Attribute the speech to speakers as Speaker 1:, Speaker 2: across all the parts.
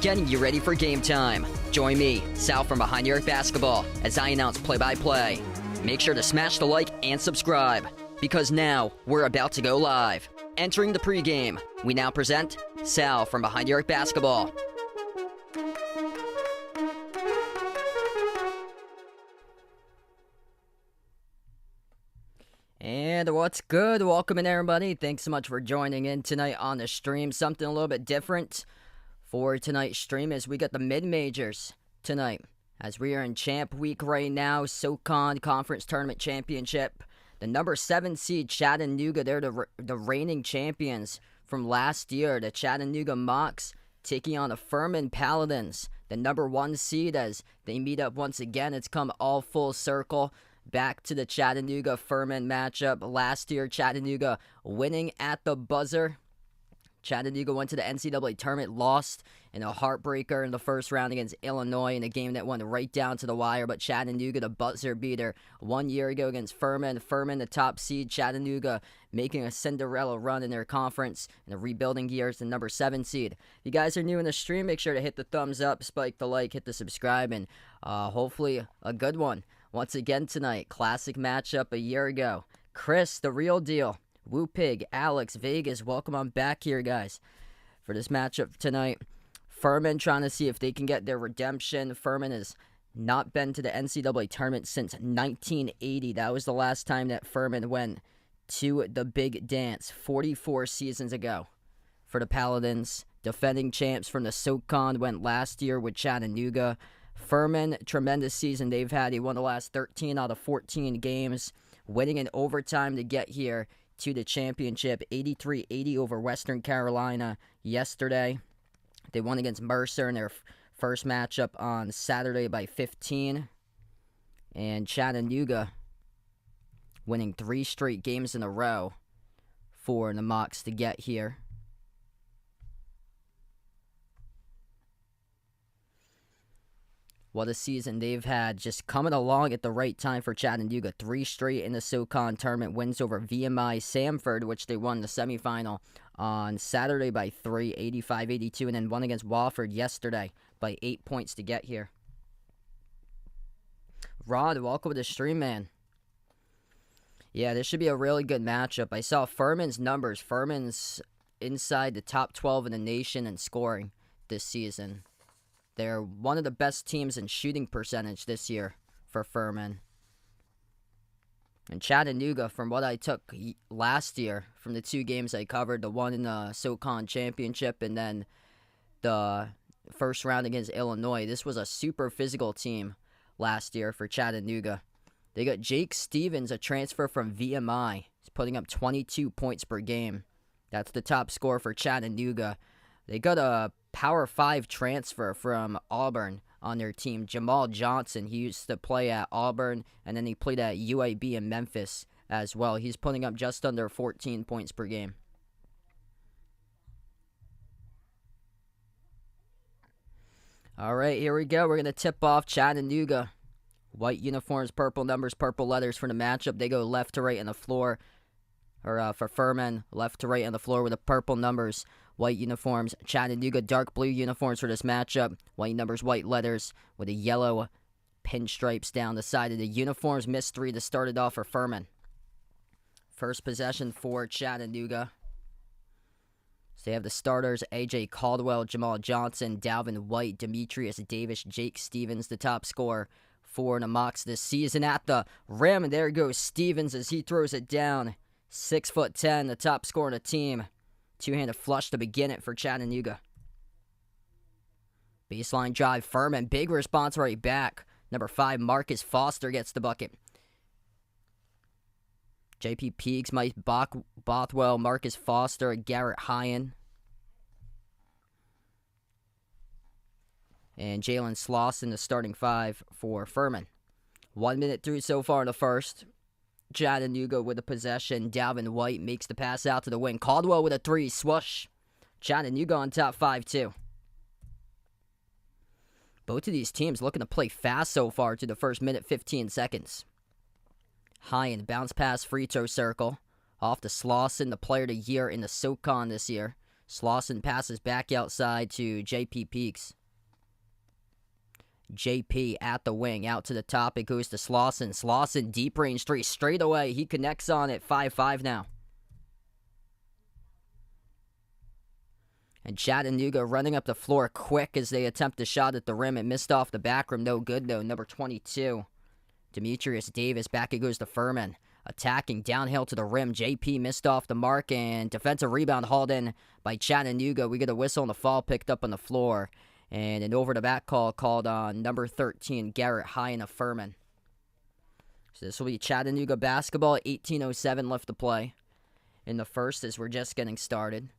Speaker 1: getting you ready for game time. Join me, Sal from Behind New York Basketball, as I announce play-by-play. Make sure to smash the like and subscribe, because now we're about to go live. Entering the pregame, we now present Sal from Behind New York Basketball. And what's good? Welcome in, everybody. Thanks so much for joining in tonight on the stream. Something a little bit different for tonight's stream is we got the mid-majors tonight. As we are in Champ Week right now, SoCon Conference Tournament Championship. The number 7 seed, Chattanooga, they're the reigning champions from last year. The Chattanooga Mocs taking on the Furman Paladins, the number 1 seed, as they meet up once again. It's come all full circle. Back to the Chattanooga-Furman matchup. Last year, Chattanooga winning at the buzzer. Chattanooga went to the NCAA tournament, lost in a heartbreaker in the first round against Illinois in a game that went right down to the wire. But Chattanooga, the buzzer beater, 1 year ago against Furman. Furman, the top seed. Chattanooga making a Cinderella run in their conference in the rebuilding years, the number 7 seed. If you guys are new in the stream, make sure to hit the thumbs up, spike the like, hit the subscribe, and hopefully a good one. Once again tonight, classic matchup a year ago. Chris, the real deal. Woo Pig, Alex, Vegas, welcome on back here, guys, for this matchup tonight. Furman trying to see if they can get their redemption. Furman has not been to the NCAA tournament since 1980. That was the last time that Furman went to the big dance, 44 seasons ago. For the Paladins, defending champs from the SoCon, went last year with Chattanooga. Furman, tremendous season they've had. He won the last 13 out of 14 games, winning in overtime to get here to the championship. 83-80 over Western Carolina yesterday. They won against Mercer in their first matchup on Saturday by 15. And Chattanooga winning 3 straight games in a row for the Mocs to get here. What a season they've had, just coming along at the right time for Chattanooga. 3 straight in the SoCon tournament, wins over VMI Samford, which they won the semifinal on Saturday by 3, 85-82, and then won against Wofford yesterday by 8 points to get here. Rod, welcome to the stream, man. Yeah, this should be a really good matchup. I saw Furman's numbers. Furman's inside the top 12 in the nation in scoring this season. They're one of the best teams in shooting percentage this year for Furman. And Chattanooga, from what I took last year, from the 2 games I covered, the one in the SoCon Championship and then the first round against Illinois, this was a super physical team last year for Chattanooga. They got Jake Stevens, a transfer from VMI. He's putting up 22 points per game. That's the top scorer for Chattanooga. They got a Power 5 transfer from Auburn on their team. Jamal Johnson, he used to play at Auburn, and then he played at UAB in Memphis as well. He's putting up just under 14 points per game. All right, here we go. We're going to tip off Chattanooga. White uniforms, purple numbers, purple letters for the matchup. They go left to right on the floor. Or for Furman, left to right on the floor with the purple numbers. White uniforms. Chattanooga, dark blue uniforms for this matchup. White numbers, white letters with the yellow pinstripes down the side of the uniforms. Missed 3 to start it off for Furman. First possession for Chattanooga. So they have the starters, A.J. Caldwell, Jamal Johnson, Dalvin White, Demetrius Davis, Jake Stevens, the top scorer for the Mocs this season at the rim. And there goes Stevens as he throws it down. 6'10", the top scorer on the team. Two-handed flush to begin it for Chattanooga. Baseline drive, Furman. Big response right back. Number 5, Marcus Foster gets the bucket. J.P. Peaks, Mike Bothwell, Marcus Foster, Garrett Hyen. And Jalen Slauson, the starting 5 for Furman. 1 minute through so far in the first. Chattanooga with the possession. Dalvin White makes the pass out to the wing. Caldwell with a 3. Swoosh. Chattanooga on top 5-2. Both of these teams looking to play fast so far to the first minute, 15 seconds. Hyen, bounce pass, free throw circle. Off to Slauson, the player of the year in the SoCon this year. Slauson passes back outside to JP Peaks. JP at the wing, out to the top. It goes to Slauson. Slauson, deep range three, straight away. He connects on it, 5-5 now. And Chattanooga running up the floor quick as they attempt a shot at the rim. It missed off the back rim. No good, though. Number 22, Demetrius Davis. Back it goes to Furman. Attacking downhill to the rim. JP missed off the mark, and defensive rebound hauled in by Chattanooga. We get a whistle on the fall picked up on the floor. And an over-the-back call called on number 13, Garrett Hine of Furman. So this will be Chattanooga basketball. 18:07 left to play in the first as we're just getting started.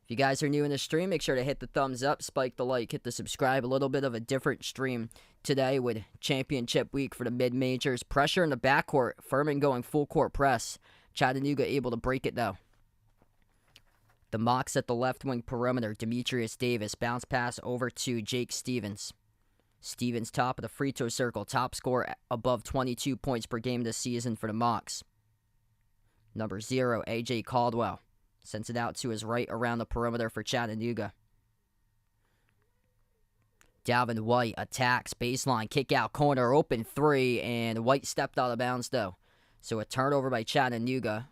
Speaker 1: If you guys are new in the stream, make sure to hit the thumbs up, spike the like, hit the subscribe. A little bit of a different stream today with championship week for the mid-majors. Pressure in the backcourt. Furman going full-court press. Chattanooga able to break it, though. The Mocs at the left wing perimeter. Demetrius Davis. Bounce pass over to Jake Stevens. Stevens top of the free throw circle. Top scorer above 22 points per game this season for the Mocs. Number 0, A.J. Caldwell. Sends it out to his right around the perimeter for Chattanooga. Dalvin White attacks, baseline, kick out, corner, open three, and White stepped out of bounds, though. So a turnover by Chattanooga.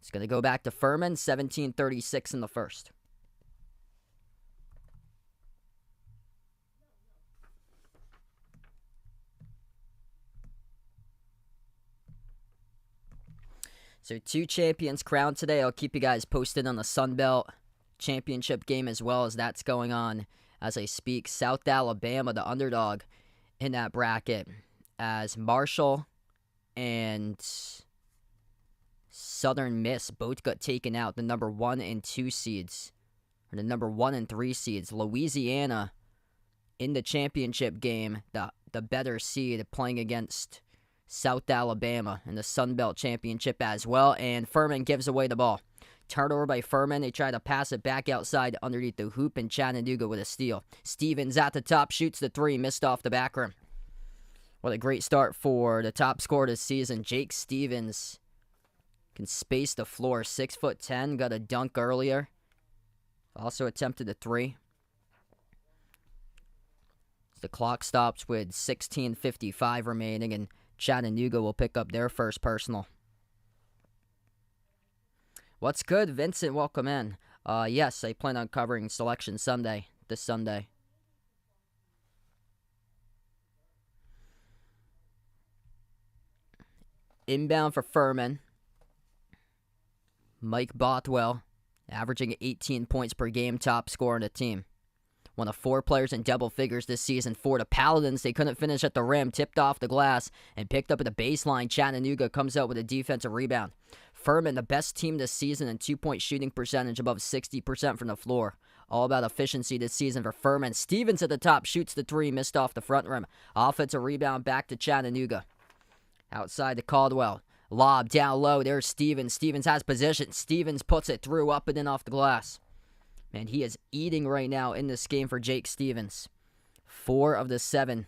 Speaker 1: It's going to go back to Furman, 17:36 in the first. So 2 champions crowned today. I'll keep you guys posted on the Sun Belt Championship game as well as that's going on as I speak. South Alabama, the underdog in that bracket, as Marshall and Southern Miss both got taken out. The number 1 and 2 seeds, or the number 1 and 3 seeds. Louisiana in the championship game, the better seed, playing against South Alabama in the Sun Belt Championship as well, and Furman gives away the ball. Turnover by Furman. They try to pass it back outside underneath the hoop, and Chattanooga with a steal. Stevens at the top, shoots the 3, missed off the back rim. What a great start for the top scorer this season. Jake Stevens can space the floor. 6'10", got a dunk earlier. Also attempted a 3. The clock stops with 16:55 remaining, and Chattanooga will pick up their first personal. What's good, Vincent? Welcome in. Yes, I plan on covering Selection Sunday this Sunday. Inbound for Furman. Mike Bothwell, averaging 18 points per game, top scorer on the team. One of 4 players in double figures this season. For the Paladins, they couldn't finish at the rim, tipped off the glass, and picked up at the baseline. Chattanooga comes out with a defensive rebound. Furman, the best team this season in 2-point shooting percentage, above 60% from the floor. All about efficiency this season for Furman. Stevens at the top, shoots the 3, missed off the front rim. Offensive rebound back to Chattanooga. Outside to Caldwell. Lob down low, there's Stevens. Stevens has position. Stevens puts it through, up and in off the glass. Man, he is eating right now in this game for Jake Stevens. 4 of the 7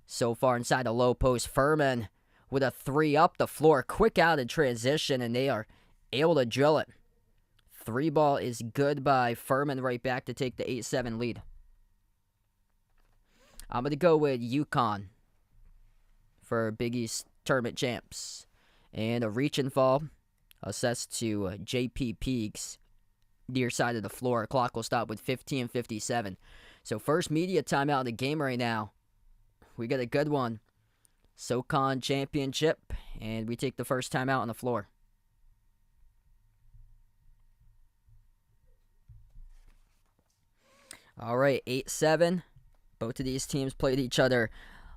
Speaker 1: so far inside the low post. Furman with a 3 up the floor. Quick out in transition, and they are able to drill it. 3 ball is good by Furman, right back to take the 8-7 lead. I'm going to go with UConn for Big East Tournament champs. And a reach and fall assessed to JP Peaks. Near side of the floor. Clock will stop with 15:57. So first media timeout in the game right now. We got a good one. SoCon championship, and we take the first timeout on the floor. All right, 8-7. Both of these teams played each other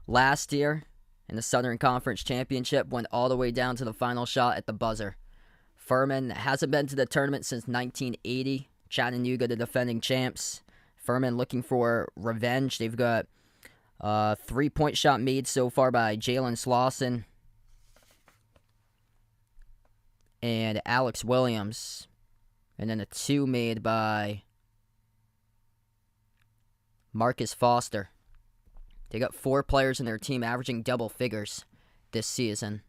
Speaker 1: last year in the Southern Conference Championship. Went all the way down to the final shot at the buzzer. Furman hasn't been to the tournament since 1980. Chattanooga, the defending champs. Furman looking for revenge. They've got a 3-point shot made so far by Jalen Slauson and Alex Williams. And then a 2 made by Marcus Foster. They got 4 players in their team averaging double figures this season.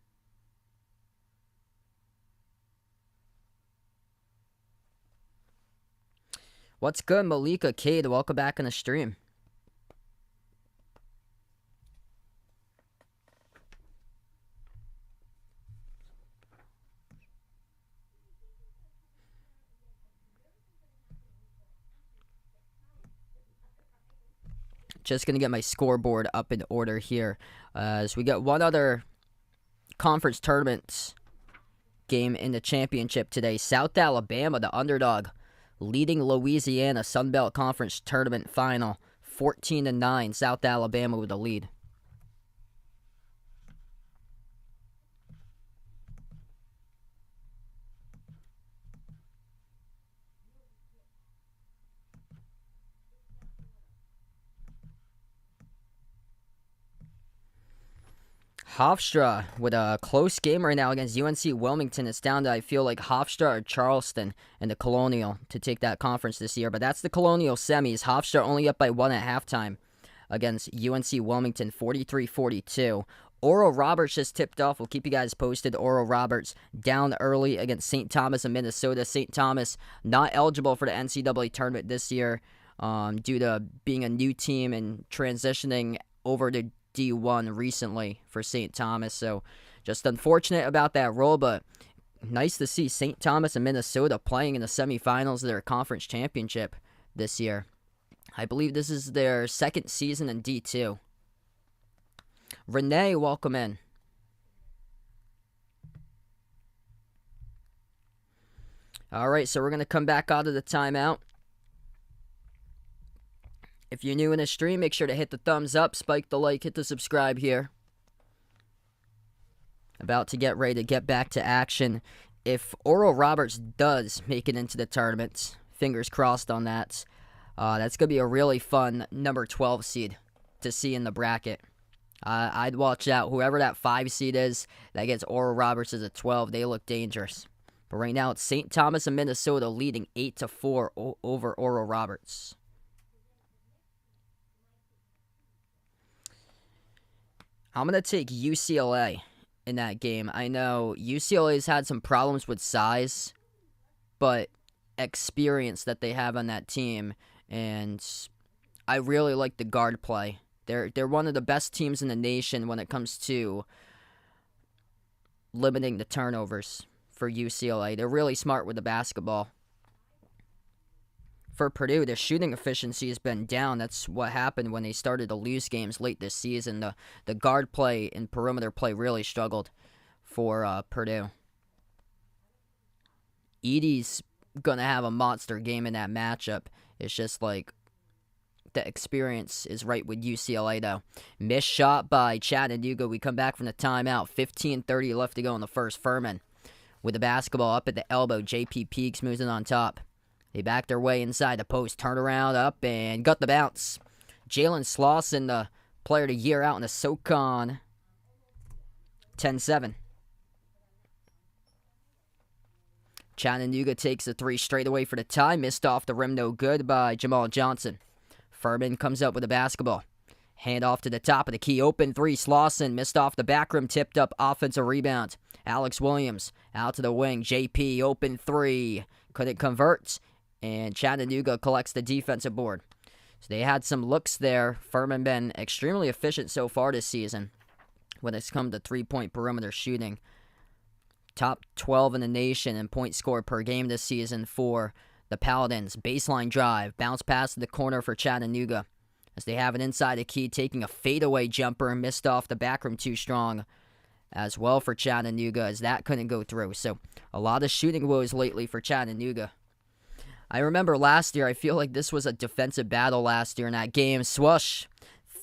Speaker 1: What's good, Malika Cade? Welcome back on the stream. Just going to get my scoreboard up in order here. As we got one other conference tournament game in the championship today. South Alabama, the underdog, leading Louisiana Sunbelt Conference Tournament final 14-9. South Alabama with the lead. Hofstra with a close game right now against UNC Wilmington. It's down to, I feel like, Hofstra or Charleston and the Colonial to take that conference this year. But that's the Colonial semis. Hofstra only up by 1 at halftime against UNC Wilmington, 43-42. Oral Roberts just tipped off. We'll keep you guys posted. Oral Roberts down early against St. Thomas of Minnesota. St. Thomas not eligible for the NCAA tournament this year due to being a new team and transitioning over to D1 recently for St. Thomas, so just unfortunate about that role, but nice to see St. Thomas and Minnesota playing in the semifinals of their conference championship this year. I believe this is their second season in D2. Renee, welcome in. All right, so we're going to come back out of the timeout. If you're new in the stream, make sure to hit the thumbs up, spike the like, hit the subscribe here. About to get ready to get back to action. If Oral Roberts does make it into the tournament, fingers crossed on that, that's going to be a really fun number 12 seed to see in the bracket. I'd watch out. Whoever that 5 seed is that gets Oral Roberts as a 12, they look dangerous. But right now it's St. Thomas and Minnesota leading 8-4 over Oral Roberts. I'm going to take UCLA in that game. I know UCLA's had some problems with size, but experience that they have on that team, and I really like the guard play. They're one of the best teams in the nation when it comes to limiting the turnovers for UCLA. They're really smart with the basketball. For Purdue, their shooting efficiency has been down. That's what happened when they started to lose games late this season. The guard play and perimeter play really struggled for Purdue. Edey's going to have a monster game in that matchup. It's just like the experience is right with UCLA, though. Missed shot by Chattanooga. We come back from the timeout. 15:30 left to go in the first. Furman with the basketball up at the elbow. J.P. Peaks moves it on top. They back their way inside the post, turn around, up, and got the bounce. Jalen Slauson, the player of the year out in the SoCon. 10-7. Chattanooga takes the 3 straight away for the tie. Missed off the rim, no good by Jamal Johnson. Furman comes up with the basketball. Hand off to the top of the key. Open 3. Slauson missed off the back rim, tipped up, offensive rebound. Alex Williams out to the wing. JP, open 3. Couldn't convert. And Chattanooga collects the defensive board. So they had some looks there. Furman been extremely efficient so far this season when it's come to three-point perimeter shooting. Top 12 in the nation in points scored per game this season for the Paladins. Baseline drive. Bounce pass to the corner for Chattanooga. As they have it inside the key, taking a fadeaway jumper. Missed off the back rim too strong as well for Chattanooga, as that couldn't go through. So a lot of shooting woes lately for Chattanooga. I remember last year, I feel like this was a defensive battle last year in that game. Swoosh.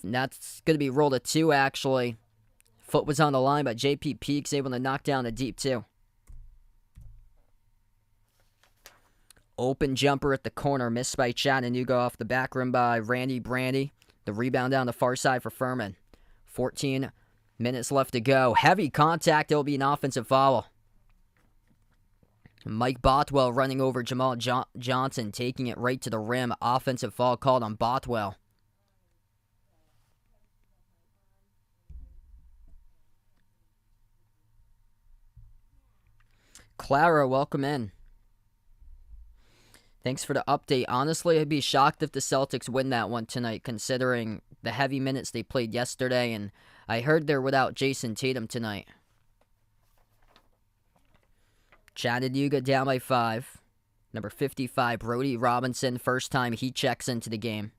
Speaker 1: That's going to be rolled at 2, actually. Foot was on the line, but J.P. Peaks able to knock down the deep 2. Open jumper at the corner. Missed by Chattanooga off the back rim by Randy Brandy. The rebound down the far side for Furman. 14 minutes left to go. Heavy contact. It'll be an offensive foul. Mike Bothwell running over Jamal Johnson, taking it right to the rim. Offensive foul called on Bothwell. Clara, welcome in. Thanks for the update. Honestly, I'd be shocked if the Celtics win that one tonight, considering the heavy minutes they played yesterday, and I heard they're without Jason Tatum tonight. Chattanooga down by 5. Number 55, Brody Robinson, first time he checks into the game.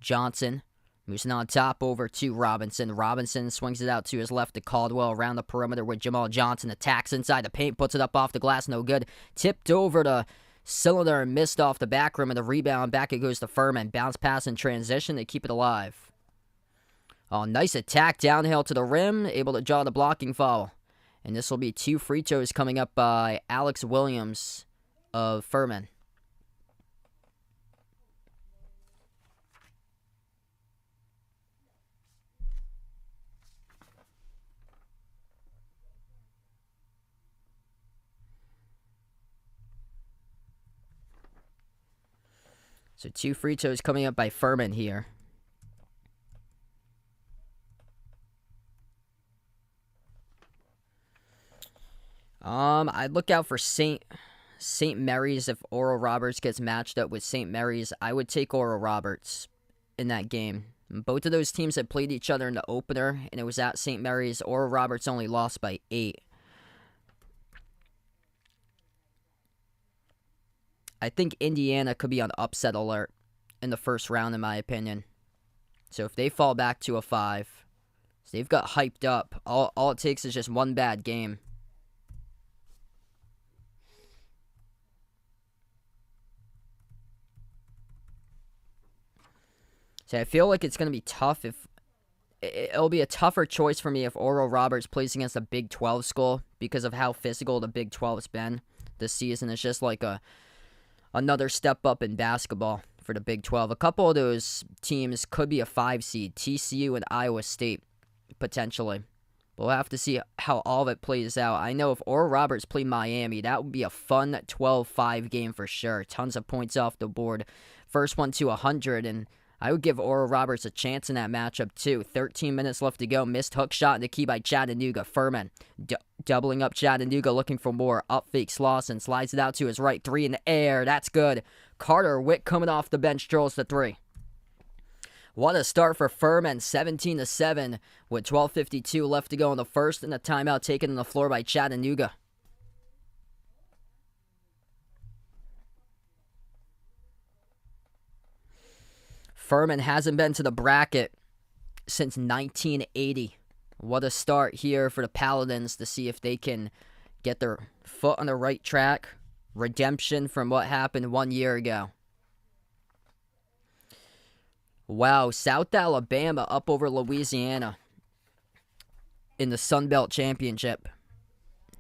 Speaker 1: Johnson moves it on top over to Robinson. Robinson swings it out to his left to Caldwell around the perimeter with Jamal Johnson. Attacks inside the paint, puts it up off the glass, no good. Tipped over to Cylinder and missed off the back rim, and the rebound back it goes to Furman. Bounce pass in transition, they keep it alive. Oh, nice attack downhill to the rim, able to draw the blocking foul. And this will be 2 free throws coming up by Alex Williams of Furman. So 2 free throws coming up by Furman here. I'd look out for St. Mary's if Oral Roberts gets matched up with St. Mary's. I would take Oral Roberts in that game. Both of those teams had played each other in the opener, and it was at St. Mary's. Oral Roberts only lost by 8. I think Indiana could be on upset alert in the first round, in my opinion. So if they fall back to a 5, so they've got hyped up. All it takes is just one bad game. So I feel like it's going to be tough if... It'll be a tougher choice for me if Oral Roberts plays against a Big 12 school because of how physical the Big 12's been this season. It's just like another step up in basketball for the Big 12. A couple of those teams could be a 5 seed, TCU and Iowa State, potentially. We'll have to see how all of it plays out. I know if Oral Roberts played Miami, that would be a fun 12-5 game for sure. Tons of points off the board. First one to 100, and I would give Oral Roberts a chance in that matchup too. 13 minutes left to go. Missed hook shot in the key by Chattanooga. Furman doubling up Chattanooga, looking for more. Up fakes Lawson, slides it out to his right. 3 in the air. That's good. Carter Witt coming off the bench, drills the 3. What a start for Furman. 17-7 with 12:52 left to go in the first, and a timeout taken on the floor by Chattanooga. Furman hasn't been to the bracket since 1980. What a start here for the Paladins to see if they can get their foot on the right track. Redemption from what happened 1 year ago. Wow, South Alabama up over Louisiana in the Sun Belt Championship.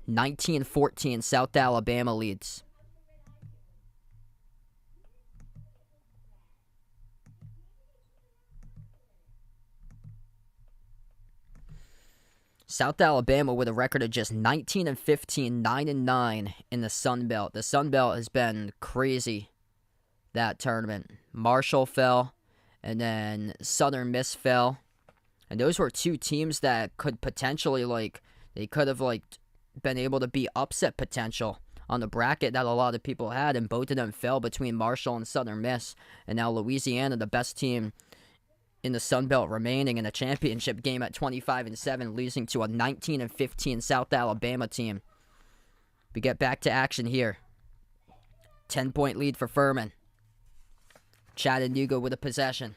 Speaker 1: 19-14, South Alabama leads. South Alabama with a record of just 19-15, 9-9 in the Sun Belt. The Sun Belt has been crazy that tournament. Marshall fell, and then Southern Miss fell. And those were 2 teams that could potentially, they could have, been able to be upset potential on the bracket that a lot of people had, and both of them fell between Marshall and Southern Miss. And now Louisiana, the best team in the Sun Belt, remaining in the championship game at 25-7, losing to a 19-15 South Alabama team. We get back to action here. 10-point lead for Furman. Chattanooga with a possession.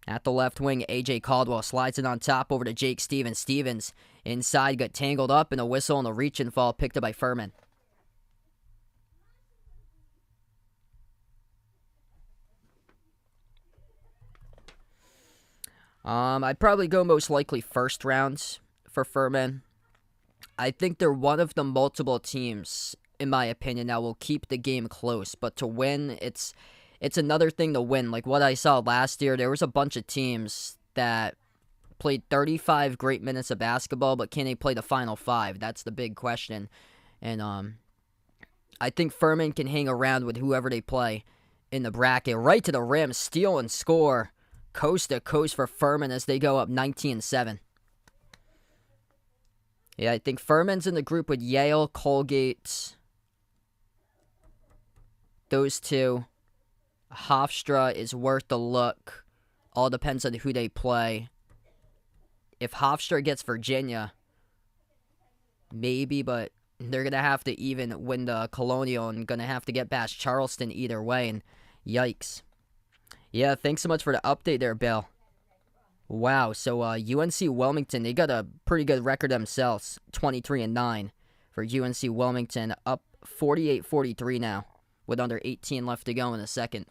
Speaker 1: At the left wing, A.J. Caldwell slides it on top over to Jake Stevens. Stevens inside, got tangled up, and a whistle and a reach and fall picked up by Furman. I'd probably go most likely first rounds for Furman. I think they're one of the multiple teams, in my opinion, that will keep the game close. But to win, it's another thing to win. Like what I saw last year, there was a bunch of teams that played 35 great minutes of basketball, but can they play the final 5? That's the big question. And I think Furman can hang around with whoever they play in the bracket. Right to the rim, steal and score. Coast to coast for Furman as they go up 19-7. Yeah, I think Furman's in the group with Yale, Colgate, those two. Hofstra is worth the look. All depends on who they play. If Hofstra gets Virginia, maybe, but they're going to have to even win the Colonial and going to have to get past Charleston either way, and yikes. Yeah, thanks so much for the update there, Bill. Wow, so UNC Wilmington, they got a pretty good record themselves, 23-9 for UNC Wilmington, up 48-43 now, with under 18 left to go in the second.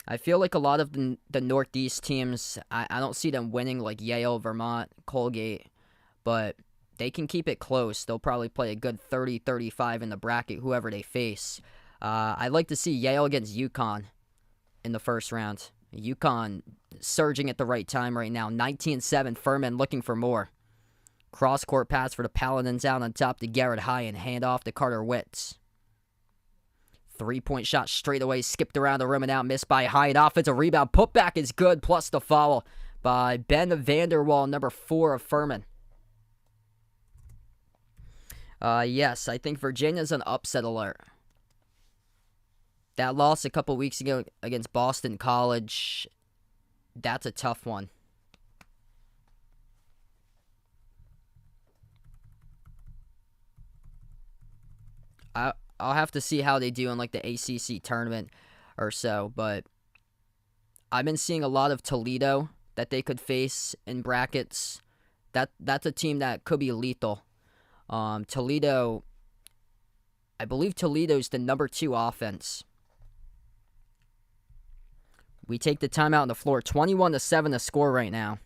Speaker 1: I feel like a lot of the Northeast teams, I don't see them winning like Yale, Vermont, Colgate, but they can keep it close. They'll probably play a good 30-35 in the bracket, whoever they face. I'd like to see Yale against UConn in the first round. UConn surging at the right time right now. 19-7, Furman looking for more. Cross-court pass for the Paladins out on top to Garrett High and handoff to Carter Witts. Three-point shot straight away, skipped around the rim and out, missed by High. An offensive rebound, putback is good, plus the foul by Ben Vanderwall, number 4 of Furman. Yes, I think Virginia's an upset alert. That loss a couple weeks ago against Boston College, that's a tough one. I'll have to see how they do in like the ACC tournament or so, but I've been seeing a lot of Toledo that they could face in brackets. That's a team that could be lethal. Toledo, I believe Toledo's the number 2 offense. We take the timeout on the floor. 21-7 the score right now.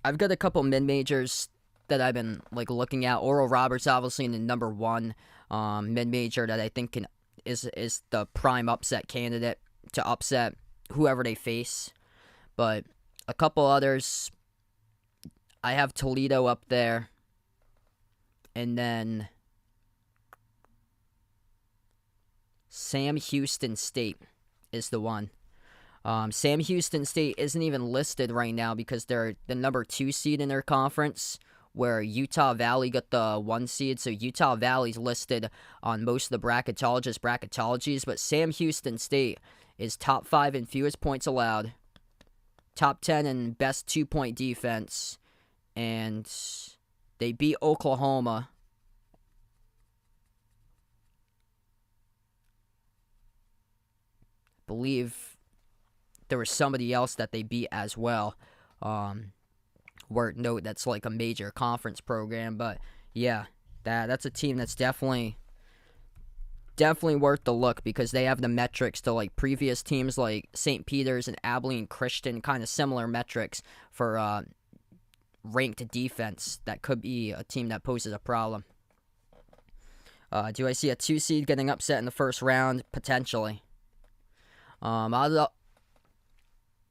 Speaker 1: I've got a couple mid-majors that I've been like looking at. Oral Roberts, obviously, in the number 1 mid-major that I think is the prime upset candidate to upset whoever they face. But a couple others, I have Toledo up there, and then Sam Houston State is the one. Sam Houston State isn't even listed right now because they're the number 2 seed in their conference, where Utah Valley got the 1 seed. So Utah Valley's listed on most of the bracketologies, but Sam Houston State is top 5 in fewest points allowed, top 10 in best 2-point defense, and they beat Oklahoma. I believe there was somebody else that they beat as well. Note that's like a major conference program, but yeah, that's a team that's definitely worth the look because they have the metrics to like previous teams like St. Peter's and Abilene Christian, kind of similar metrics for ranked defense. That could be a team that poses a problem. Do I see a 2 seed getting upset in the first round? Potentially.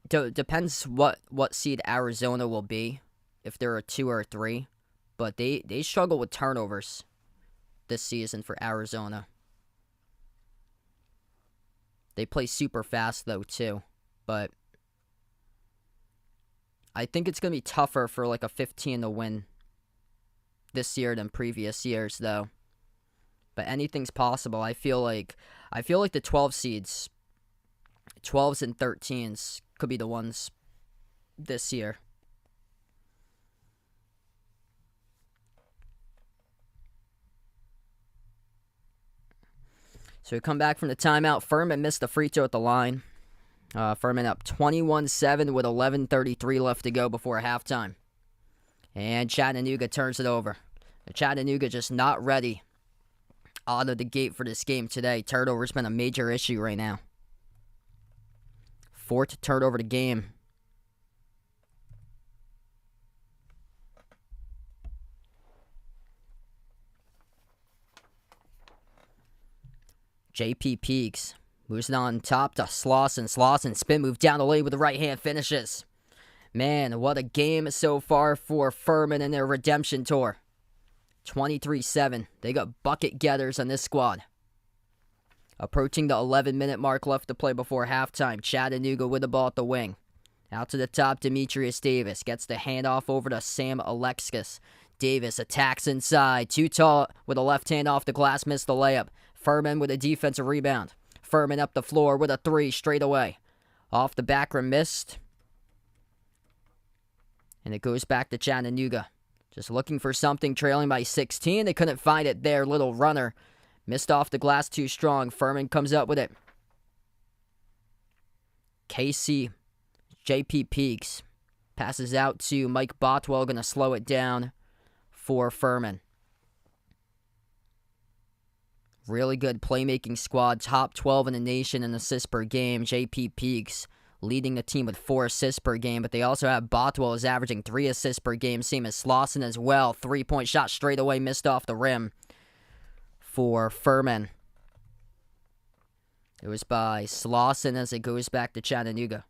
Speaker 1: Depends what seed Arizona will be, if they're a 2 or a 3. But they struggle with turnovers this season for Arizona. They play super fast, though, too. But I think it's going to be tougher for like a 15 to win this year than previous years, though. But anything's possible. I feel like the 12 seeds, 12s and 13s, could be the ones this year. So we come back from the timeout. Furman missed the free throw at the line. Furman up 21-7 with 11:33 left to go before halftime. And Chattanooga turns it over. Chattanooga just not ready out of the gate for this game today. Turnover's been a major issue right now. 4th turnover to game. J.P. Peaks moves it on top to Slauson. Slauson spin move down the lane with the right hand finishes. Man, what a game so far for Furman in their redemption tour. 23-7. They got bucket getters on this squad. Approaching the 11-minute mark left to play before halftime. Chattanooga with the ball at the wing. Out to the top, Demetrius Davis gets the handoff over to Sam Alexis. Davis attacks inside. Too tall with a left hand off the glass. Missed the layup. Furman with a defensive rebound. Furman up the floor with a three straight away. Off the back rim, missed. And it goes back to Chattanooga. Just looking for something, trailing by 16. They couldn't find it there. Little runner. Missed off the glass too strong. Furman comes up with it. JP Peaks passes out to Mike Bothwell. Going to slow it down for Furman. Really good playmaking squad. Top 12 in the nation in assists per game. JP Peaks leading the team with 4 assists per game. But they also have Bothwell is averaging 3 assists per game. Same as Slauson as well. 3-point shot straight away. Missed off the rim for Furman. It was by Slauson as it goes back to Chattanooga.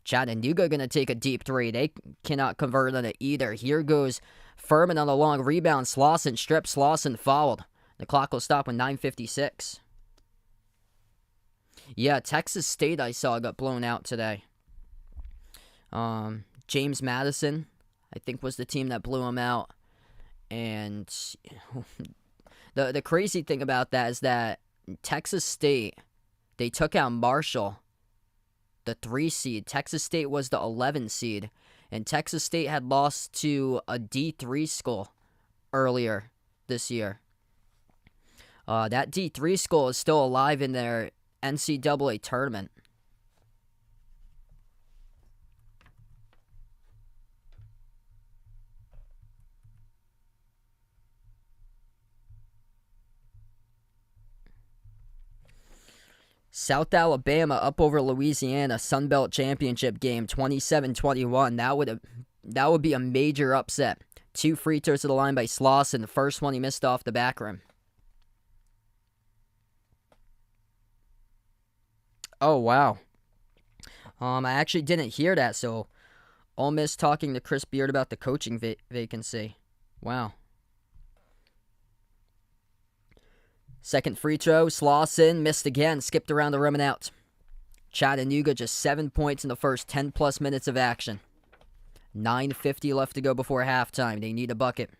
Speaker 1: Chattanooga going to take a deep three. They cannot convert on it either. Here goes Furman on the long rebound. Slauson stripped. Slauson fouled. The clock will stop with 9:56. Yeah, Texas State I saw got blown out today. James Madison, I think, was the team that blew him out. And the crazy thing about that is that Texas State, they took out Marshall, the 3 seed. Texas State was the 11 seed. And Texas State had lost to a D3 school earlier this year. That D3 school is still alive in their NCAA tournament. South Alabama up over Louisiana, Sun Belt Championship game, 27-21. That would be a major upset. 2 free throws to the line by Slauson. The first one he missed off the back rim. Oh, wow. I actually didn't hear that, so Ole Miss talking to Chris Beard about the coaching vacancy. Wow. Second free throw, Slauson missed again, skipped around the rim and out. Chattanooga just 7 points in the first 10-plus minutes of action. 9:50 left to go before halftime. They need a bucket.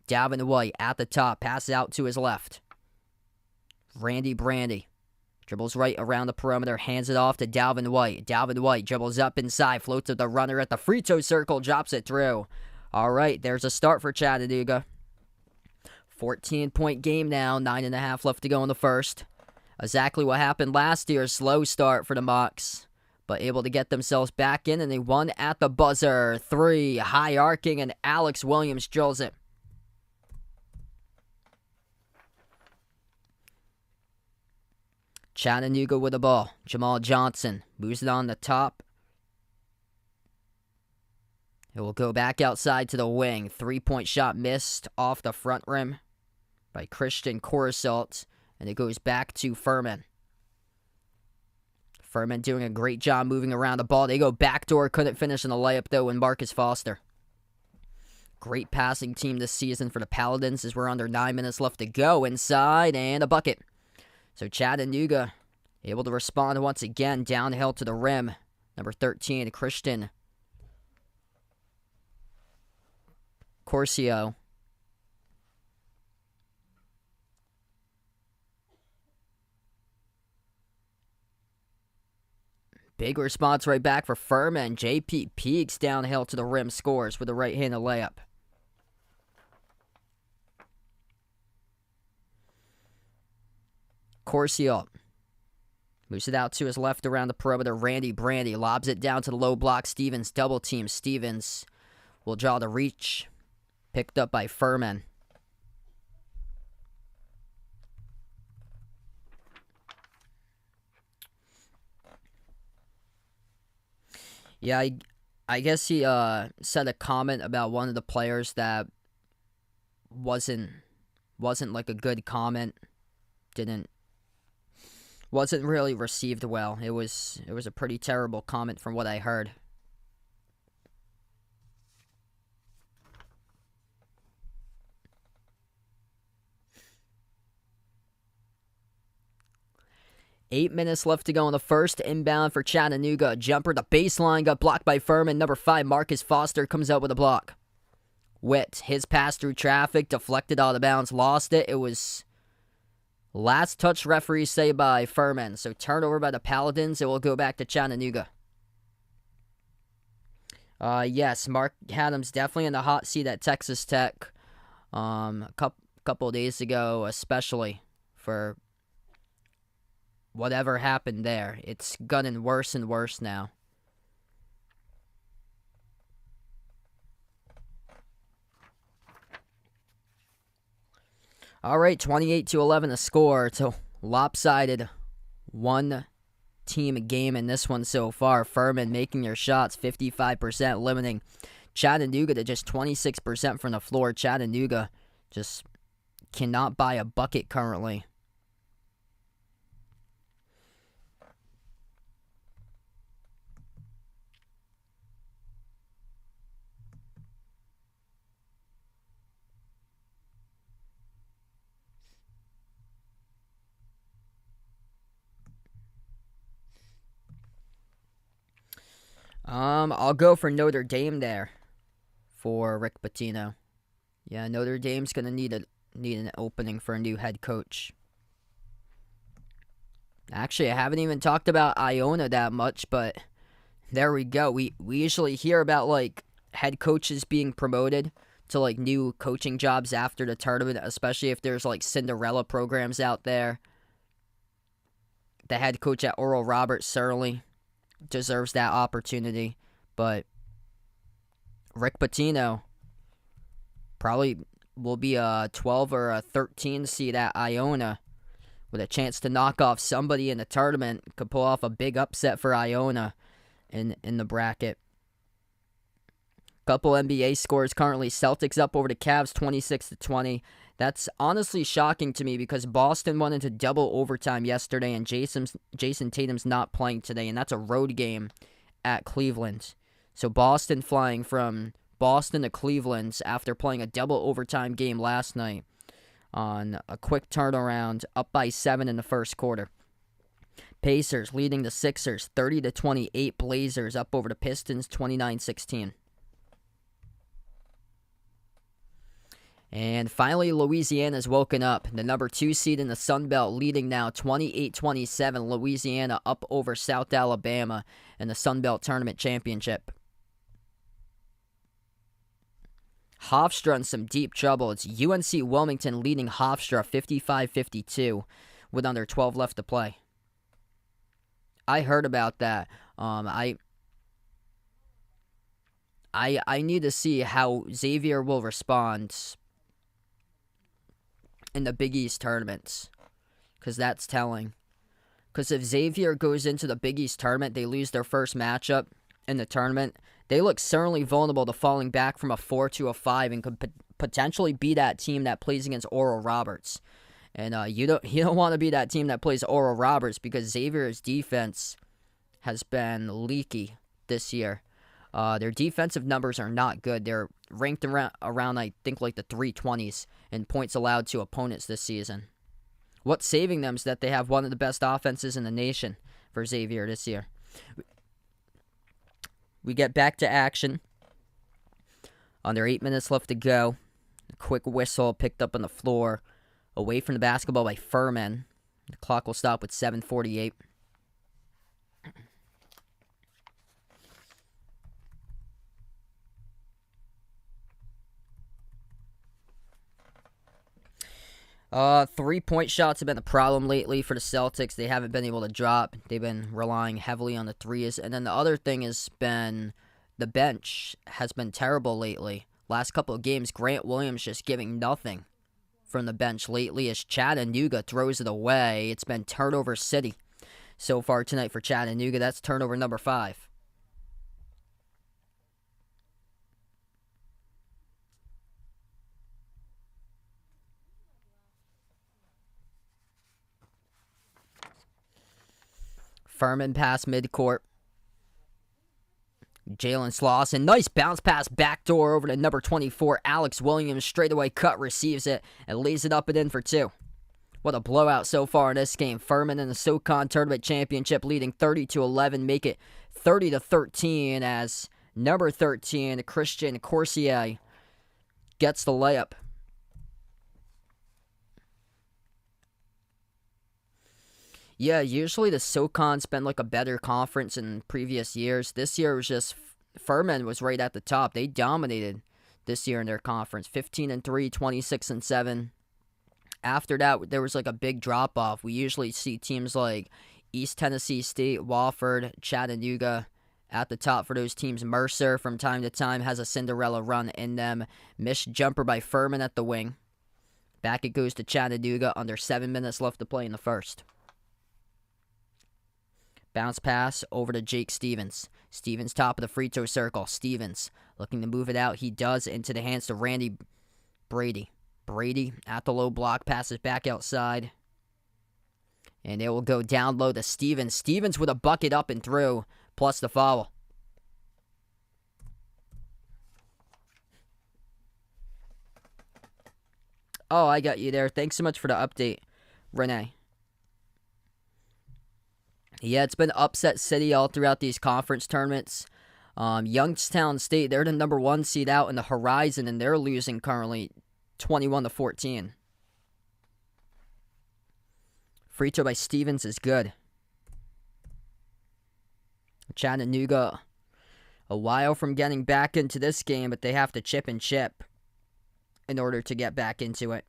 Speaker 1: Dalvin White at the top, passes out to his left. Randy Brandy dribbles right around the perimeter, hands it off to Dalvin White. Dalvin White dribbles up inside, floats to the runner at the free throw circle, drops it through. All right, there's a start for Chattanooga. 14-point game now, 9.5 left to go in the first. Exactly what happened last year, slow start for the Mocs, but able to get themselves back in, and they won at the buzzer. 3, high arcing, and Alex Williams drills it. Chattanooga with the ball. Jamal Johnson moves it on the top. It will go back outside to the wing. 3-point shot missed off the front rim by Christian Coruscant, and it goes back to Furman. Furman doing a great job moving around the ball. They go backdoor, couldn't finish in the layup though, and Marcus Foster. Great passing team this season for the Paladins as we're under 9 minutes left to go. Inside, and a bucket. So Chattanooga able to respond once again downhill to the rim. Number 13, Christian Corcio. Big response right back for Furman. JP Peaks downhill to the rim, scores with a right-handed layup. Corcio moves it out to his left around the perimeter. Randy Brandy lobs it down to the low block. Stevens double team. Stevens will draw the reach. Picked up by Furman. Yeah, I guess he said a comment about one of the players that wasn't like a good comment. Wasn't really received well. It was a pretty terrible comment from what I heard. Eight minutes left to go in the first. Inbound for Chattanooga. Jumper, the baseline got blocked by Furman. Number 5, Marcus Foster comes out with a block. Witt, his pass through traffic, deflected out of bounds, lost it. It was last touch, referees say, by Furman. So turnover by the Paladins. It will go back to Chattanooga. Yes, Mark Adams definitely in the hot seat at Texas Tech. A couple of days ago, especially for whatever happened there. It's gotten worse and worse now. All right, 28-11 the score. It's a lopsided one-team game in this one so far. Furman making your shots 55%, limiting Chattanooga to just 26% from the floor. Chattanooga just cannot buy a bucket currently. I'll go for Notre Dame there for Rick Pitino. Yeah, Notre Dame's gonna need an opening for a new head coach. Actually, I haven't even talked about Iona that much, but there we go. We usually hear about like head coaches being promoted to like new coaching jobs after the tournament, especially if there's like Cinderella programs out there. The head coach at Oral Roberts certainly deserves that opportunity, but Rick Pitino probably will be a 12 or a 13 seed at Iona with a chance to knock off somebody in the tournament. Could pull off a big upset for Iona in the bracket. Couple NBA scores currently. Celtics up over the Cavs 26-20. That's honestly shocking to me because Boston went into double overtime yesterday and Jason Tatum's not playing today, and that's a road game at Cleveland. So Boston flying from Boston to Cleveland after playing a double overtime game last night on a quick turnaround, up by 7 in the first quarter. Pacers leading the Sixers 30-28. Blazers up over the Pistons 29-16. And finally, Louisiana's woken up. The number 2 seed in the Sun Belt leading now 28-27. Louisiana up over South Alabama in the Sun Belt Tournament Championship. Hofstra in some deep trouble. It's UNC Wilmington leading Hofstra 55-52 with under 12 left to play. I heard about that. I need to see how Xavier will respond in the Big East tournaments, because that's telling. Because if Xavier goes into the Big East tournament, they lose their first matchup in the tournament, they look certainly vulnerable to falling back from a 4 to a 5 and could potentially be that team that plays against Oral Roberts. And you don't want to be that team that plays Oral Roberts because Xavier's defense has been leaky this year. Their defensive numbers are not good. They're ranked around I think, like the 320s in points allowed to opponents this season. What's saving them is that they have one of the best offenses in the nation for Xavier this year. We get back to action. Under 8 minutes left to go. A quick whistle picked up on the floor. Away from the basketball by Furman. The clock will stop with 7:48. Three-point shots have been a problem lately for the Celtics. They haven't been able to drop. They've been relying heavily on the threes. And then the other thing has been the bench has been terrible lately. Last couple of games, Grant Williams just giving nothing from the bench lately as Chattanooga throws it away. It's been turnover city so far tonight for Chattanooga. That's turnover number 5. Furman pass midcourt. Jalen Slauson. Nice bounce pass backdoor over to number 24. Alex Williams straightaway cut, receives it, and lays it up and in for 2. What a blowout so far in this game. Furman in the SoCon Tournament Championship leading 30-11. Make it 30-13 as number 13, Christian Corsier, gets the layup. Yeah, usually the SoCon's been like a better conference in previous years. This year was just Furman was right at the top. They dominated this year in their conference. 15-3, 26-7. After that, there was like a big drop-off. We usually see teams like East Tennessee State, Wofford, Chattanooga at the top for those teams. Mercer, from time to time, has a Cinderella run in them. Missed jumper by Furman at the wing. Back it goes to Chattanooga. Under 7 minutes left to play in the first. Bounce pass over to Jake Stevens. Stevens top of the free throw circle. Stevens looking to move it out. He does, into the hands to Randy Brady. Brady at the low block, passes back outside. And it will go down low to Stevens. Stevens with a bucket up and through, plus the foul. Oh, I got you there. Thanks so much for the update, Renee. Yeah, it's been upset city all throughout these conference tournaments. Youngstown State, they're the number 1 seed out in the Horizon, and they're losing currently 21-14. Free throw by Stevens is good. Chattanooga, a while from getting back into this game, but they have to chip and chip in order to get back into it.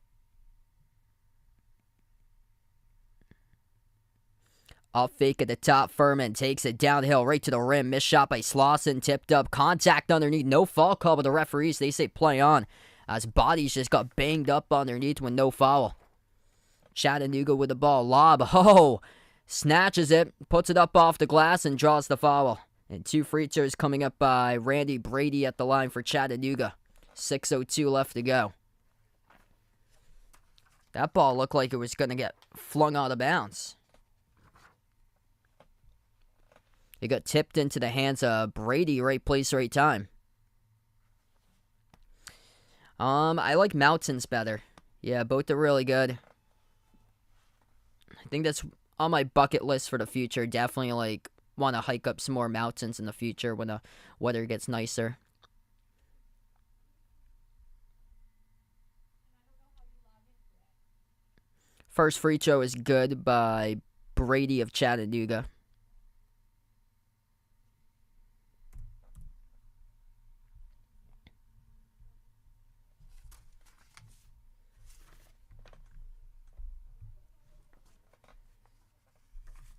Speaker 1: Off fake at the top, Furman takes it downhill right to the rim. Missed shot by Slauson, tipped up. Contact underneath. No foul call by the referees. They say play on, as bodies just got banged up underneath with no foul. Chattanooga with the ball. Lob. Oh! Snatches it, puts it up off the glass, and draws the foul. And 2 free throws coming up by Randy Brady at the line for Chattanooga. 6:02 left to go. That ball looked like it was going to get flung out of bounds. It got tipped into the hands of Brady. Right place, right time. I like Mountains better. Yeah, both are really good. I think that's on my bucket list for the future. Definitely like want to hike up some more mountains in the future when the weather gets nicer. First free throw is good by Brady of Chattanooga.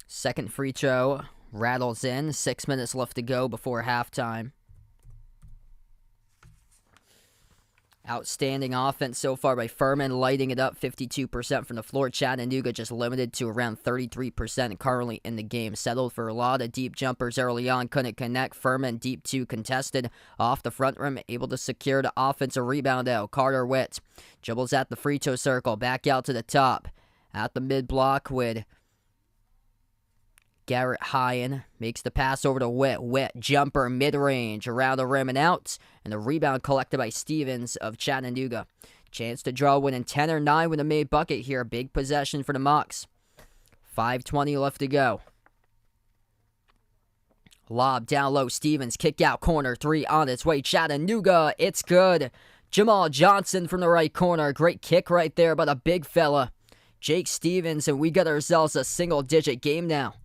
Speaker 1: Second free throw rattles in. 6 minutes left to go before halftime. Outstanding offense so far by Furman, lighting it up 52% from the floor. Chattanooga just limited to around 33% currently in the game. Settled for a lot of deep jumpers early on, couldn't connect. Furman deep 2 contested off the front rim, able to secure the offensive rebound out. Carter Witt dribbles at the free throw circle, back out to the top. At the mid block with Garrett Hyen, makes the pass over to Witt. Witt, jumper, mid-range, around the rim and out. And the rebound collected by Stevens of Chattanooga. Chance to draw within 10 or 9 with a made bucket here. Big possession for the Mocs. 5:20 left to go. Lob down low. Stevens, kick out corner. 3 on its way. Chattanooga, it's good. Jamal Johnson from the right corner. Great kick right there by the big fella, Jake Stevens. And we got ourselves a single-digit game now.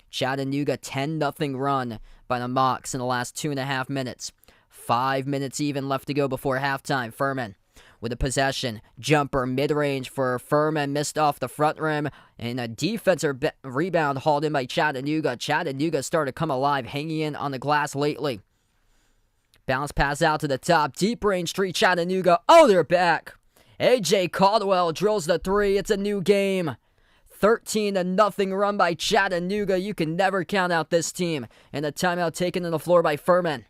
Speaker 1: Chattanooga 10-0 run by the Mocs in the last 2.5 minutes. 5 minutes even left to go before halftime. Furman with a possession. Jumper mid-range for Furman. Missed off the front rim. And a defensive rebound hauled in by Chattanooga. Chattanooga started to come alive, hanging in on the glass lately. Bounce pass out to the top. Deep range 3 Chattanooga. Oh, they're back. A.J. Caldwell drills the 3. It's a new game. 13-0 run by Chattanooga. You can never count out this team. And a timeout taken on the floor by Furman.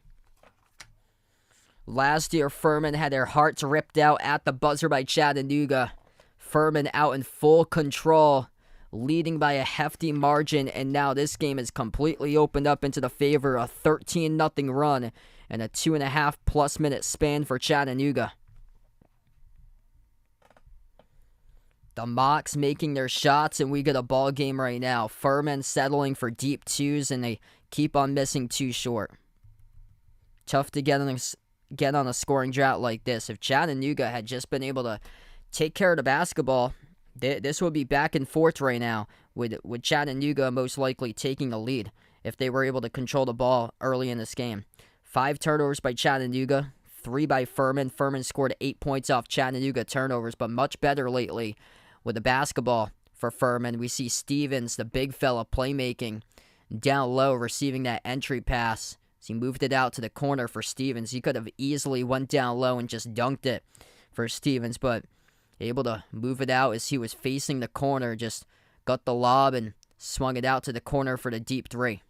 Speaker 1: Last year, Furman had their hearts ripped out at the buzzer by Chattanooga. Furman out in full control, leading by a hefty margin. And now this game is completely opened up into the favor of a 13-0 run and a 2.5+ minute span for Chattanooga. The Mocs making their shots, and we get a ball game right now. Furman settling for deep 2s, and they keep on missing 2 short. Tough to get get on a scoring drought like this. If Chattanooga had just been able to take care of the basketball, this would be back and forth right now, with Chattanooga most likely taking the lead if they were able to control the ball early in this game. 5 turnovers by Chattanooga, 3 by Furman. Furman scored 8 points off Chattanooga turnovers, but much better lately with the basketball for Furman. We see Stevens, the big fella, playmaking down low, receiving that entry pass. So he moved it out to the corner for Stevens. He could have easily went down low and just dunked it for Stevens, but able to move it out as he was facing the corner, just got the lob and swung it out to the corner for the deep 3.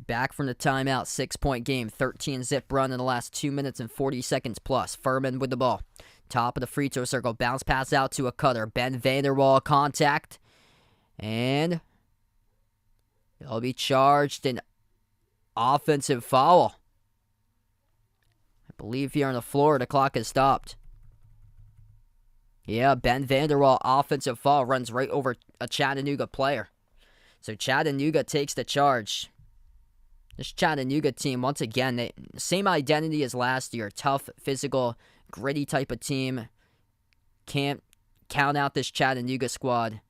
Speaker 1: Back from the timeout, 6-point game, 13-zip run in the last 2 minutes and 40 seconds plus. Furman with the ball. Top of the free throw circle, bounce pass out to a cutter. Ben Vanderwall, contact, and they'll be charged an offensive foul. I believe here on the floor, the clock has stopped. Yeah, Ben Vanderwall, offensive foul, runs right over a Chattanooga player. So Chattanooga takes the charge. This Chattanooga team, once again, same identity as last year. Tough, physical, gritty type of team. Can't count out this Chattanooga squad.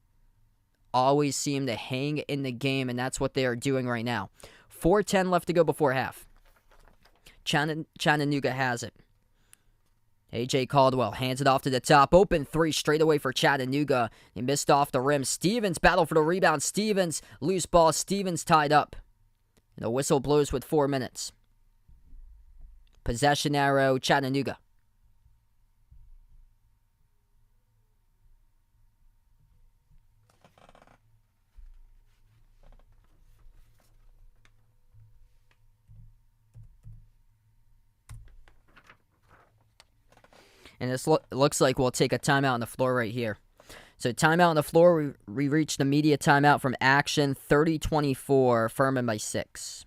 Speaker 1: Always seem to hang in the game, and that's what they are doing right now. 4:10 left to go before half. Chattanooga has it. A.J. Caldwell hands it off to the top. Open 3 straight away for Chattanooga. He missed off the rim. Stevens battle for the rebound. Stevens, loose ball. Stevens tied up. And the whistle blows with 4 minutes. Possession arrow, Chattanooga. And this looks like we'll take a timeout on the floor right here. So timeout on the floor, we reach the media timeout from action, 30-24, Furman by 6.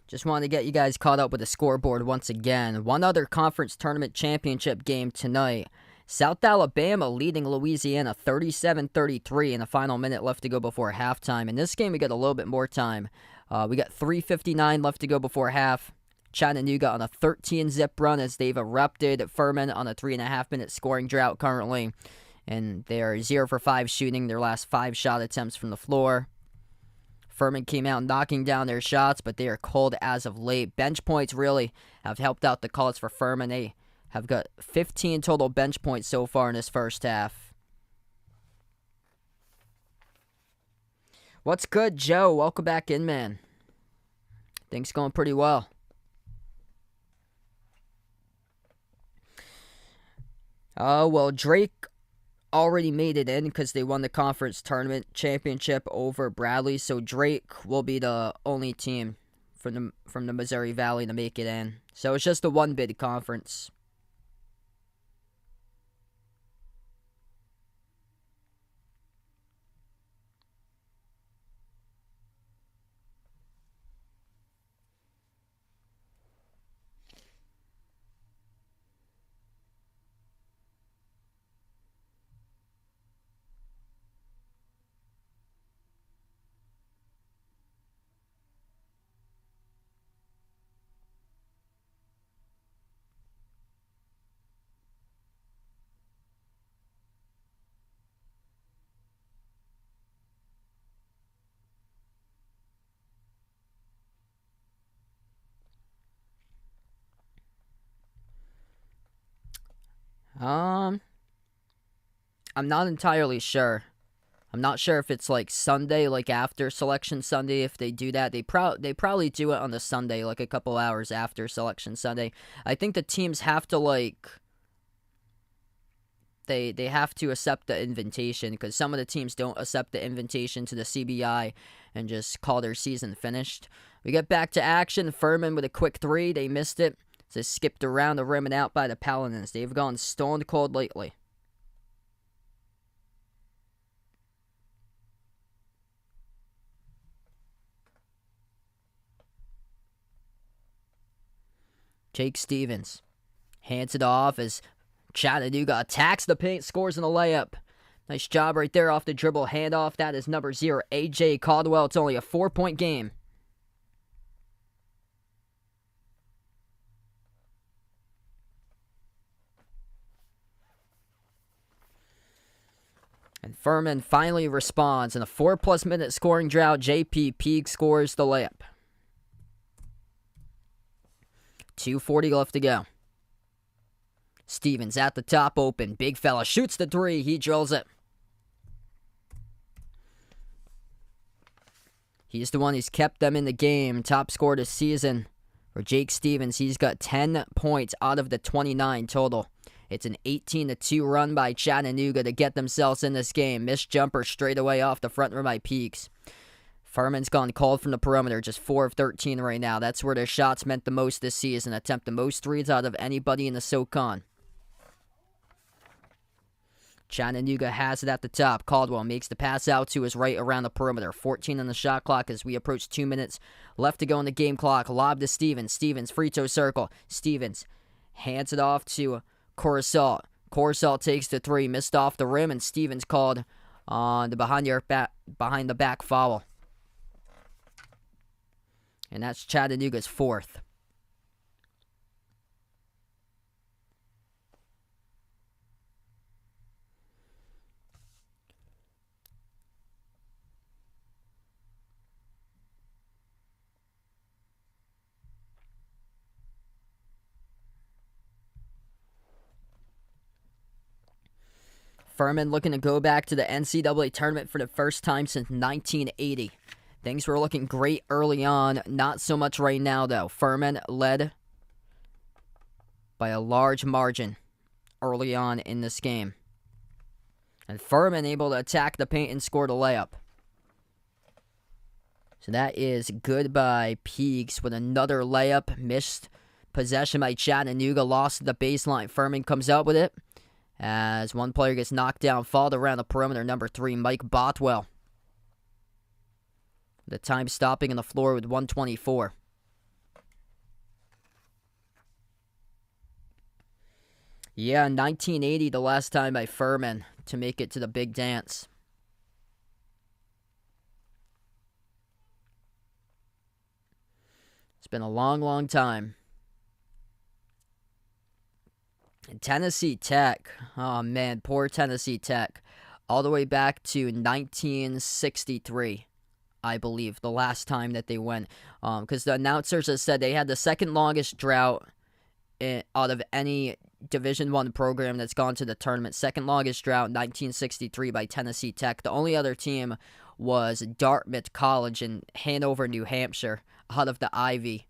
Speaker 1: Just wanted to get you guys caught up with the scoreboard once again. One other conference tournament championship game tonight. South Alabama leading Louisiana 37-33 in the final minute left to go before halftime. In this game, we got a little bit more time. We got 3:59 left to go before half. Chattanooga on a 13-zip run as they've erupted. Furman on a 3.5-minute scoring drought currently. And they are 0 for 5 shooting their last 5 shot attempts from the floor. Furman came out knocking down their shots, but they are cold as of late. Bench points really have helped out the cause for Furman. They have got 15 total bench points so far in this first half. What's good, Joe? Welcome back in, man. Things going pretty well. Well, Drake already made it in because they won the conference tournament championship over Bradley, so Drake will be the only team from the Missouri Valley to make it in. So it's just a one-bid conference. I'm not entirely sure. I'm not sure if it's like Sunday, like after Selection Sunday, if they do that. They probably do it on the Sunday, like a couple hours after Selection Sunday. I think the teams have to, like, they have to accept the invitation, because some of the teams don't accept the invitation to the CBI and just call their season finished. We get back to action. Furman with a quick three. They missed it. They skipped around the rim and out by the Paladins. They've gone stone cold lately. Jake Stevens hands it off as Chattanooga attacks the paint, scores in the layup. Nice job right there off the dribble handoff. That is number 0, A.J. Caldwell. It's only a 4-point game. And Furman finally responds. In a 4+ minute scoring drought, J.P. Peak scores the layup. 2:40 left to go. Stevens at the top, open. Big fella shoots the three. He drills it. He's the one who's kept them in the game. Top scorer this season for Jake Stevens. He's got 10 points out of the 29 total. It's an 18-2 run by Chattanooga to get themselves in this game. Missed jumper straight away off the front rim by Peaks. Furman's gone cold from the perimeter, just 4 of 13 right now. That's where their shots meant the most this season. Attempt the most threes out of anybody in the SoCon. Chattanooga has it at the top. Caldwell makes the pass out to his right around the perimeter. 14 on the shot clock as we approach 2 minutes left to go in the game clock. Lob to Stevens. Stevens, free throw circle. Stevens hands it off to Coruscant. Coruscant takes the three, missed off the rim, and Stevens called on the behind the back foul. And that's Chattanooga's 4th. Furman looking to go back to the NCAA tournament for the first time since 1980. Things were looking great early on. Not so much right now, though. Furman led by a large margin early on in this game. And Furman able to attack the paint and score the layup. So that is good by Peaks with another layup. Missed possession by Chattanooga. Lost to the baseline. Furman comes out with it as one player gets knocked down, fouled around the perimeter. Number 3, Mike Bothwell. The time stopping on the floor with 1:24. Yeah, 1980, the last time by Furman to make it to the big dance. It's been a long, long time. And Tennessee Tech, oh man, poor Tennessee Tech. All the way back to 1963, I believe, the last time that they went. Because the announcers have said they had the second longest drought out of any Division I program that's gone to the tournament. Second longest drought, 1963 by Tennessee Tech. The only other team was Dartmouth College in Hanover, New Hampshire, out of the Ivy.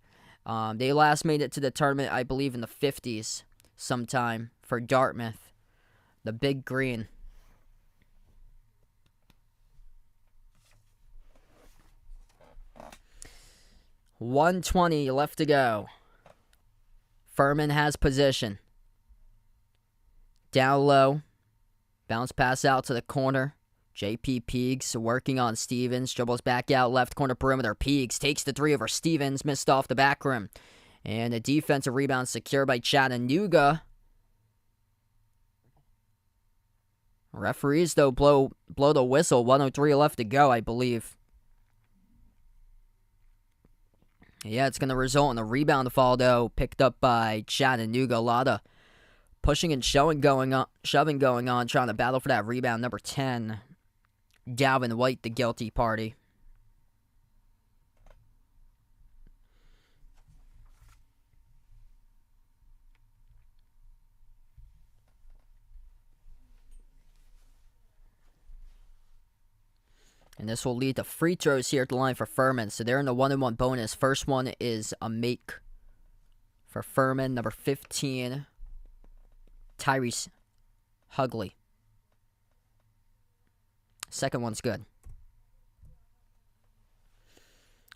Speaker 1: They last made it to the tournament, I believe, in the 50s sometime for Dartmouth. The Big Green. .120 left to go. Furman has position. Down low. Bounce pass out to the corner. J.P. Peaks working on Stevens. Dribbles back out left corner perimeter. Peaks takes the three over Stevens. Missed off the back rim. And a defensive rebound secured by Chattanooga. Referees, though, blow the whistle. 1:03 left to go, I believe. Yeah, it's going to result in a rebound fall, though, picked up by Chattanooga. A lot of pushing and shoving going on, trying to battle for that rebound. Number 10, Dalvin White, the guilty party. And this will lead to free throws here at the line for Furman. So they're in the 1-on-1 bonus. First one is a make for Furman. Number 15, Tyrese Hugley. Second one's good.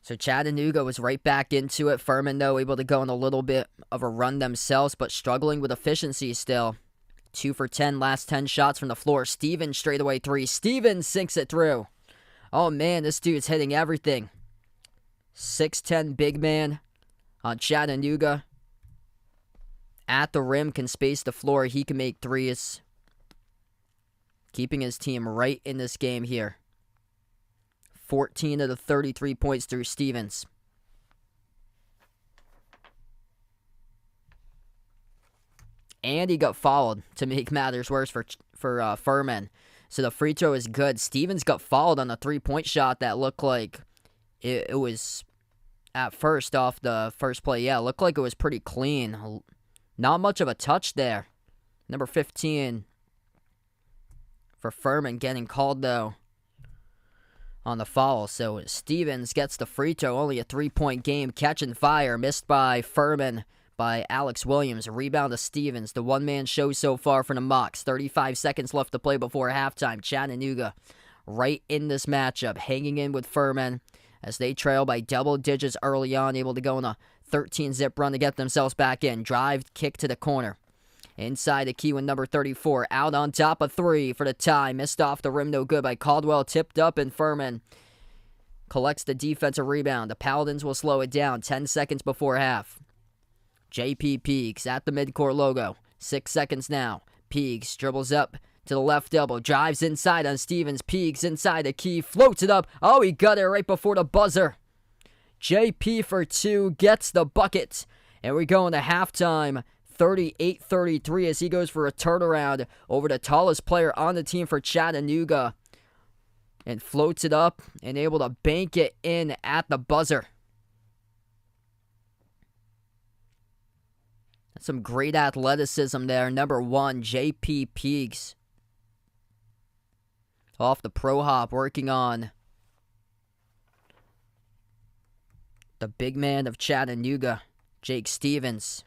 Speaker 1: So Chattanooga was right back into it. Furman, though, able to go on a little bit of a run themselves, but struggling with efficiency still. 2 for 10, last 10 shots from the floor. Stevens straightaway 3. Stevens sinks it through. Oh, man, this dude's hitting everything. 6'10" big man on Chattanooga. At the rim, can space the floor. He can make threes. Keeping his team right in this game here. 14 of the 33 points through Stevens. And he got fouled to make matters worse for Furman. So the free throw is good. Stevens got fouled on the three-point shot that looked like it was at first off the first play. Yeah, it looked like it was pretty clean. Not much of a touch there. Number 15 for Furman getting called, though, on the foul. So Stevens gets the free throw. Only a 3-point game. Catching fire. Missed by Furman by Alex Williams. Rebound to Stevens. The one-man show so far for the Mocs. 35 seconds left to play before halftime. Chattanooga right in this matchup. Hanging in with Furman as they trail by double digits early on. Able to go on a 13-zip run to get themselves back in. Drive, kick to the corner. Inside the key with number 34. Out on top of 3 for the tie. Missed off the rim, no good by Caldwell. Tipped up, and Furman collects the defensive rebound. The Paladins will slow it down. 10 seconds before half. J.P. Peaks at the midcourt logo. 6 seconds now. Peaks dribbles up to the left elbow. Drives inside on Stevens. Peaks inside the key. Floats it up. Oh, he got it right before the buzzer. J.P. for 2 gets the bucket. And we go into halftime. 38-33 as he goes for a turnaround over the tallest player on the team for Chattanooga. And floats it up and able to bank it in at the buzzer. That's some great athleticism there. Number 1, J.P. Peaks. Off the pro hop, working on the big man of Chattanooga, Jake Stevens.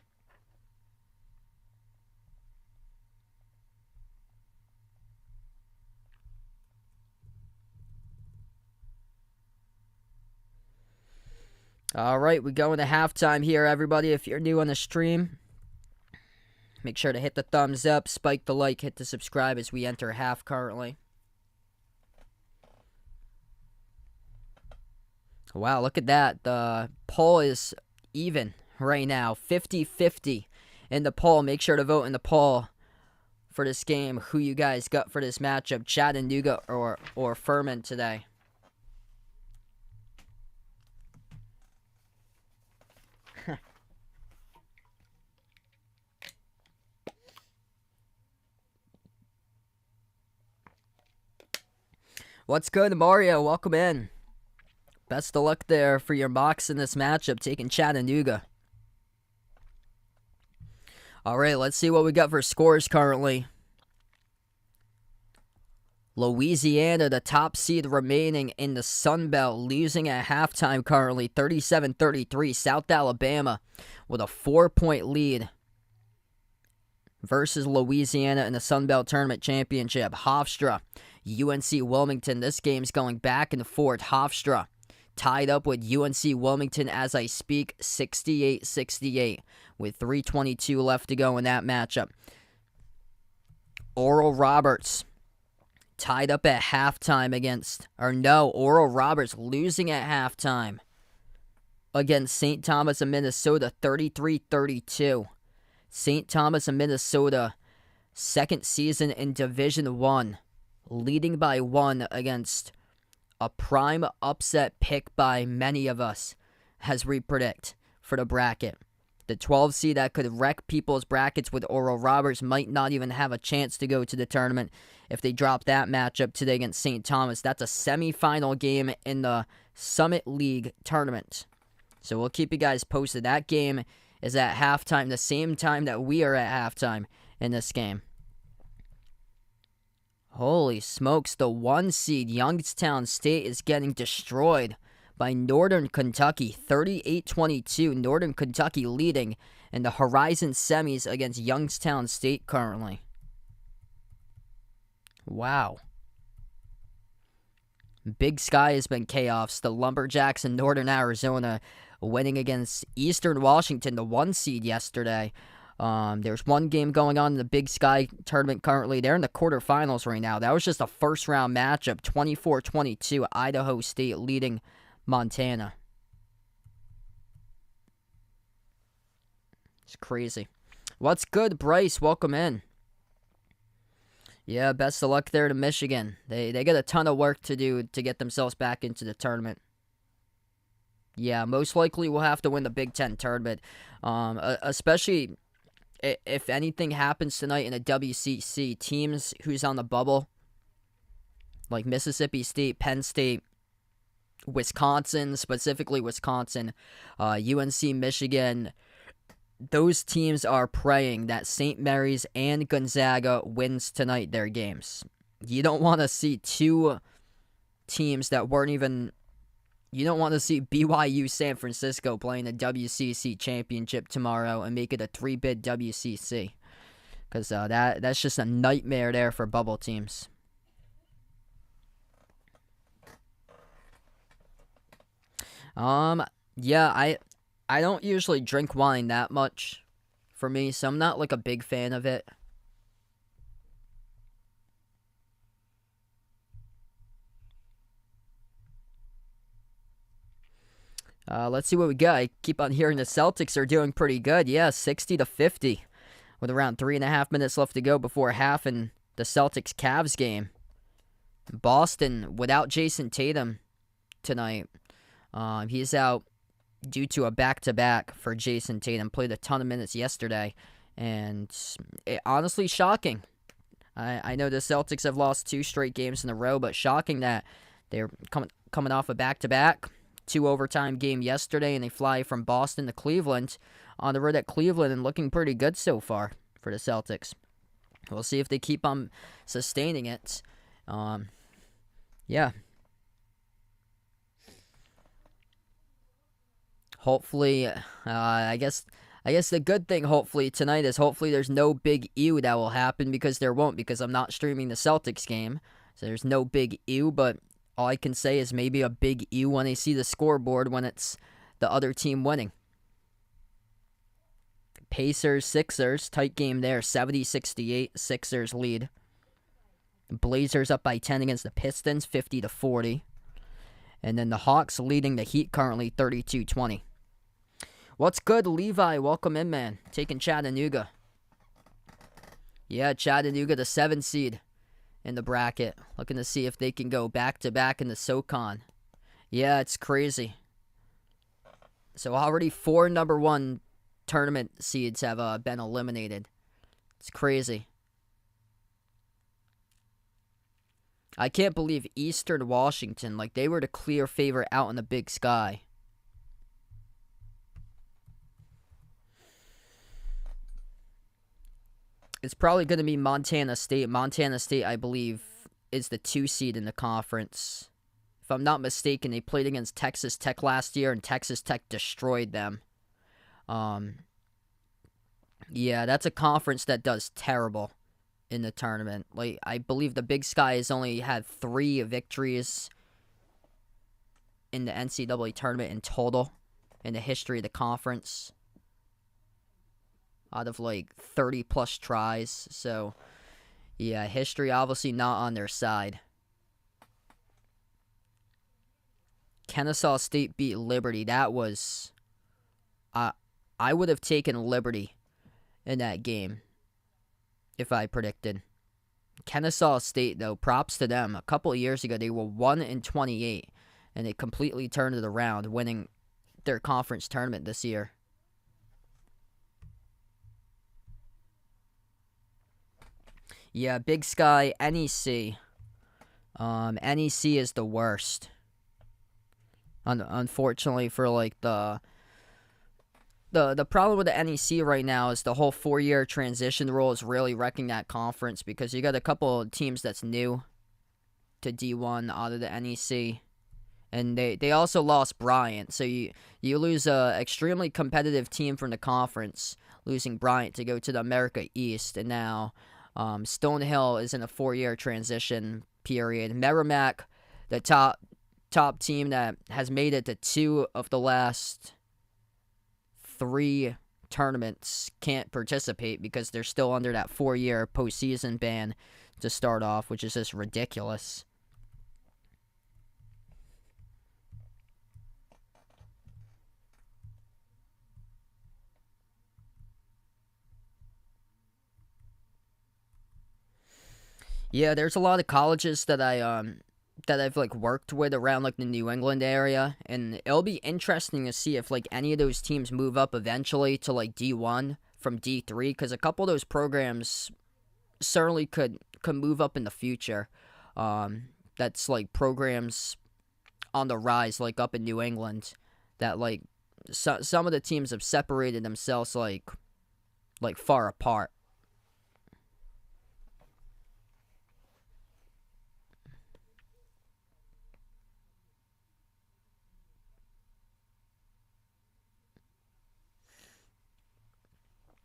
Speaker 1: All right, we go into halftime here, everybody. If you're new on the stream, make sure to hit the thumbs up, spike the like, hit the subscribe as we enter half currently. Wow, look at that. The poll is even right now, 50-50 in the poll. Make sure to vote in the poll for this game, who you guys got for this matchup, Chattanooga or Furman today. What's good, Mario? Welcome in. Best of luck there for your Mocs in this matchup, taking Chattanooga. All right, let's see what we got for scores currently. Louisiana, the top seed remaining in the Sun Belt, losing at halftime currently, 37-33. South Alabama with a 4-point lead versus Louisiana in the Sun Belt Tournament Championship. Hofstra, UNC Wilmington. This game's going back and forth. Hofstra tied up with UNC Wilmington as I speak, 68-68, with 3:22 left to go in that matchup. Oral Roberts tied up at halftime Oral Roberts losing at halftime against St. Thomas of Minnesota, 33-32. St. Thomas of Minnesota, second season in Division I, leading by 1 against a prime upset pick by many of us, as we predict, for the bracket. The 12 seed that could wreck people's brackets with Oral Roberts might not even have a chance to go to the tournament if they drop that matchup today against St. Thomas. That's a semifinal game in the Summit League tournament. So we'll keep you guys posted. That game is at halftime, the same time that we are at halftime in this game. Holy smokes, the 1 seed Youngstown State is getting destroyed by Northern Kentucky, 38-22. Northern Kentucky leading in the Horizon semis against Youngstown State currently. Wow. Big Sky has been chaos. The Lumberjacks in Northern Arizona winning against Eastern Washington, the 1 seed yesterday. There's one game going on in the Big Sky tournament currently. They're in the quarterfinals right now. That was just a first-round matchup, 24-22, Idaho State leading Montana. It's crazy. What's good, Bryce? Welcome in. Yeah, best of luck there to Michigan. They got a ton of work to do to get themselves back into the tournament. Yeah, most likely we'll have to win the Big Ten tournament, especially if anything happens tonight in the WCC. Teams who's on the bubble, like Mississippi State, Penn State, Wisconsin, specifically Wisconsin, UNC, Michigan, those teams are praying that St. Mary's and Gonzaga wins tonight their games. You don't want to see two teams that weren't even... You don't want to see BYU San Francisco playing the WCC championship tomorrow and make it a 3-bid WCC. Because that's just a nightmare there for bubble teams. Yeah, I don't usually drink wine that much for me, so I'm not like a big fan of it. Let's see what we got. I keep on hearing the Celtics are doing pretty good. Yeah, 60-50 with around 3.5 minutes left to go before half in the Celtics-Cavs game. Boston without Jason Tatum tonight. He's out due to a back-to-back for Jason Tatum. Played a ton of minutes yesterday, and honestly shocking. I know the Celtics have lost 2 straight games in a row, but shocking that they're coming off a back-to-back. 2 overtime game yesterday, and they fly from Boston to Cleveland on the road at Cleveland and looking pretty good so far for the Celtics. We'll see if they keep on sustaining it. Yeah. Hopefully, I guess the good thing hopefully tonight is hopefully there's no big ew that will happen, because there won't, because I'm not streaming the Celtics game. So there's no big ew, but all I can say is maybe a big ew when I see the scoreboard when it's the other team winning. Pacers, Sixers, tight game there, 70-68, Sixers lead. Blazers up by 10 against the Pistons, 50-40. And then the Hawks leading the Heat currently 32-20. What's good, Levi? Welcome in, man. Taking Chattanooga. Yeah, Chattanooga, the 7 seed in the bracket. Looking to see if they can go back-to-back in the SoCon. Yeah, it's crazy. So already 4 number 1 tournament seeds have been eliminated. It's crazy. I can't believe Eastern Washington, like they were the clear favorite out in the Big Sky. It's probably going to be Montana State. Montana State, I believe, is the 2 seed in the conference. If I'm not mistaken, they played against Texas Tech last year, and Texas Tech destroyed them. Yeah, that's a conference that does terrible in the tournament. Like, I believe the Big Sky has only had 3 victories in the NCAA tournament in total in the history of the conference, out of like 30 plus tries. So yeah, history obviously not on their side. Kennesaw State beat Liberty. That was I would have taken Liberty in that game if I predicted. Kennesaw State, though, props to them. A couple of years ago, they were 1-28, and they completely turned it around, winning their conference tournament this year. Yeah, Big Sky, NEC. NEC is the worst. Unfortunately for like the problem with the NEC right now is the whole 4-year transition rule is really wrecking that conference, because you got a couple of teams that's new to D1 out of the NEC, and they also lost Bryant, so you lose a extremely competitive team from the conference, losing Bryant to go to the America East, and now Stonehill is in a 4-year transition period. Merrimack, the top team that has made it to 2 of the last 3 tournaments, can't participate because they're still under that 4-year postseason ban to start off, which is just ridiculous. Yeah, there's a lot of colleges that I've like worked with around like the New England area, and it'll be interesting to see if like any of those teams move up eventually to like D1 from D3, because a couple of those programs certainly could move up in the future. That's like programs on the rise, like up in New England, that like some of the teams have separated themselves like far apart.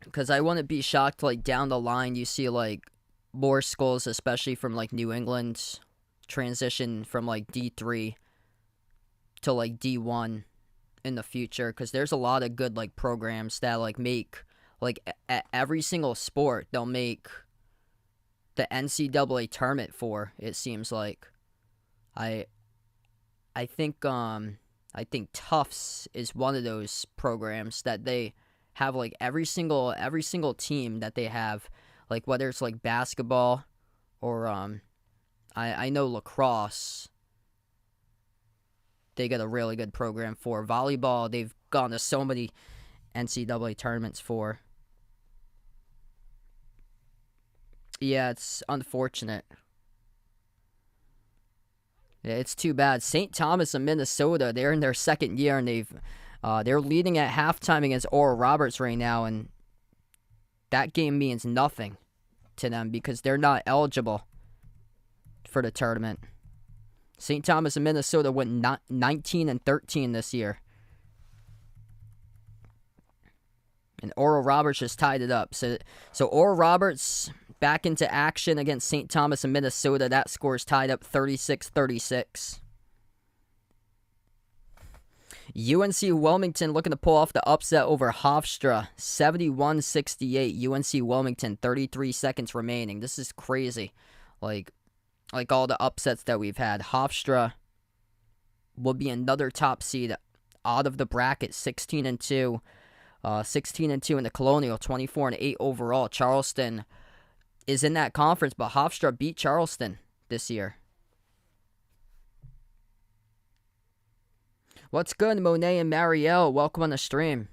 Speaker 1: Because I wouldn't be shocked, like, down the line, you see, like, more schools, especially from, like, New England, transition from, like, D3 to, like, D1 in the future. Because there's a lot of good, like, programs that, like, make, like, every single sport, they'll make the NCAA tournament for, it seems like. I I think Tufts is one of those programs that they have like every single team that they have, like whether it's like basketball or I know lacrosse, they got a really good program for. Volleyball, they've gone to so many NCAA tournaments for. Yeah, it's unfortunate. Yeah, it's too bad. St. Thomas of Minnesota, they're in their second year, and they're leading at halftime against Oral Roberts right now, and that game means nothing to them because they're not eligible for the tournament. St. Thomas of Minnesota went 19-13 this year, and Oral Roberts just tied it up. So Oral Roberts back into action against St. Thomas of Minnesota. That score's tied up 36-36. UNC Wilmington looking to pull off the upset over Hofstra, 71-68. UNC Wilmington, 33 seconds remaining. This is crazy. Like all the upsets that we've had. Hofstra will be another top seed out of the bracket, 16-2. 16-2 in the Colonial, 24-8 overall. Charleston is in that conference, but Hofstra beat Charleston this year. What's good, Monet and Marielle? Welcome on the stream.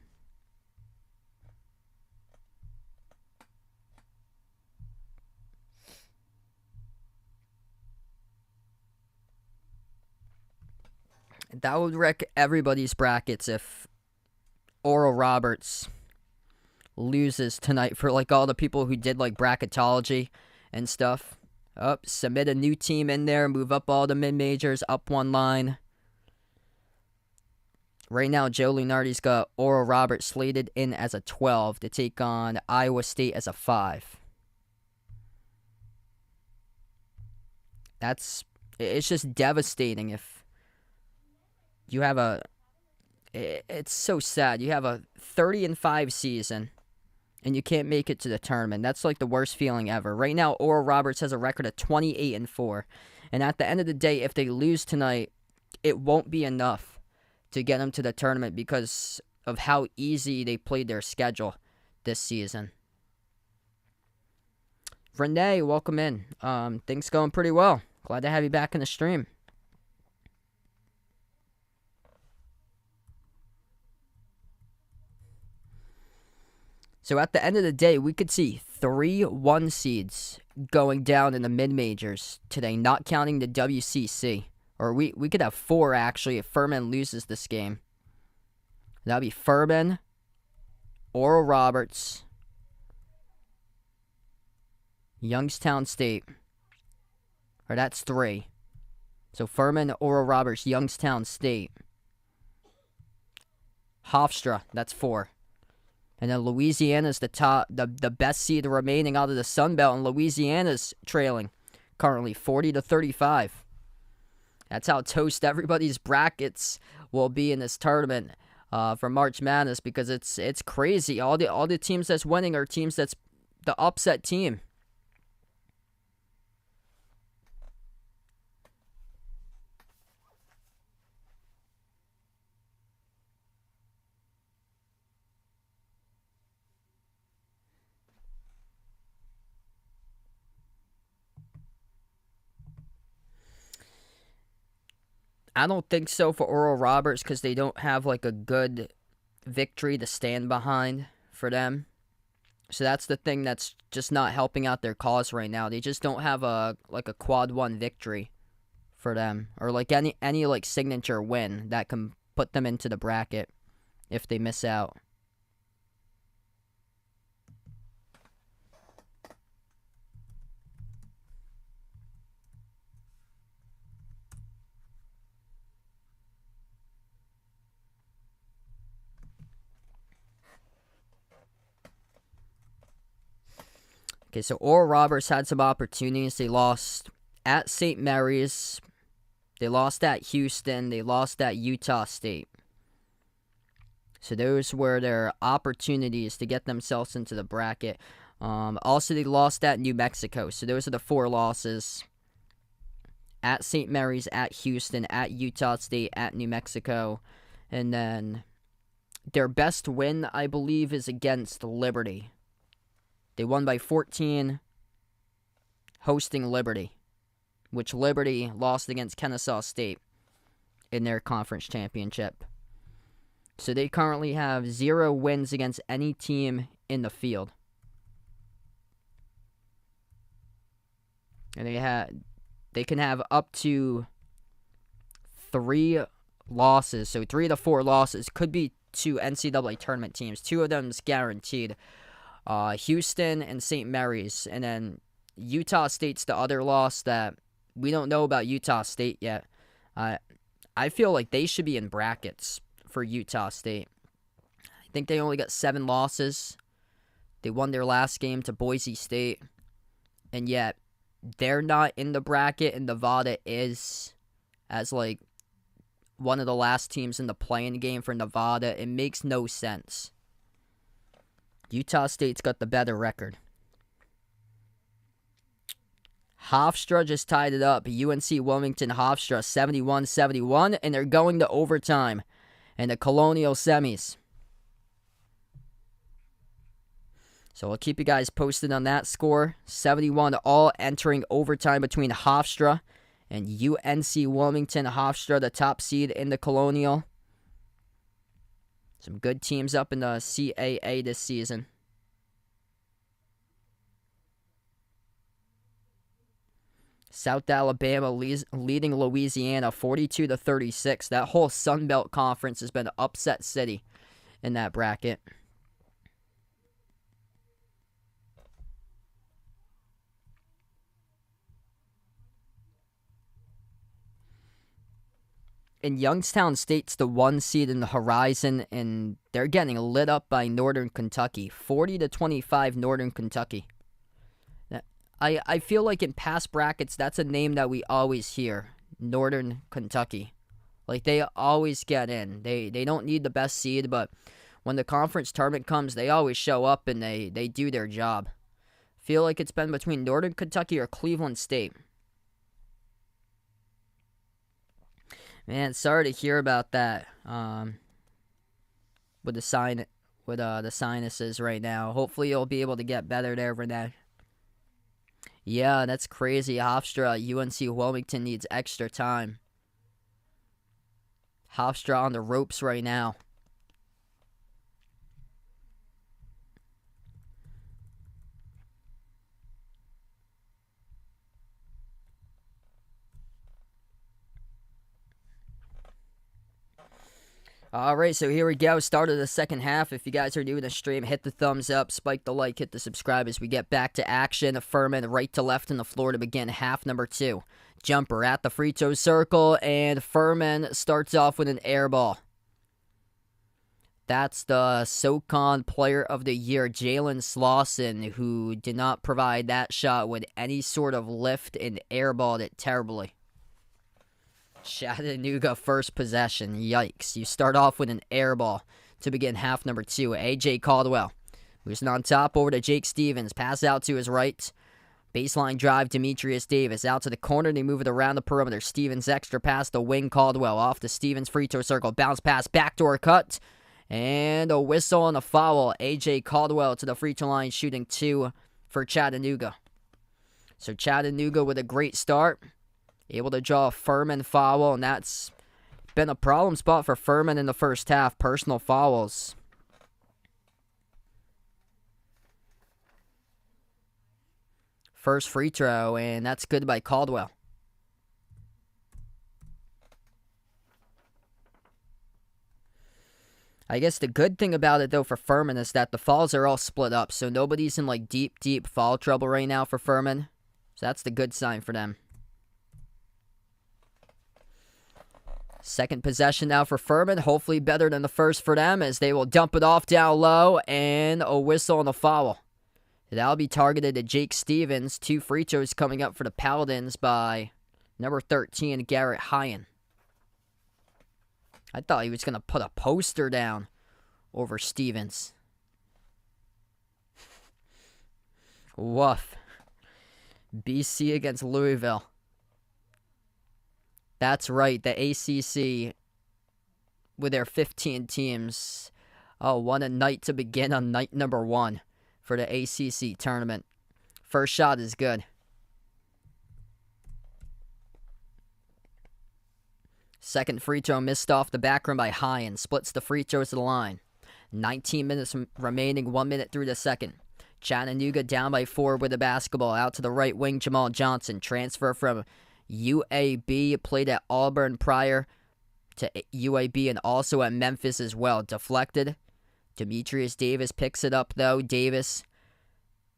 Speaker 1: That would wreck everybody's brackets if Oral Roberts loses tonight for like all the people who did like bracketology and stuff. Submit a new team in there, move up all the mid-majors, up one line. Right now, Joe Lunardi's got Oral Roberts slated in as a 12 to take on Iowa State as a 5. It's just devastating if you have it's so sad. You have a 30-5 season and you can't make it to the tournament. That's like the worst feeling ever. Right now, Oral Roberts has a record of 28-4. And at the end of the day, if they lose tonight, it won't be enough to get them to the tournament because of how easy they played their schedule this season. Renee, welcome in. Things going pretty well. Glad to have you back in the stream. So at the end of the day, we could see 3 1 seeds going down in the mid-majors today, not counting the WCC. Or we could have 4, actually, if Furman loses this game. That would be Furman, Oral Roberts, Youngstown State. Or that's 3. So Furman, Oral Roberts, Youngstown State. Hofstra, that's 4. And then Louisiana's the best seed remaining out of the Sun Belt, and Louisiana's trailing currently 40-35. That's how toast everybody's brackets will be in this tournament for March Madness, because it's crazy. All the teams that's winning are teams that's the upset team. I don't think so for Oral Roberts, because they don't have like a good victory to stand behind for them. So that's the thing that's just not helping out their cause right now. They just don't have a quad one victory for them, or like any like signature win that can put them into the bracket if they miss out. Okay, so Oral Roberts had some opportunities. They lost at St. Mary's. They lost at Houston. They lost at Utah State. So those were their opportunities to get themselves into the bracket. Also, they lost at New Mexico. So those are the 4 losses. At St. Mary's, at Houston, at Utah State, at New Mexico. And then their best win, I believe, is against Liberty. They won by 14, hosting Liberty, which Liberty lost against Kennesaw State in their conference championship. So they currently have 0 wins against any team in the field. And they can have up to 3 losses. So 3 to 4 losses could be to NCAA tournament teams. 2 of them is guaranteed. Houston and St. Mary's, and then Utah State's the other loss that we don't know about Utah State yet. I feel like they should be in brackets for Utah State. I think they only got 7 losses. They won their last game to Boise State, and yet they're not in the bracket, and Nevada is, as like one of the last teams in the play-in game for Nevada. It makes no sense. Utah State's got the better record. Hofstra just tied it up. UNC Wilmington Hofstra 71-71, and they're going to overtime in the Colonial semis. So I'll keep you guys posted on that score. 71 all entering overtime between Hofstra and UNC Wilmington. Hofstra, the top seed in the Colonial. Some good teams up in the CAA this season. South Alabama leading Louisiana 42-36. That whole Sun Belt Conference has been an upset city in that bracket. And Youngstown State's the 1 seed in the Horizon, and they're getting lit up by Northern Kentucky. 40-25 Northern Kentucky. I feel like in past brackets, that's a name that we always hear. Northern Kentucky. Like, they always get in. They don't need the best seed, but when the conference tournament comes, they always show up and they do their job. Feel like it's been between Northern Kentucky or Cleveland State. Man, sorry to hear about that. With the sinuses right now. Hopefully you'll be able to get better there, Renee. Yeah, that's crazy. Hofstra, UNC Wilmington needs extra time. Hofstra on the ropes right now. All right, so here we go. Start of the second half. If you guys are new to the stream, hit the thumbs up, spike the like, hit the subscribe as we get back to action. Furman right to left in the floor to begin half number 2. Jumper at the free throw circle, and Furman starts off with an air ball. That's the SoCon Player of the Year, Jalen Slauson, who did not provide that shot with any sort of lift and airballed it terribly. Chattanooga first possession. Yikes. You start off with an airball to begin half number 2. A.J. Caldwell moves it on top over to Jake Stevens. Pass out to his right. Baseline drive, Demetrius Davis. Out to the corner, they move it around the perimeter. Stevens extra pass to wing Caldwell. Off to Stevens, free throw circle. Bounce pass, backdoor cut. And a whistle on a foul. A.J. Caldwell to the free throw line, shooting 2 for Chattanooga. So Chattanooga with a great start. Able to draw a Furman foul, and that's been a problem spot for Furman in the first half. Personal fouls. First free throw, and that's good by Caldwell. I guess the good thing about it, though, for Furman is that the fouls are all split up, so nobody's in, like, deep foul trouble right now for Furman. So that's the good sign for them. Second possession now for Furman. Hopefully better than the first for them, as they will dump it off down low, and a whistle on the foul. That'll be targeted to Jake Stevens. 2 free throws coming up for the Paladins by number 13, Garrett Hyen. I thought he was going to put a poster down over Stevens. Woof. BC against Louisville. That's right, the ACC with their 15 teams. Oh, what a night to begin on night number 1. For the ACC tournament. First shot is good. Second free throw missed off the back rim by Hyen. Splits the free throws to the line. 19 minutes remaining, 1 minute through the second. Chattanooga down by 4 with the basketball. Out to the right wing, Jamal Johnson. Transfer from UAB. Played at Auburn prior to UAB and also at Memphis as well. Deflected. Demetrius Davis picks it up, though. Davis,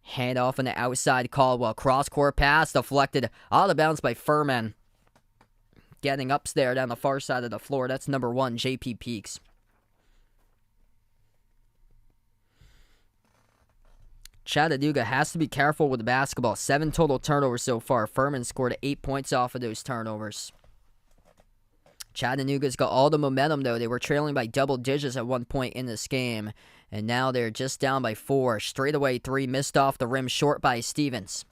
Speaker 1: hand off on the outside. Caldwell, cross-court pass, deflected out of bounds by Furman. Getting up there down the far side of the floor. That's number 1, J.P. Peaks. Chattanooga has to be careful with the basketball. 7 total turnovers so far. Furman scored 8 points off of those turnovers. Chattanooga's got all the momentum, though. They were trailing by double digits at one point in this game, and now they're just down by 4. Straightaway 3 missed off the rim, short by Stevens.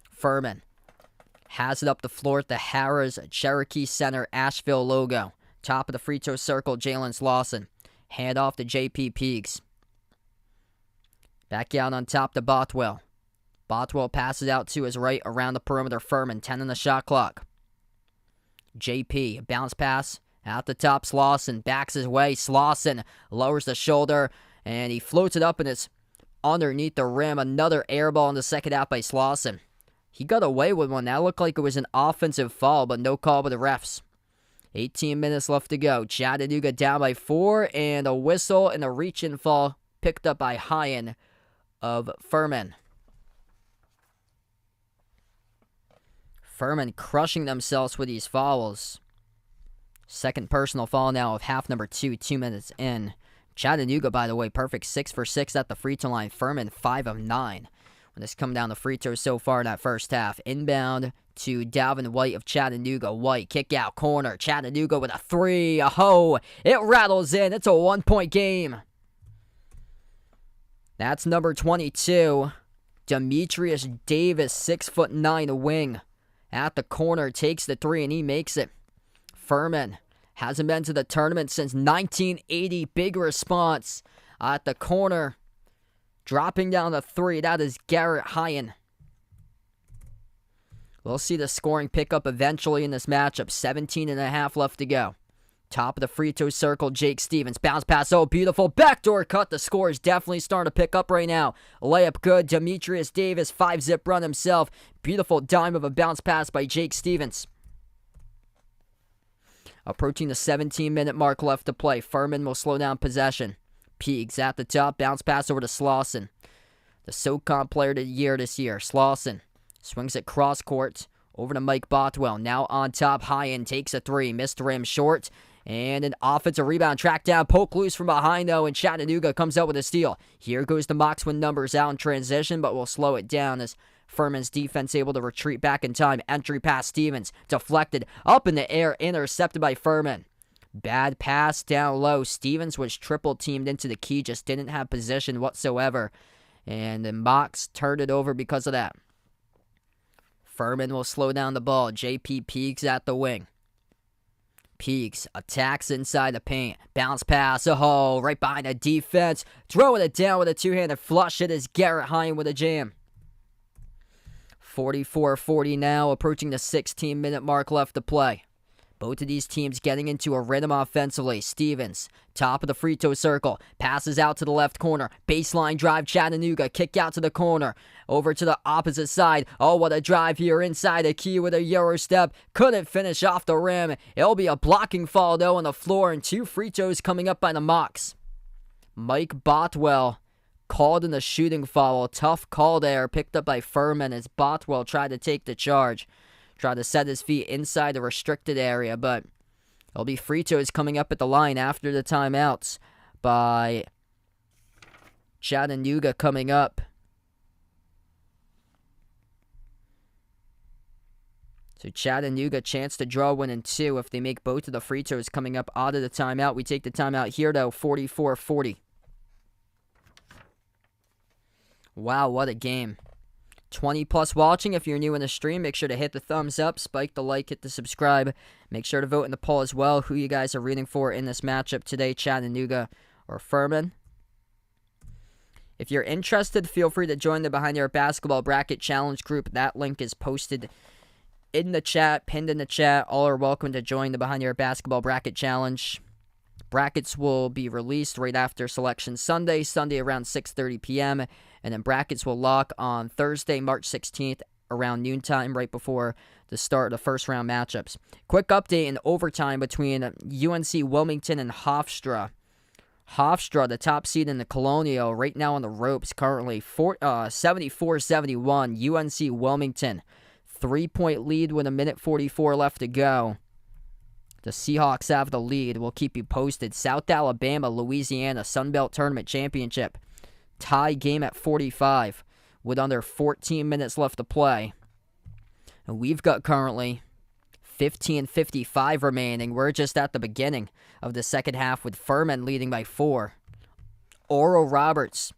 Speaker 1: Furman has it up the floor at the Harrah's Cherokee Center Asheville logo. Top of the free throw circle, Jalen Slauson. Hand off to J.P. Peaks. Back out on top to Bothwell. Bothwell passes out to his right around the perimeter. Furman, 10 on the shot clock. J.P. bounce pass out the top. Slauson backs his way. Slauson lowers the shoulder, and he floats it up, and it's underneath the rim. Another air ball in the second half by Slauson. He got away with one. That looked like it was an offensive foul, but no call by the refs. 18 minutes left to go. Chattanooga down by 4, and a whistle and a reach-in fall picked up by Hyen of Furman. Furman crushing themselves with these fouls. Second personal foul now of half number 2, 2 minutes in. Chattanooga, by the way, perfect 6 for 6 at the free throw line. Furman, 5 of 9. When this come down the free throws so far in that first half. Inbound to Dalvin White of Chattanooga. White, kick out, corner. Chattanooga with a 3. Oh, it rattles in. It's a 1-point game. That's number 22. Demetrius Davis, 6'9" wing. At the corner, takes the 3, and he makes it. Furman hasn't been to the tournament since 1980. Big response at the corner. Dropping down the 3, that is Garrett Hyen. We'll see the scoring pick up eventually in this matchup. 17.5 left to go. Top of the free throw circle, Jake Stevens. Bounce pass, oh, beautiful. Backdoor cut. The score is definitely starting to pick up right now. Layup good. Demetrius Davis, 5-zip run himself. Beautiful dime of a bounce pass by Jake Stevens. Approaching the 17-minute mark left to play. Furman will slow down possession. Peaks at the top. Bounce pass over to Slauson. The SoCon Player of the Year this year. Slauson swings it cross court over to Mike Bothwell. Now on top. Hyen takes a 3. Missed rim short. And an offensive rebound tracked down, poke loose from behind though, and Chattanooga comes out with a steal. Here goes the Mocs with numbers out in transition, but we'll slow it down as Furman's defense able to retreat back in time. Entry pass Stevens, deflected, up in the air, intercepted by Furman. Bad pass down low. Stevens was triple teamed into the key, just didn't have position whatsoever. And the Mocs turned it over because of that. Furman will slow down the ball. JP Peaks at the wing. Peaks attacks inside the paint. Bounce pass. Oh, right behind the defense. Throwing it down with a two-handed flush. It is Garrett Hine with a jam. 44-40 now, approaching the 16-minute mark left to play. Both of these teams getting into a rhythm offensively. Stevens, top of the free throw circle, passes out to the left corner. Baseline drive, Chattanooga, kick out to the corner. Over to the opposite side. Oh, what a drive here inside the key with a Euro step. Couldn't finish off the rim. It'll be a blocking foul, though, on the floor, and 2 free throws coming up by the Mocs. Mike Bothwell called in the shooting foul. Tough call there, picked up by Furman as Bothwell tried to take the charge. Tried to set his feet inside the restricted area, but it'll be free throws coming up at the line after the timeouts by Chattanooga coming up. So Chattanooga chance to draw 1 and 2 if they make both of the free throws coming up out of the timeout. We take the timeout here though, 44-40. Wow, what a game. 20 plus watching. If you're new in the stream, make sure to hit the thumbs up, spike the like, hit the subscribe. Make sure to vote in the poll as well who you guys are rooting for in this matchup today, Chattanooga or Furman. If you're interested, feel free to join the Behind the Arc Basketball Bracket Challenge group. That link is posted in the chat, pinned in the chat. All are welcome to join the Behind the Arc Basketball Bracket Challenge. Brackets will be released right after Selection Sunday around 6:30 p.m., and then brackets will lock on Thursday, March 16th, around noontime, right before the start of the first round matchups. Quick update in overtime between UNC Wilmington and Hofstra. Hofstra, the top seed in the Colonial, right now on the ropes currently, 74-71. UNC Wilmington, 3-point lead with 1:44 left to go. The Seahawks have the lead. We'll keep you posted. South Alabama, Louisiana, Sunbelt Tournament Championship. Tie game at 45 with under 14 minutes left to play. And we've got currently 15:55 remaining. We're just at the beginning of the second half with Furman leading by 4. Oral Roberts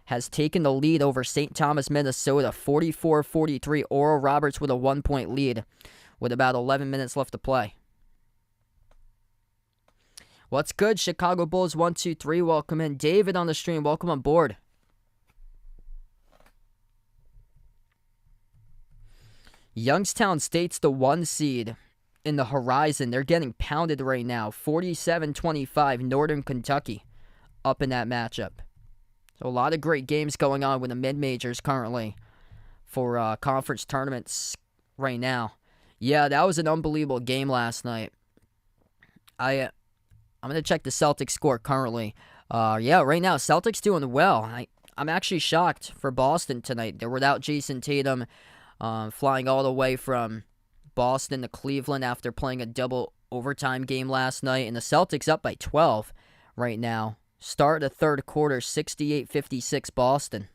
Speaker 1: has taken the lead over St. Thomas, Minnesota, 44-43. Oral Roberts with a 1-point lead with about 11 minutes left to play. What's good, Chicago Bulls 123? Welcome in. David on the stream, welcome on board. Youngstown State's the 1 seed in the Horizon. They're getting pounded right now. 47-25, Northern Kentucky up in that matchup. So a lot of great games going on with the mid-majors currently for conference tournaments right now. Yeah, that was an unbelievable game last night. I'm going to check the Celtics score currently. Yeah, right now, Celtics doing well. I'm actually shocked for Boston tonight. They're without Jason Tatum, flying all the way from Boston to Cleveland after playing a double overtime game last night. And the Celtics up by 12 right now. Start the third quarter, 68-56 Boston.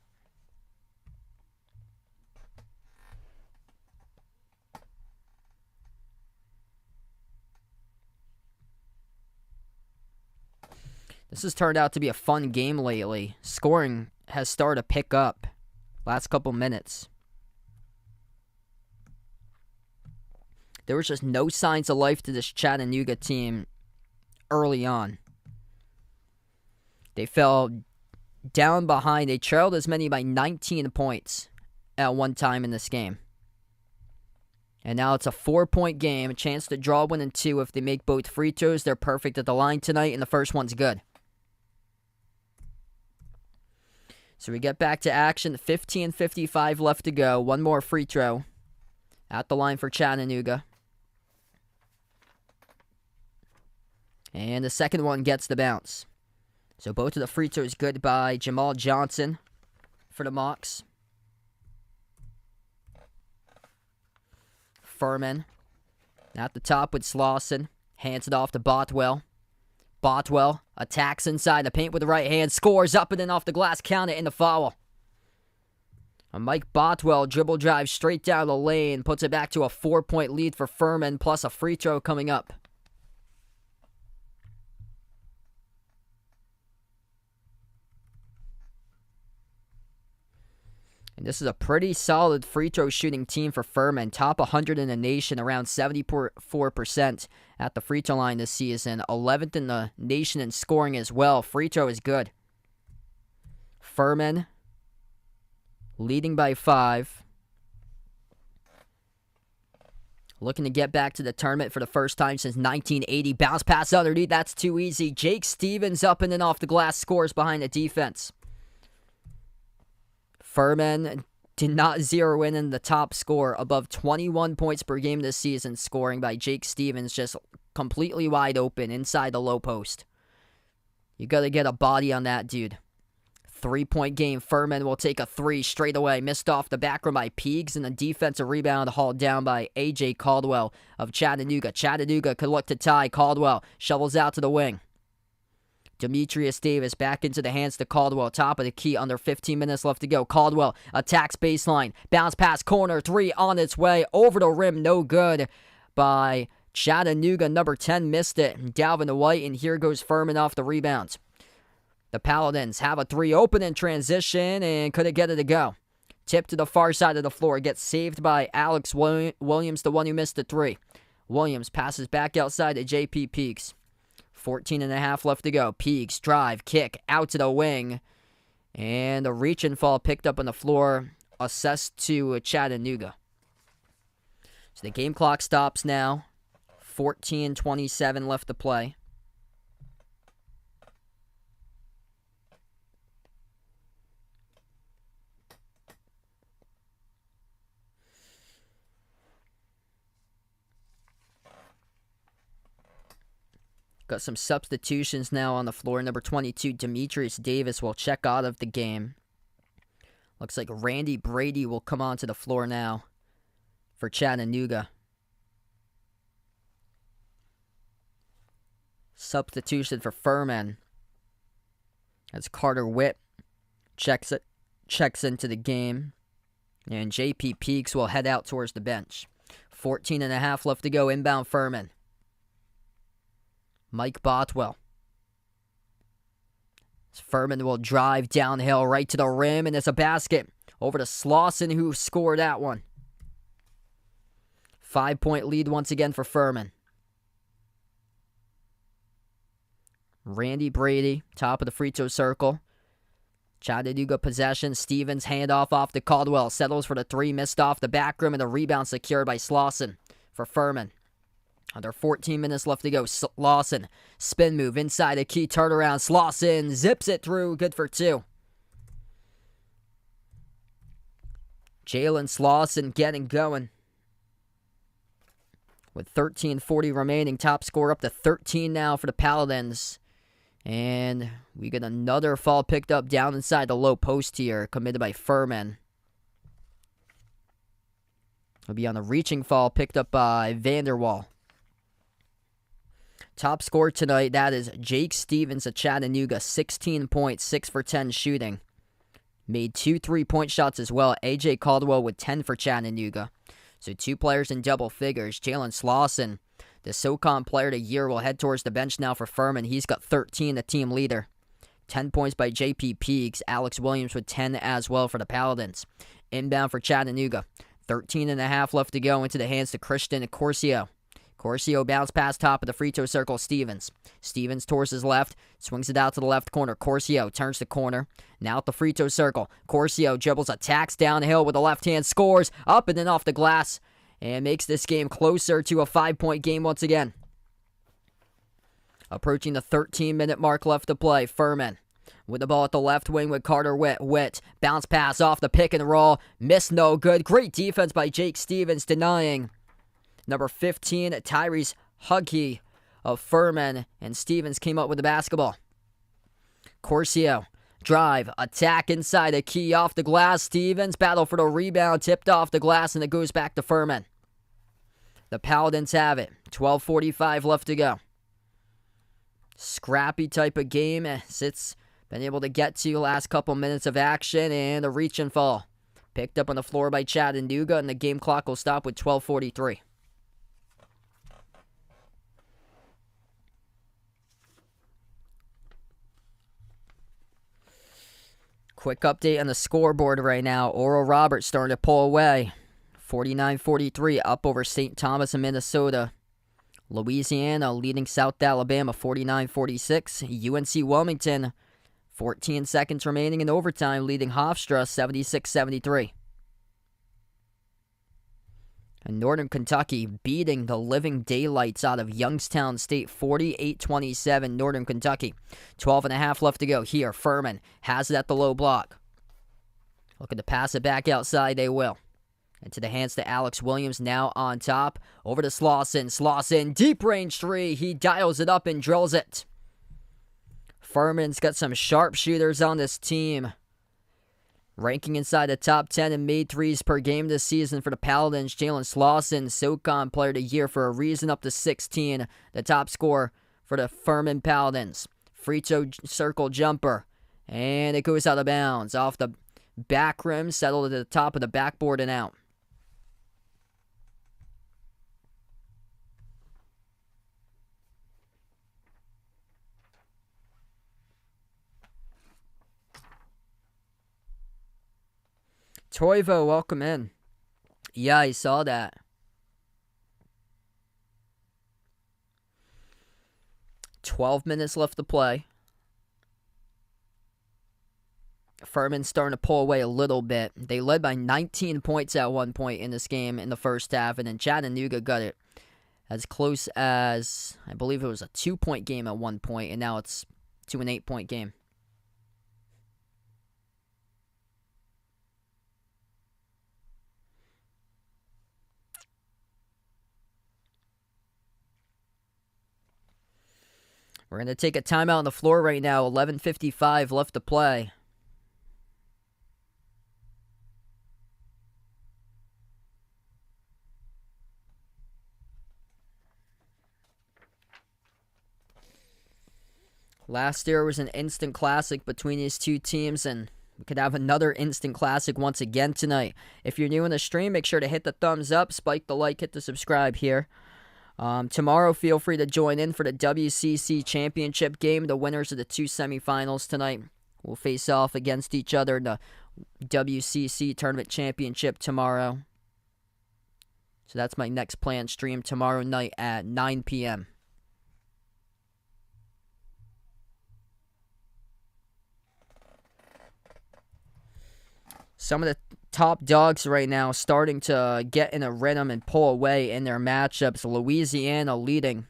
Speaker 1: This has turned out to be a fun game lately. Scoring has started to pick up last couple minutes. There was just no signs of life to this Chattanooga team early on. They fell down behind. They trailed as many by 19 points at one time in this game. And now it's a 4-point game. A chance to draw 1 and 2 if they make both free throws. They're perfect at the line tonight, and the first one's good. So we get back to action. 15:55 left to go. One more free throw at the line for Chattanooga. And the second one gets the bounce. So both of the free throws good by Jamal Johnson for the Mocs. Furman at the top with Slauson. Hands it off to Bothwell. Bothwell attacks inside the paint with the right hand. Scores up and in off the glass. Count it in the foul. Mike Bothwell dribble drive straight down the lane. Puts it back to a 4-point lead for Furman, plus a free throw coming up. And this is a pretty solid free throw shooting team for Furman. Top 100 in the nation, around 74% at the free throw line this season. 11th in the nation in scoring as well. Free throw is good. Furman leading by 5. Looking to get back to the tournament for the first time since 1980. Bounce pass underneath. That's too easy. Jake Stevens up and then off the glass, scores behind the defense. Furman did not zero in the top score, above 21 points per game this season, scoring by Jake Stevens, just completely wide open inside the low post. You got to get a body on that dude. 3-point game. Furman will take a 3 straight away. Missed off the back rim by Peegs, and a defensive rebound hauled down by A.J. Caldwell of Chattanooga. Chattanooga could look to tie. Caldwell shovels out to the wing. Demetrius Davis back into the hands to Caldwell. Top of the key, under 15 minutes left to go. Caldwell attacks baseline. Bounce pass corner. 3 on its way. Over the rim. No good by Chattanooga. Number 10 missed it. Dalvin White, and here goes Furman off the rebound. The Paladins have a 3 open in transition and couldn't get it to go. Tip to the far side of the floor. Gets saved by Alex Williams, the one who missed the 3. Williams passes back outside to J.P. Peegs. 14.5 left to go. Peegs, drive, kick, out to the wing. And a reach and fall picked up on the floor, assessed to Chattanooga. So the game clock stops now. 14:27 left to play. Got some substitutions now on the floor. Number 22, Demetrius Davis will check out of the game. Looks like Randy Brady will come onto the floor now for Chattanooga. Substitution for Furman as Carter Witt checks into the game. And J.P. Peegs will head out towards the bench. 14.5 left to go. Inbound Furman. Mike Bothwell. Furman will drive downhill right to the rim, and it's a basket. Over to Slauson, who scored that one. 5-point lead once again for Furman. Randy Brady, top of the free throw circle. Chattanooga possession. Stevens handoff off to Caldwell. Settles for the 3, missed off the back rim, and the rebound secured by Slauson for Furman. Under 14 minutes left to go. Slauson, spin move inside the key, turnaround. Slauson zips it through, good for 2. Jalen Slauson getting going. With 13:40 remaining, top score up to 13 now for the Paladins. And we get another foul picked up down inside the low post here, committed by Furman. It'll be on a reaching foul picked up by Vanderwall. Top score tonight, that is Jake Stevens of Chattanooga, 16 points, 6 for 10 shooting. Made 2 3-point shots as well. A.J. Caldwell with 10 for Chattanooga. So 2 players in double figures. Jalen Slauson, the SoCon player of the year, will head towards the bench now for Furman. He's got 13, the team leader. 10 points by J.P. Peegs. Alex Williams with 10 as well for the Paladins. Inbound for Chattanooga. 13.5 left to go into the hands to Christian Corcio. Corcio bounce pass top of the free throw circle. Stevens towards his left. Swings it out to the left corner. Corcio turns the corner. Now at the free throw circle. Corcio dribbles, attacks downhill with the left hand. Scores up and then off the glass. And makes this game closer to a 5-point game once again. Approaching the 13-minute mark left to play. Furman with the ball at the left wing with Carter Witt. Witt, bounce pass off the pick and roll. Miss, no good. Great defense by Jake Stevens, denying number 15, Tyrese Huggy of Furman, and Stevens came up with the basketball. Corcio, drive, attack inside the key, off the glass. Stevens battle for the rebound, tipped off the glass, and it goes back to Furman. The Paladins have it. 12:45 left to go. Scrappy type of game. It's been able to get to last couple minutes of action, and a reach and fall. Picked up on the floor by Chattanooga, and the game clock will stop with 12:43. Quick update on the scoreboard right now. Oral Roberts starting to pull away. 49-43 up over St. Thomas and Minnesota. Louisiana leading South Alabama 49-46. UNC Wilmington, 14 seconds remaining in overtime, leading Hofstra 76-73. And Northern Kentucky beating the living daylights out of Youngstown State 48-27. Northern Kentucky. 12.5 left to go here. Furman has it at the low block. Looking to pass it back outside. They will. Into the hands to Alex Williams, now on top. Over to Slauson. Slauson, deep range three. He dials it up and drills it. Furman's got some sharpshooters on this team. Ranking inside the top 10 in made threes per game this season for the Paladins. Jalen Slauson, SoCon Player of the Year for a reason, up to 16. The top scorer for the Furman Paladins. Free throw circle jumper. And it goes out of bounds. Off the back rim, settled at the top of the backboard and out. Toivo, welcome in. Yeah, I saw that. $12 left to play. Furman's starting to pull away a little bit. They led by 19 points at one point in this game in the first half, and then Chattanooga got it as close as, I believe it was a 2-point game at one point, and now it's to an 8-point game. We're going to take a timeout on the floor right now. 11:55 left to play. Last year was an instant classic between these two teams, and we could have another instant classic once again tonight. If you're new in the stream, make sure to hit the thumbs up, spike the like, hit the subscribe here. Tomorrow, feel free to join in for the WCC Championship game. The winners of the two semifinals tonight will face off against each other in the WCC Tournament Championship tomorrow. So that's my next planned stream tomorrow night at 9 p.m. Some of the top dogs right now starting to get in a rhythm and pull away in their matchups. Louisiana leading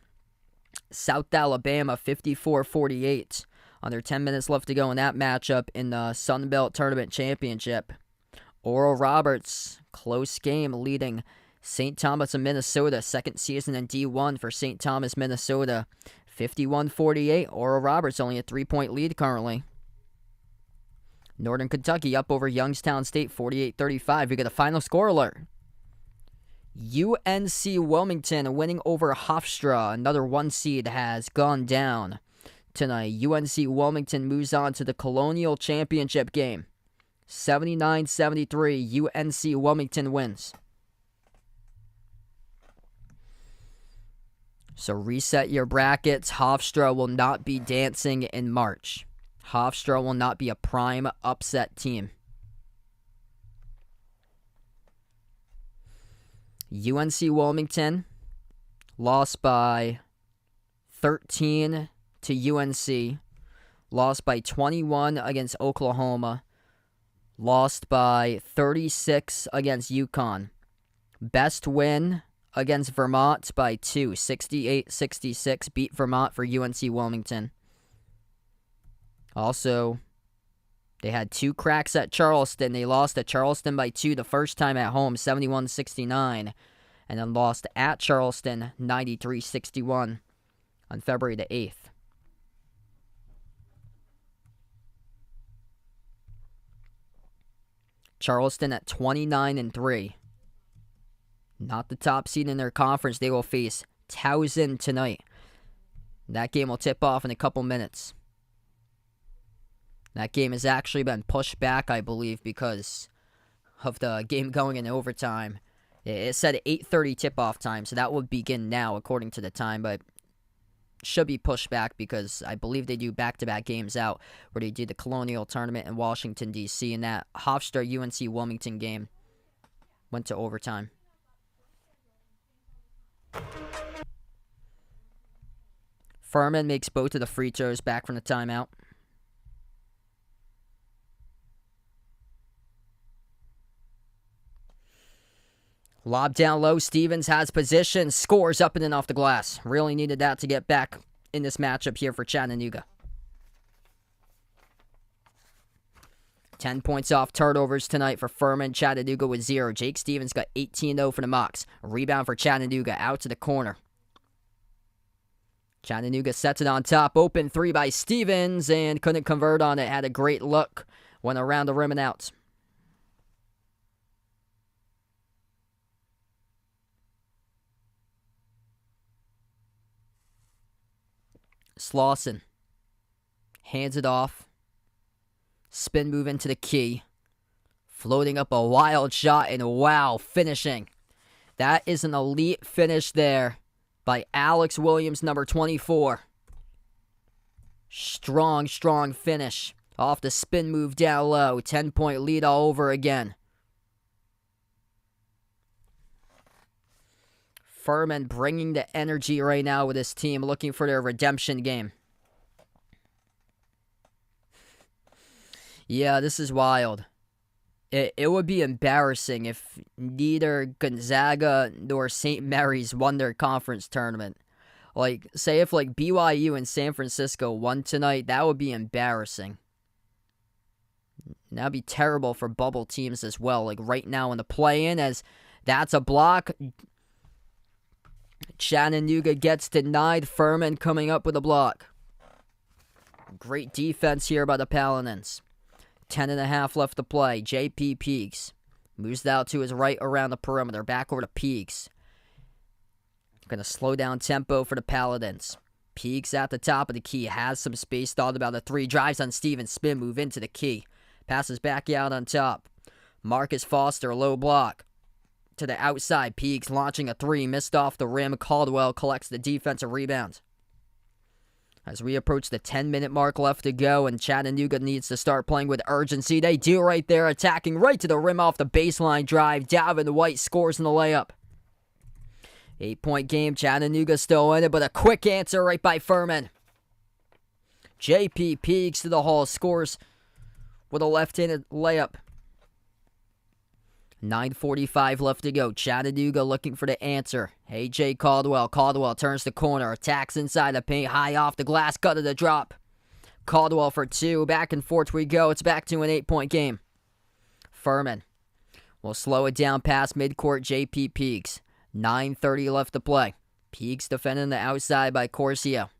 Speaker 1: South Alabama 54-48. Under 10 minutes left to go in that matchup in the Sun Belt Tournament Championship. Oral Roberts, close game, leading St. Thomas of Minnesota. Second season in D1 for St. Thomas, Minnesota. 51-48. Oral Roberts only a 3-point lead currently. Northern Kentucky up over Youngstown State 48-35. We get a final score alert. UNC Wilmington winning over Hofstra. Another 1 seed has gone down tonight. UNC Wilmington moves on to the Colonial Championship game. 79-73. UNC Wilmington wins. So reset your brackets. Hofstra will not be dancing in March. Hofstra will not be a prime upset team. UNC Wilmington lost by 13 to UNC. Lost by 21 against Oklahoma. Lost by 36 against UConn. Best win against Vermont by 2. 68-66. Beat Vermont for UNC Wilmington. Also, they had 2 cracks at Charleston. They lost at Charleston by 2 the first time at home, 71-69. And then lost at Charleston, 93-61 on February the 8th. Charleston at 29-3. Not the top seed in their conference. They will face Towson tonight. That game will tip off in a couple minutes. That game has actually been pushed back, I believe, because of the game going in overtime. It said 8:30 tip-off time, so that will begin now according to the time, but should be pushed back because I believe they do back-to-back games out where they do the Colonial Tournament in Washington, D.C., and that Hofstra-UNC Wilmington game went to overtime. Furman makes both of the free throws back from the timeout. Lob down low. Stevens has position. Scores up and in off the glass. Really needed that to get back in this matchup here for Chattanooga. 10 points off turnovers tonight for Furman. Chattanooga with 0. Jake Stevens got 18 though for the Mocs. A rebound for Chattanooga out to the corner. Chattanooga sets it on top. Open three by Stevens and couldn't convert on it. Had a great look. Went around the rim and out. Slauson hands it off. Spin move into the key. Floating up a wild shot and wow, finishing. That is an elite finish there by Alex Williams, number 24. Strong finish off the spin move down low. 10-point lead all over again. Furman bringing the energy right now with this team, looking for their redemption game. Yeah, this is wild. It would be embarrassing if neither Gonzaga nor St. Mary's won their conference tournament. Like, say if like BYU and San Francisco won tonight, that would be embarrassing. That would be terrible for bubble teams as well. Like right now in the play-in, as that's a block. Chattanooga gets denied. Furman coming up with a block. Great defense here by the Paladins. 10.5 left to play. J.P. Peaks moves out to his right around the perimeter. Back over to Peaks. Going to slow down tempo for the Paladins. Peaks at the top of the key. Has some space. Thought about the three. Drives on Stevens. Spin move into the key. Passes back out on top. Marcus Foster, low block. To the outside. Peaks launching a three. Missed off the rim. Caldwell collects the defensive rebound. As we approach the 10-minute mark left to go, and Chattanooga needs to start playing with urgency. They do right there, attacking right to the rim off the baseline drive. Dalvin White scores in the layup. 8-point game. Chattanooga still in it, but a quick answer right by Furman. J.P. Peaks to the hole. Scores with a left-handed layup. 9:45 left to go. Chattanooga looking for the answer. A.J. Caldwell. Caldwell turns the corner. Attacks inside the paint. High off the glass. Cut to the drop. Caldwell for two. Back and forth we go. It's back to an 8-point game. Furman will slow it down past midcourt. J.P. Peaks. 9:30 left to play. Peaks defending the outside by Corsia.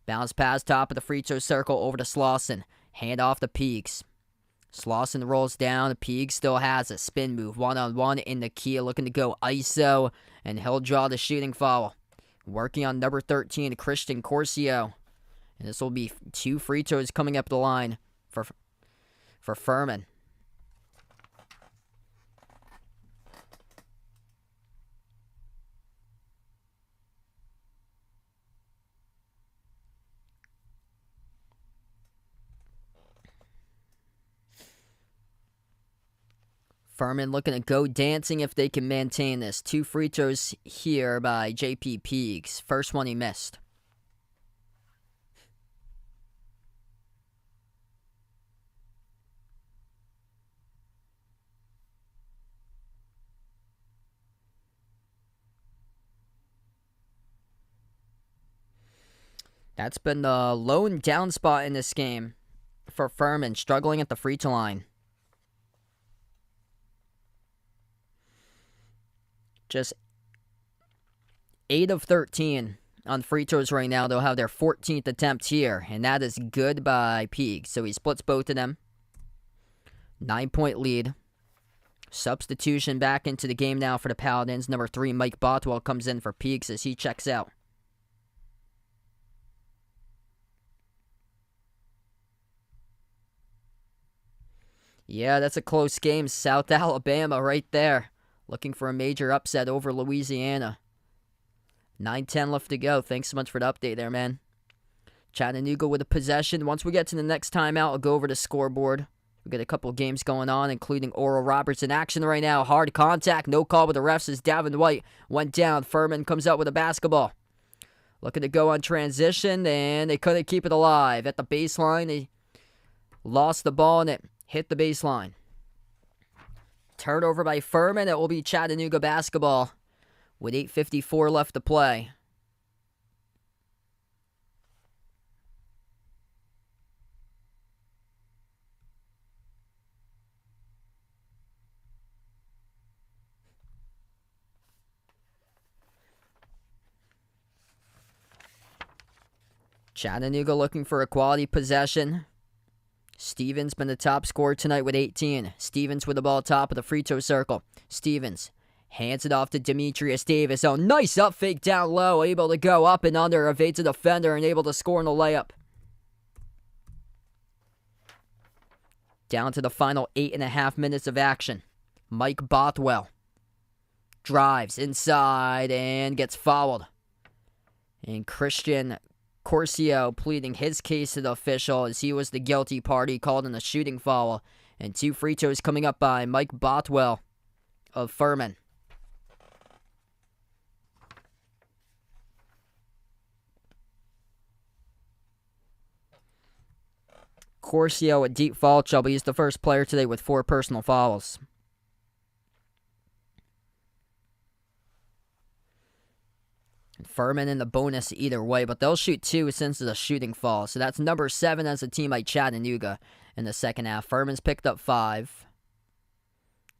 Speaker 1: Bounce pass top of the free throw circle over to Slauson. Hand off to Peaks. Slauson rolls down. Peaks still has a spin move. One-on-one in the key. Looking to go ISO. And he'll draw the shooting foul. Working on number 13, Christian Corcio. And this will be 2 free throws coming up the line for Furman. Furman looking to go dancing if they can maintain this. 2 free throws here by J.P. Peaks. First one he missed. That's been the lone down spot in this game for Furman, struggling at the free throw line. Just 8 of 13 on free throws right now. They'll have their 14th attempt here, and that is good by Peaks. So he splits both of them. 9-point lead Substitution back into the game now for the Paladins. Number 3, Mike Bothwell comes in for Peaks as he checks out. Yeah, that's a close game. South Alabama right there. Looking for a major upset over Louisiana. 9:10 left to go. Thanks so much for the update there, man. Chattanooga with a possession. Once we get to the next timeout, I'll go over the scoreboard. We got a couple games going on, including Oral Roberts in action right now. Hard contact, no call with the refs as Davin White went down. Furman comes out with a basketball. Looking to go on transition, and they couldn't keep it alive. At the baseline, they lost the ball, and it hit the baseline. Turnover by Furman. It will be Chattanooga basketball with 8:54 left to play. Chattanooga looking for a quality possession. Stevens been the top scorer tonight with 18. Stevens with the ball top of the free throw circle. Stevens hands it off to Demetrius Davis. Oh, nice up fake down low. Able to go up and under. Evades a defender and able to score in the layup. Down to the final 8.5 minutes of action. Mike Bothwell drives inside and gets fouled. And Christian Corcio pleading his case to the official as he was the guilty party, called in a shooting foul. And 2 free throws coming up by Mike Bothwell of Furman. Corcio, a deep foul trouble. He's the first player today with 4 personal fouls. Furman in the bonus either way, but they'll shoot 2 since it's a shooting foul. So that's number 7 as a team by Chattanooga in the second half. Furman's picked up 5.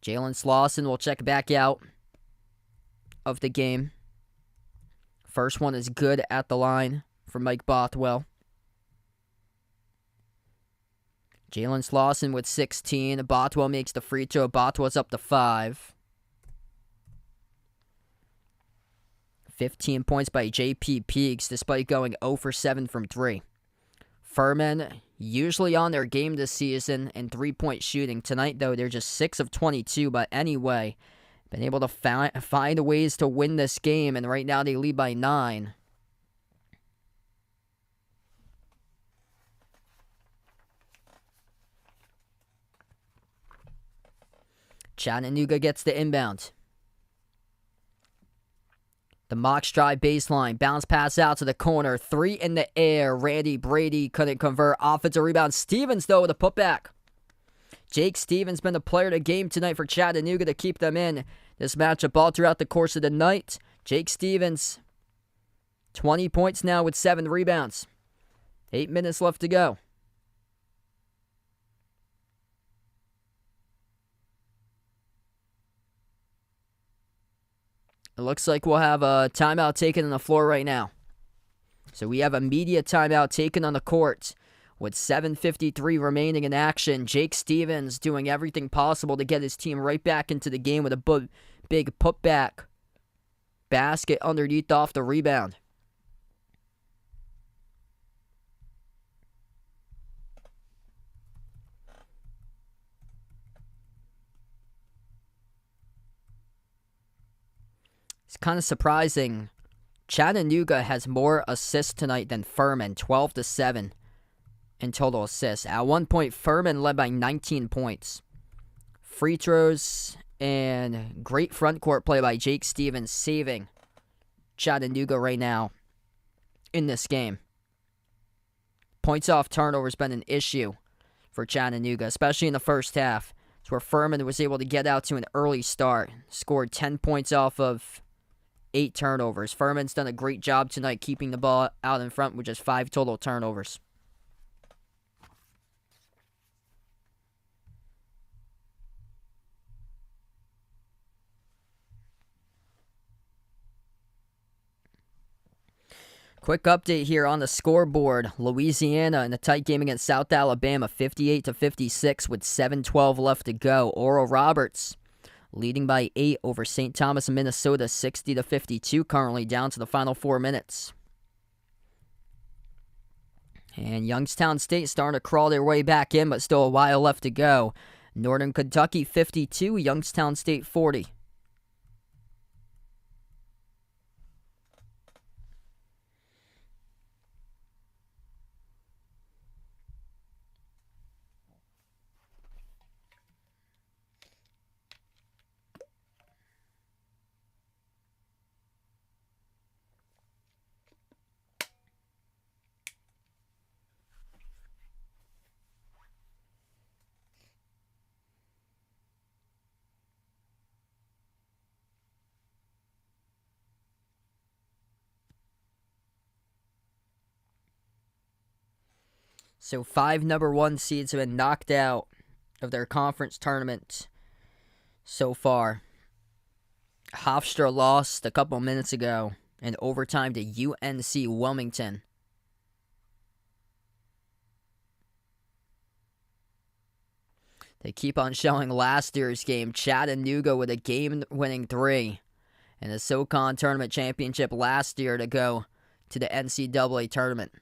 Speaker 1: Jalen Slauson will check back out of the game. First one is good at the line for Mike Bothwell. Jalen Slauson with 16. Bothwell makes the free throw. Bothwell's up to 5. 15 points by J.P. Peaks despite going 0 for 7 from 3. Furman usually on their game this season in 3-point shooting. Tonight, though, they're just 6 of 22, but anyway, been able to find ways to win this game, and right now they lead by 9. Chattanooga gets the inbound. The Mocs drive baseline. Bounce pass out to the corner. 3 in the air. Randy Brady couldn't convert. Offensive rebound. Stevens, though, with a putback. Jake Stevens been the player of the game tonight for Chattanooga to keep them in this matchup all throughout the course of the night. Jake Stevens, 20 points now with 7 rebounds. 8 minutes left to go. It looks like we'll have a timeout taken on the floor right now. So we have a media timeout taken on the court with 7:53 remaining in action. Jake Stevens doing everything possible to get his team right back into the game with a big putback basket underneath off the rebound. It's kind of surprising. Chattanooga has more assists tonight than Furman, 12-7 in total assists. At one point, Furman led by 19 points. Free throws and great front court play by Jake Stevens saving Chattanooga right now in this game. Points off turnover has been an issue for Chattanooga, especially in the first half. It's where Furman was able to get out to an early start. Scored 10 points off of 8 turnovers. Furman's done a great job tonight keeping the ball out in front with just 5 total turnovers. Quick update here on the scoreboard. Louisiana in a tight game against South Alabama, 58-56 with 7:12 left to go. Oral Roberts leading by 8 over St. Thomas, Minnesota, 60-52, currently down to the final 4 minutes. And Youngstown State starting to crawl their way back in, but still a while left to go. Northern Kentucky 52, Youngstown State 40. So 5 number 1 seeds have been knocked out of their conference tournament so far. Hofstra lost a couple minutes ago in overtime to UNC Wilmington. They keep on showing last year's game. Chattanooga with a game-winning 3 in the SoCon tournament championship last year to go to the NCAA tournament.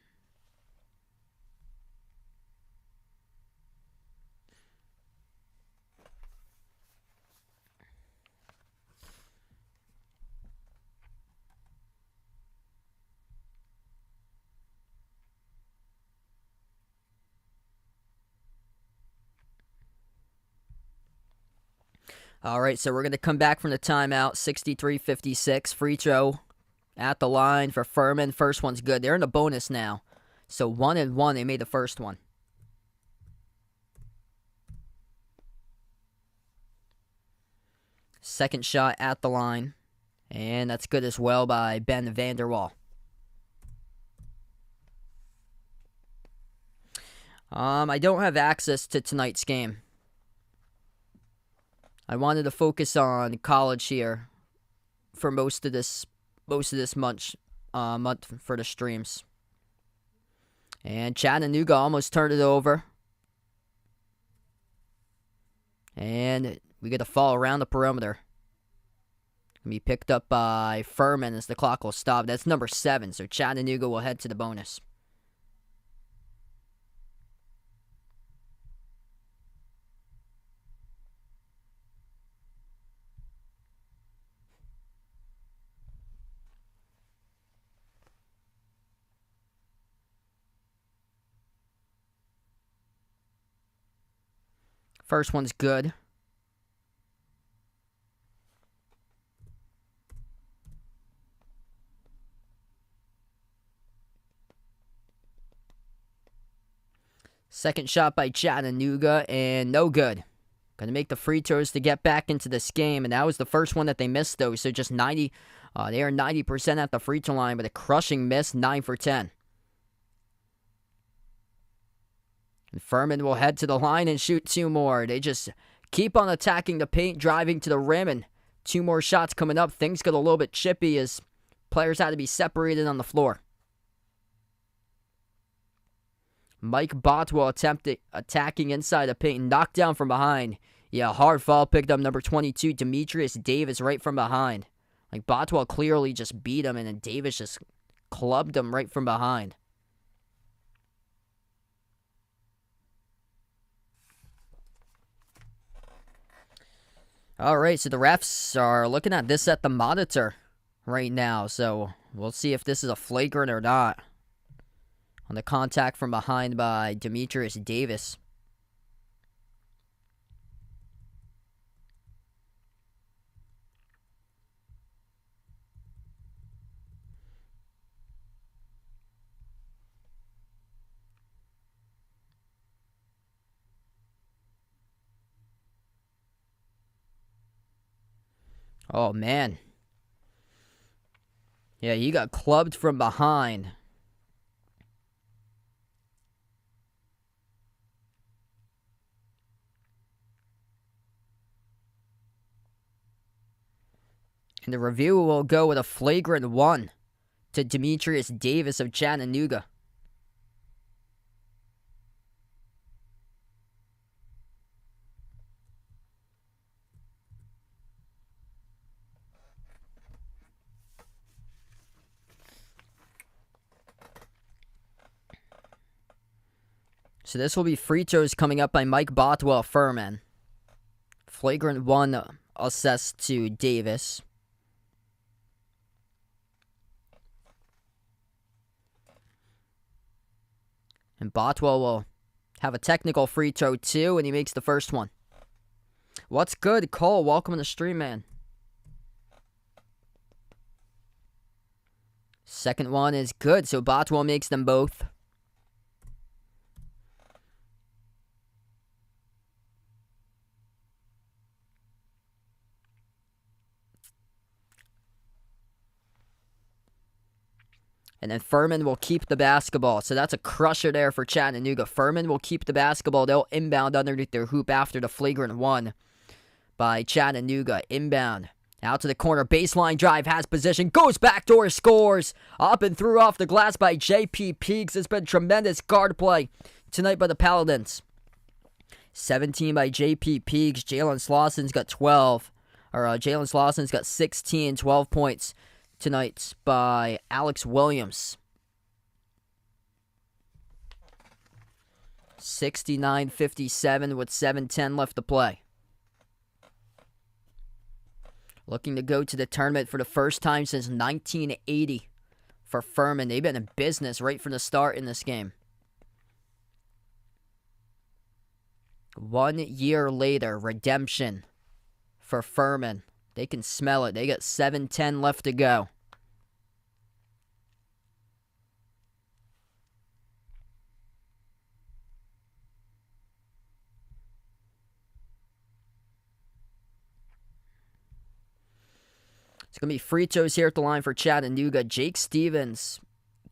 Speaker 1: All right, so we're going to come back from the timeout, 63-56. Free throw at the line for Furman. First one's good. They're in the bonus now. So 1-1, they made the first one. Second shot at the line. And that's good as well by Ben Vanderwall. I don't have access to tonight's game. I wanted to focus on college here for most of this month for the streams. And Chattanooga almost turned it over. And we get a fall around the perimeter. Can be picked up by Furman as the clock will stop. That's number 7, so Chattanooga will head to the bonus. First one's good. Second shot by Chattanooga, and no good. Going to make the free throws to get back into this game, and that was the first one that they missed, though. So just 90, they are 90% at the free throw line, but a crushing miss, 9 for 10. And Furman will head to the line and shoot 2 more. They just keep on attacking the paint, driving to the rim, and 2 more shots coming up. Things get a little bit chippy as players had to be separated on the floor. Mike Botwell attacking inside the paint, knocked down from behind. Yeah, hard foul picked up number 22, Demetrius Davis, right from behind. Like, Botwell clearly just beat him, and then Davis just clubbed him right from behind. All right, so the refs are looking at this at the monitor right now, so we'll see if this is a flagrant or not on the contact from behind by Demetrius Davis. Oh, man. Yeah, he got clubbed from behind. And the review will go with a flagrant 1 to Demetrius Davis of Chattanooga. So this will be free throws coming up by Mike Bothwell, Furman. Flagrant 1 assessed to Davis. And Bothwell will have a technical free throw too, and he makes the first one. What's good, Cole? Welcome to the stream, man. Second one is good, so Bothwell makes them both. And then Furman will keep the basketball. So that's a crusher there for Chattanooga. Furman will keep the basketball. They'll inbound underneath their hoop after the flagrant 1 by Chattanooga. Inbound. Out to the corner. Baseline drive. Has position. Goes backdoor. Scores. Up and through off the glass by J.P. Peaks. It's been tremendous guard play tonight by the Paladins. 17 by J.P. Peaks. Jalen Slauson's got 12. Jalen Slauson's got 16, 12 points. Tonight by Alex Williams. 69-57 with 7:10 left to play. Looking to go to the tournament for the first time since 1980 for Furman. They've been in business right from the start in this game. 1 year later, redemption for Furman. They can smell it. They got 7:10 left to go. It's going to be free throws here at the line for Chattanooga. Jake Stevens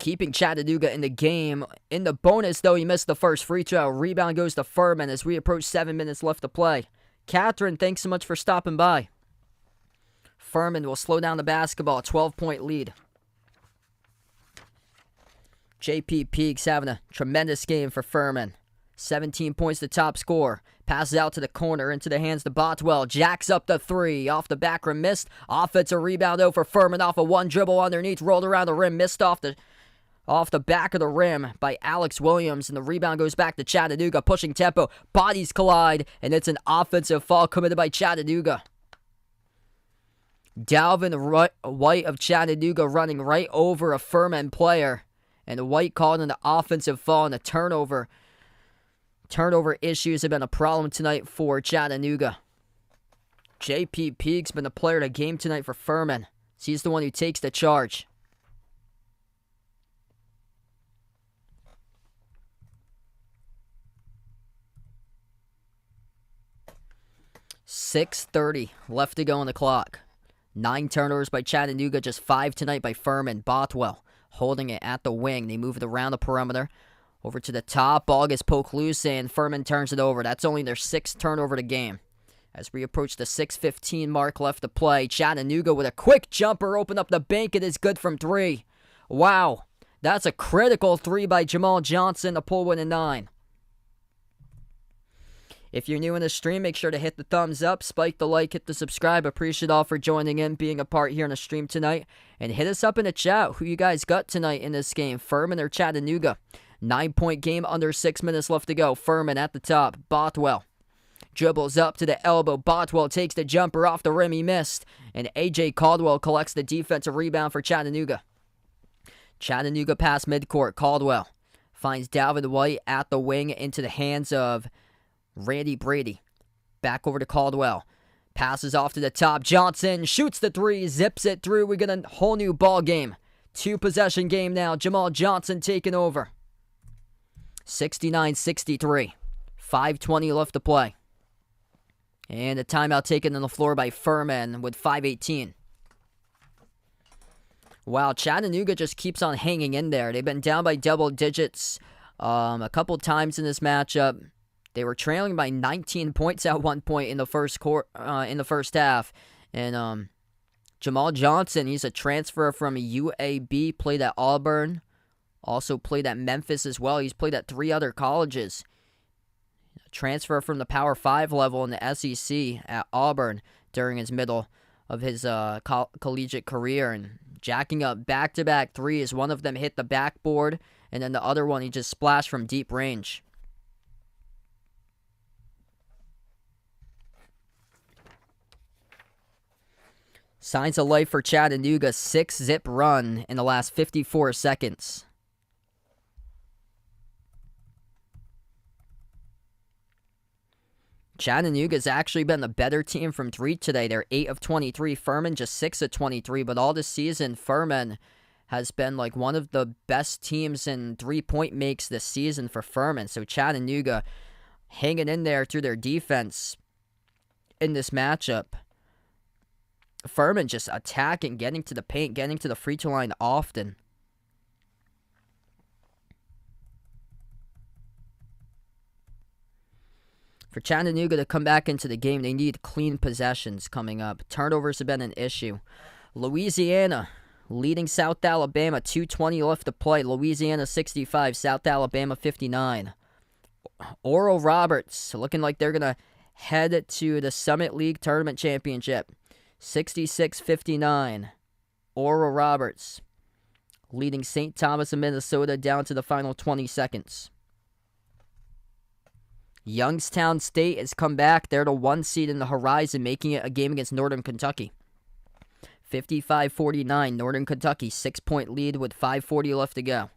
Speaker 1: keeping Chattanooga in the game. In the bonus, though, he missed the first free throw. Rebound goes to Furman as we approach 7 minutes left to play. Catherine, thanks so much for stopping by. Furman will slow down the basketball. 12-point lead. J.P. Peaks having a tremendous game for Furman. 17 points the top score. Passes out to the corner into the hands to Bothwell. Jacks up the 3. Off the back rim, missed. Offensive rebound, though, for Furman. Off of one dribble underneath. Rolled around the rim. Missed off the back of the rim by Alex Williams. And the rebound goes back to Chattanooga. Pushing tempo. Bodies collide. And it's an offensive foul committed by Chattanooga. Dalvin White of Chattanooga running right over a Furman player. And White called an offensive foul and a turnover. Turnover issues have been a problem tonight for Chattanooga. J.P. Peaks been the player of the game tonight for Furman. He's the one who takes the charge. .6:30 left to go on the clock. 9 turnovers by Chattanooga, just 5 tonight by Furman. Bothwell holding it at the wing. They move it around the perimeter. Over to the top. Ball gets poked loose and Furman turns it over. That's only their 6th turnover of the game. As we approach the 6:15 mark left to play. Chattanooga with a quick jumper. Open up the bank. It is good from 3. Wow. That's a critical 3 by Jamal Johnson to pull win at 9. If you're new in the stream, make sure to hit the thumbs up, spike the like, hit the subscribe. Appreciate all for joining in, being a part here in the stream tonight. And hit us up in the chat. Who you guys got tonight in this game? Furman or Chattanooga? 9-point game, under 6 minutes left to go. Furman at the top. Bothwell dribbles up to the elbow. Bothwell takes the jumper off the rim. He missed. And A.J. Caldwell collects the defensive rebound for Chattanooga. Chattanooga pass midcourt. Caldwell finds Dalvin White at the wing into the hands of Randy Brady. Back over to Caldwell. Passes off to the top. Johnson shoots the 3. Zips it through. We get a whole new ball game. 2-possession game now. Jamal Johnson taking over. 69-63. 5:20 left to play. And a timeout taken on the floor by Furman with 5:18. Wow, Chattanooga just keeps on hanging in there. They've been down by double digits a couple times in this matchup. They were trailing by 19 points at one point in the first half. And Jamal Johnson, he's a transfer from UAB, played at Auburn, also played at Memphis as well. He's played at 3 other colleges. Transfer from the Power 5 level in the SEC at Auburn during his middle of his collegiate career. And jacking up back-to-back threes. One of them hit the backboard, and then the other one he just splashed from deep range. Signs of life for Chattanooga, 6-zip run in the last 54 seconds. Chattanooga's actually been the better team from 3 today. They're 8 of 23. Furman just 6 of 23. But all this season, Furman has been like one of the best teams in 3-point makes this season for Furman. So Chattanooga hanging in there through their defense in this matchup. Furman just attacking, getting to the paint, getting to the free throw line often. For Chattanooga to come back into the game, they need clean possessions coming up. Turnovers have been an issue. Louisiana leading South Alabama, 2:20 left to play. Louisiana 65, South Alabama 59. Oral Roberts looking like they're going to head to the Summit League Tournament Championship. 66-59. Oral Roberts leading St. Thomas of Minnesota down to the final 20 seconds. Youngstown State has come back. They're the 1 seed in the Horizon, making it a game against Northern Kentucky. 55-49, Northern Kentucky, 6-point lead with 5:40 left to go.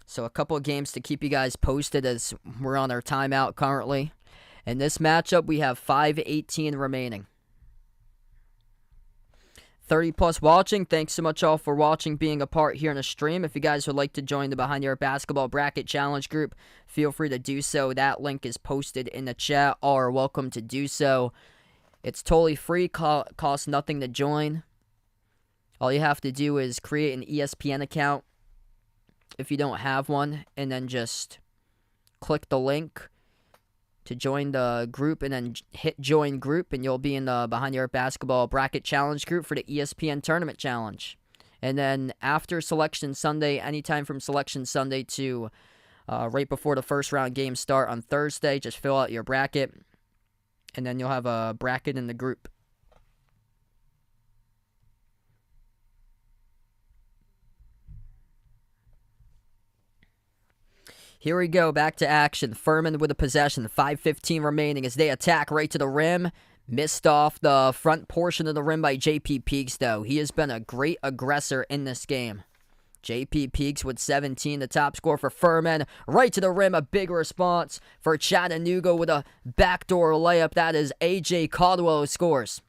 Speaker 1: So a couple of games to keep you guys posted as we're on our timeout currently. In this matchup, we have 5:18 remaining. 30+ watching. Thanks so much all for watching, being a part here in the stream. If you guys would like to join the Behind Your Basketball Bracket Challenge group, feel free to do so. That link is posted in the chat. All are welcome to do so. It's totally free, costs nothing to join. All you have to do is create an ESPN account if you don't have one, and then just click the link to join the group, and then hit join group, and you'll be in the Behind Your Basketball Bracket Challenge group for the ESPN Tournament Challenge. And then after Selection Sunday, anytime from Selection Sunday to right before the first round games start on Thursday, just fill out your bracket, and then you'll have a bracket in the group. Here we go, back to action. Furman with a possession, 5:15 remaining as they attack right to the rim. Missed off the front portion of the rim by J.P. Peaks, though. He has been a great aggressor in this game. J.P. Peaks with 17, the top scorer for Furman. Right to the rim, a big response for Chattanooga with a backdoor layup. That is A.J. Caldwell who scores.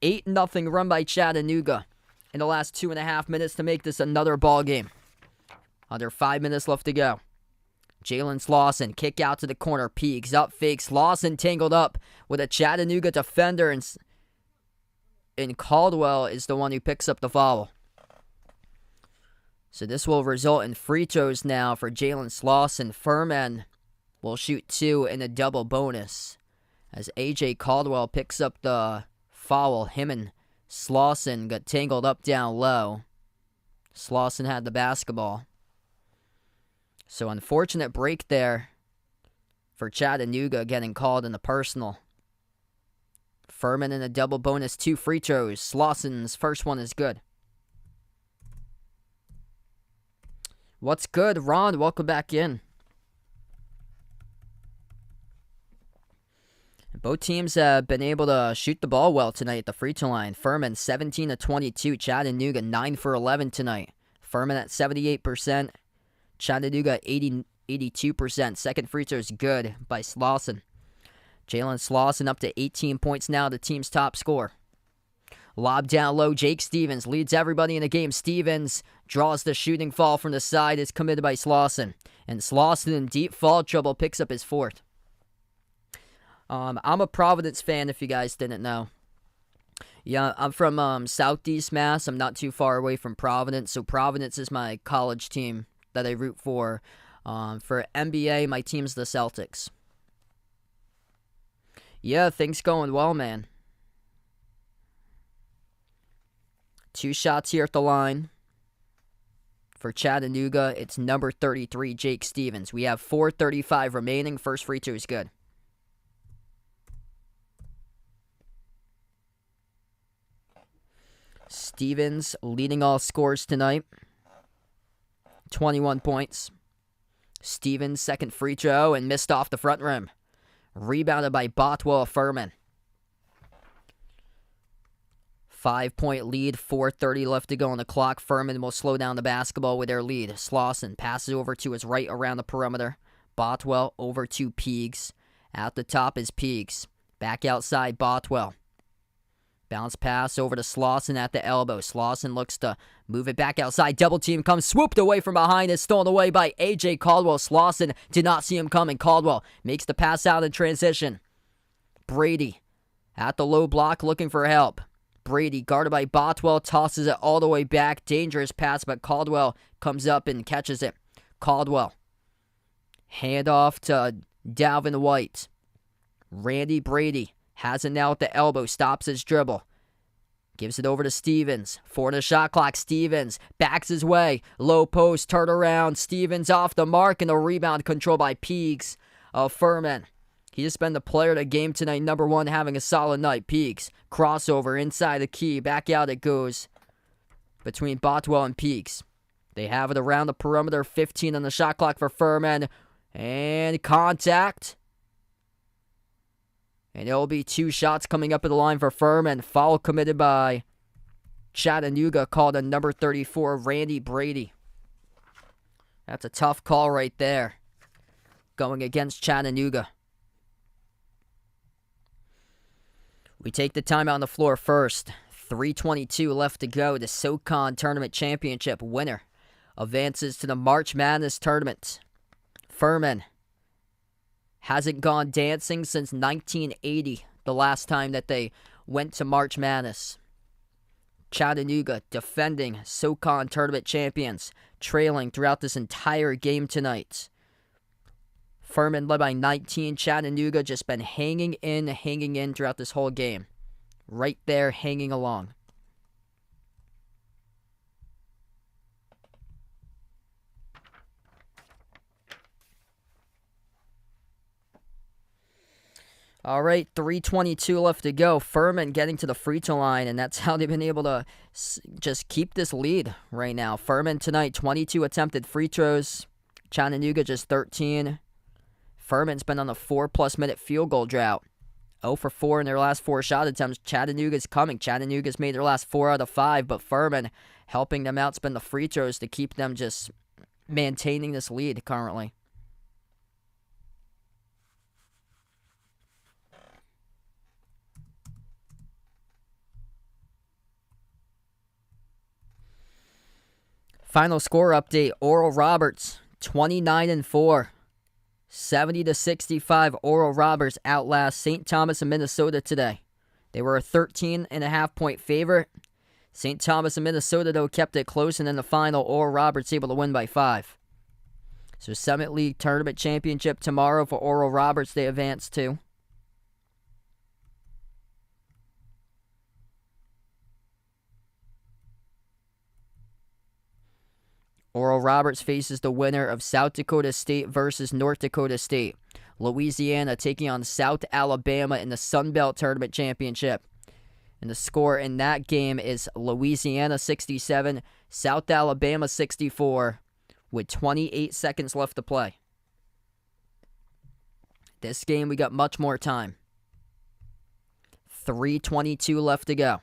Speaker 1: 8-0 run by Chattanooga in the last 2.5 minutes to make this another ball game. Under 5 minutes left to go. Jalen Slauson, kick out to the corner. Peaks up, fakes. Slauson tangled up with a Chattanooga defender, and Caldwell is the one who picks up the foul. So this will result in free throws now for Jalen Slauson. Furman will shoot 2 in a double bonus as A.J. Caldwell picks up the foul. Him and Slauson got tangled up down low. Slauson had the basketball. So unfortunate break there for Chattanooga, getting called in the personal. Furman in a double bonus, 2 free throws. Slauson's first one is good. What's good, Ron? Welcome back in. Both teams have been able to shoot the ball well tonight at the free throw line. Furman 17 of 22. Chattanooga 9 for 11 tonight. Furman at 78%. Chattanooga 82%. Second free throw is good by Slauson. Jalen Slauson up to 18 points now, the team's top scorer. Lob down low, Jake Stevens leads everybody in the game. Stevens draws the shooting foul from the side. It's committed by Slauson. And Slauson in deep foul trouble picks up his 4th. I'm a Providence fan, if you guys didn't know. Yeah, I'm from Southeast Mass. I'm not too far away from Providence, so Providence is my college team that I root for. For NBA, my team's the Celtics. Yeah, things going well, man. 2 shots here at the line. For Chattanooga, it's number 33, Jake Stevens. We have 4:35 remaining. First free throw is good. Stevens leading all scores tonight. 21 points. Stevens' second free throw and missed off the front rim. Rebounded by Bothwell of Furman. 5-point lead, 4:30 left to go on the clock. Furman will slow down the basketball with their lead. Slauson passes over to his right around the perimeter. Bothwell over to Peegs. At the top is Peegs. Back outside, Bothwell. Bounce pass over to Slauson at the elbow. Slauson looks to move it back outside. Double team comes, swooped away from behind. Is stolen away by A.J. Caldwell. Slauson did not see him coming. Caldwell makes the pass out in transition. Brady at the low block looking for help. Brady, guarded by Bothwell, tosses it all the way back. Dangerous pass, but Caldwell comes up and catches it. Caldwell. Hand off to Dalvin White. Randy Brady has it now at the elbow. Stops his dribble. Gives it over to Stevens. 4 to shot clock. Stevens backs his way. Low post, turn around. Stevens off the mark, and the rebound controlled by Peegs of Furman. He has been the player of the game tonight. Number 1, having a solid night. Peegs. Crossover inside the key. Back out it goes between Bothwell and Peegs. They have it around the perimeter. 15 on the shot clock for Furman. And contact. And it will be 2 shots coming up at the line for Furman. Foul committed by Chattanooga, called on number 34, Randy Brady. That's a tough call right there, going against Chattanooga. We take the timeout on the floor first. 3:22 left to go. The SoCon Tournament Championship winner advances to the March Madness Tournament. Furman hasn't gone dancing since 1980, the last time that they went to March Madness. Chattanooga, defending SoCon Tournament champions, trailing throughout this entire game tonight. Furman led by 19. Chattanooga just been hanging in throughout this whole game. Right there, hanging along. All right, 3:22 left to go. Furman getting to the free throw line, and that's how they've been able to just keep this lead right now. Furman tonight, 22 attempted free throws. Chattanooga just 13. Furman's been on a 4+ minute field goal drought. 0 for 4 in their last 4 shot attempts. Chattanooga's coming. Chattanooga's made their last 4 out of 5, but Furman helping them out spend the free throws to keep them just maintaining this lead currently. Final score update, Oral Roberts, 29-4. 70-65, Oral Roberts outlast St. Thomas of Minnesota today. They were a 13.5-point favorite. St. Thomas of Minnesota, though, kept it close, and in the final, Oral Roberts able to win by 5. So Summit League Tournament Championship tomorrow for Oral Roberts, they advance to. Oral Roberts faces the winner of South Dakota State versus North Dakota State. Louisiana taking on South Alabama in the Sun Belt Tournament Championship. And the score in that game is Louisiana 67, South Alabama 64, with 28 seconds left to play. This game, we got much more time. 3:22 left to go.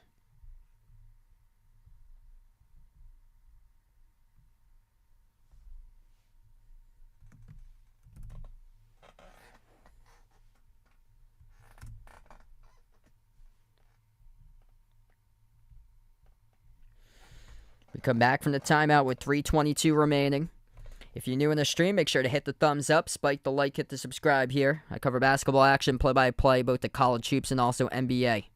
Speaker 1: We come back from the timeout with 3:22 remaining. If you're new in the stream, make sure to hit the thumbs up, spike the like, hit the subscribe here. I cover basketball action, play-by-play, both the college hoops and also NBA.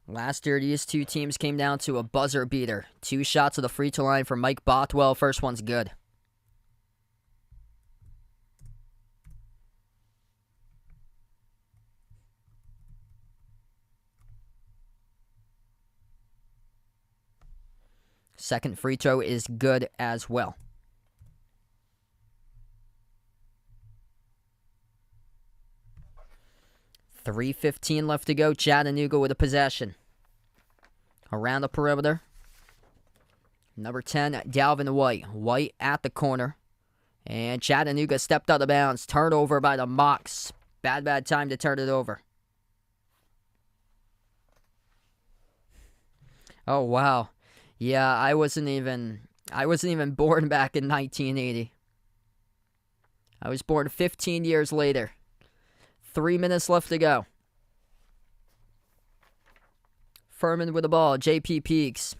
Speaker 1: Last year, these two teams came down to a buzzer beater. 2 shots of the free throw line for Mike Bothwell. First one's good. Second free throw is good as well. 3:15 left to go. Chattanooga with a possession. Around the perimeter. Number 10, Dalvin White. White at the corner. And Chattanooga stepped out of bounds. Turnover by the Mocs. Bad time to turn it over. Oh, wow. Yeah, I wasn't even born back in 1980. I was born 15 years later. 3 minutes left to go. Furman with the ball. J.P. Peaks.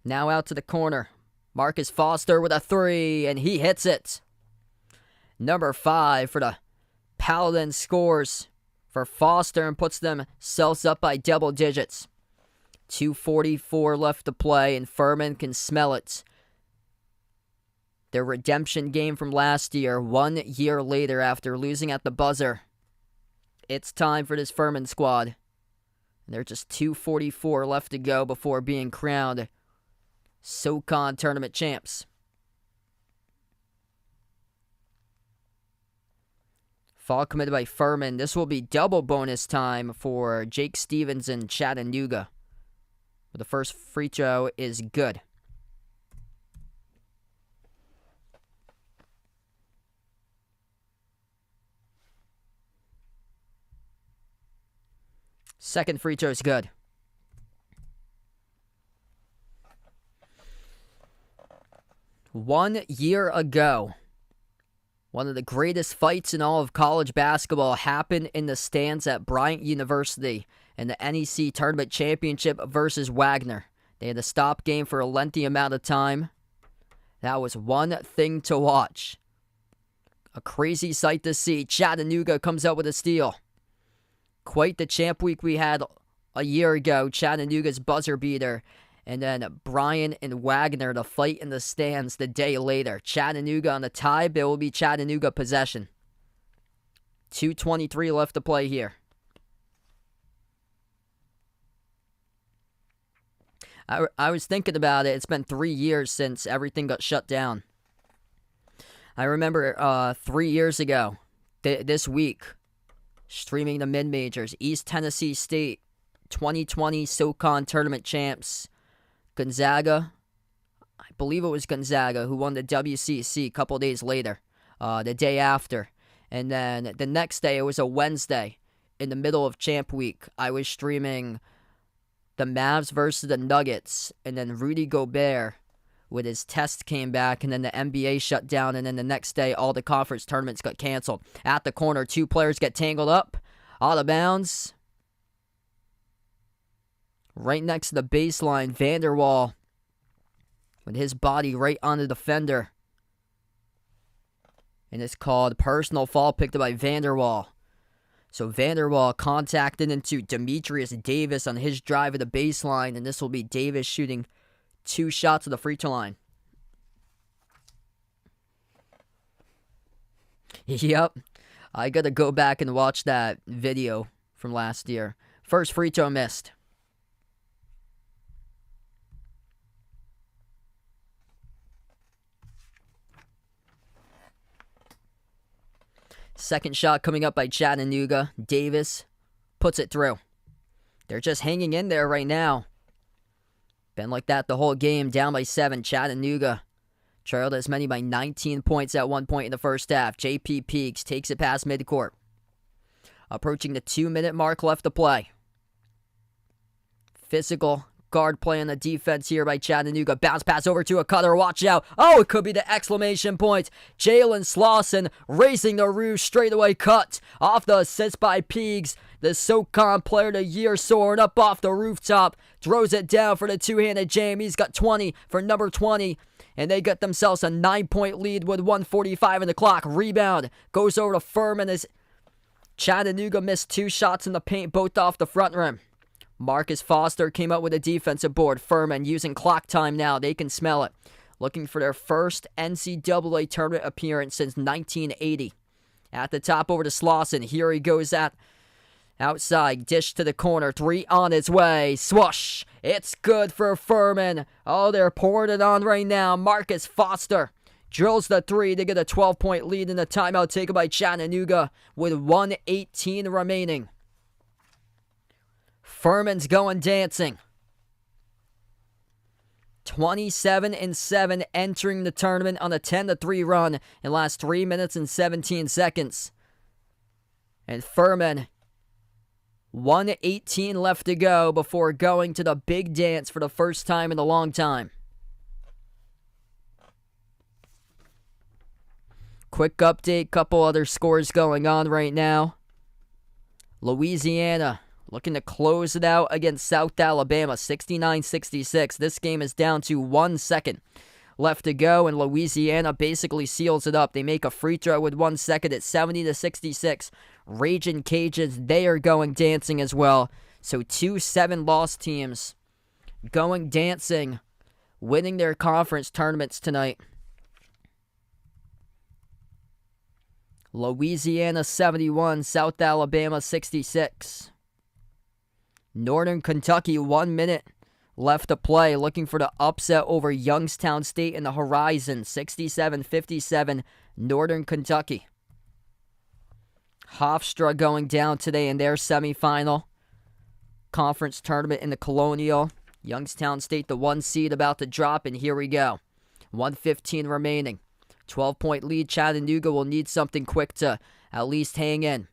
Speaker 1: Now out to the corner. Marcus Foster with a three, and he hits it. Number 5 for the Paladins scores for Foster and puts themselves up by double digits. 2:44 left to play, and Furman can smell it. Their redemption game from last year, 1 year later after losing at the buzzer. It's time for this Furman squad. And there's just 2:44 left to go before being crowned SoCon tournament champs. Foul committed by Furman. This will be double bonus time for Jake Stevens and Chattanooga. But the first free throw is good. Second free throw is good. One year ago, one of the greatest fights in all of college basketball happened in the stands at Bryant University in the NEC Tournament Championship versus Wagner. They had a stop game for a lengthy amount of time. That was one thing to watch. A crazy sight to see. Chattanooga comes out with a steal. Quite the champ week we had a year ago. Chattanooga's buzzer beater. And then Bryan and Wagner to fight in the stands the day later. Chattanooga on the tie, but it will be Chattanooga possession. 2:23 left to play here. I was thinking about it. It's been 3 years since everything got shut down. I remember 3 years ago, this week, streaming the mid-majors. East Tennessee State, 2020 SoCon tournament champs. Gonzaga, I believe it was Gonzaga, who won the WCC a couple days later, the day after. And then the next day, it was a Wednesday, in the middle of Champ Week. I was streaming the Mavs versus the Nuggets, and then Rudy Gobert with his test came back, and then the NBA shut down, and then the next day, all the conference tournaments got canceled. At the corner, 2 players get tangled up, out of bounds. Right next to the baseline, Vanderwall with his body right on the defender. And it's called personal foul picked up by Vanderwall. So Vanderwall contacted into Demetrius Davis on his drive at the baseline, and this will be Davis shooting 2 shots at the free throw line. Yep, I gotta go back and watch that video from last year. First free throw missed. Second shot coming up by Chattanooga. Davis puts it through. They're just hanging in there right now. Been like that the whole game. Down by 7. Chattanooga trailed as many by 19 points at one point in the first half. J.P. Peaks takes it past midcourt. Approaching the 2-minute mark left to play. Physical guard play on the defense here by Chattanooga. Bounce pass over to a cutter. Watch out. Oh, it could be the exclamation point. Jalen Slauson raising the roof. Straightaway cut. Off the assist by Peaks. The SoCon player of the year soaring up off the rooftop. Throws it down for the two-handed jam. He's got 20 for number 20. And they get themselves a 9-point lead with 1:45 in the clock. Rebound goes over to Furman as Chattanooga missed 2 shots in the paint, both off the front rim. Marcus Foster came up with a defensive board. Furman using clock time now. They can smell it. Looking for their first NCAA tournament appearance since 1980. At the top over to Slauson. Here he goes at outside. Dish to the corner. 3 on its way. Swoosh. It's good for Furman. Oh, they're pouring it on right now. Marcus Foster Drills the three to get a 12-point lead in the timeout taken by Chattanooga with 1:18 remaining. Furman's going dancing. 27-7 entering the tournament on a 10-3 run in the last 3 minutes and 17 seconds. And Furman, 1:18 left to go before going to the big dance for the first time in a long time. Quick update, couple other scores going on right now. Louisiana looking to close it out against South Alabama, 69-66. This game is down to 1 second left to go, and Louisiana basically seals it up. They make a free throw with 1 second at 70-66. Ragin' Cajuns, they are going dancing as well. So 2 7-loss teams going dancing, winning their conference tournaments tonight. Louisiana 71, South Alabama 66. Northern Kentucky, 1 minute left to play, looking for the upset over Youngstown State in the Horizon, 67-57, Northern Kentucky. Hofstra going down today in their semifinal conference tournament in the Colonial. Youngstown State, the 1 seed, about to drop, and here we go. 1:15 remaining. 12-point lead. Chattanooga will need something quick to at least hang in.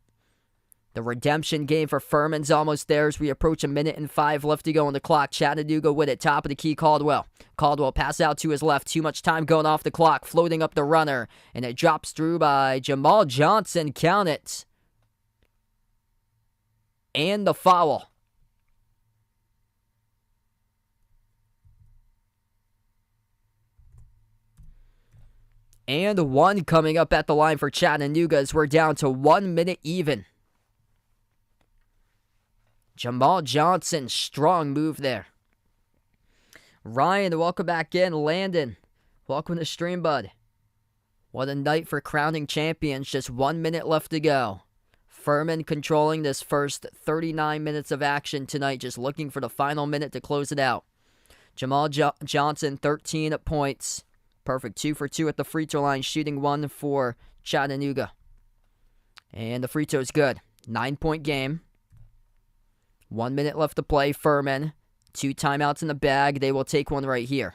Speaker 1: The redemption game for Furman's almost there as we approach 1:05 left to go on the clock. Chattanooga with it. Top of the key, Caldwell. Caldwell pass out to his left. Too much time going off the clock. Floating up the runner. And it drops through by Jamal Johnson. Count it. And the foul. And one coming up at the line for Chattanooga as we're down to 1 minute even. Jamal Johnson, strong move there. Ryan, welcome back in. Landon, welcome to stream, bud. What a night for crowning champions. Just 1 minute left to go. Furman controlling this first 39 minutes of action tonight, just looking for the final minute to close it out. Jamal Johnson, 13 points. Perfect. 2 for 2 at the free throw line, shooting 1 for Chattanooga. And the free throw is good. 9-point game. 1 minute left to play. Furman, 2 timeouts in the bag. They will take one right here.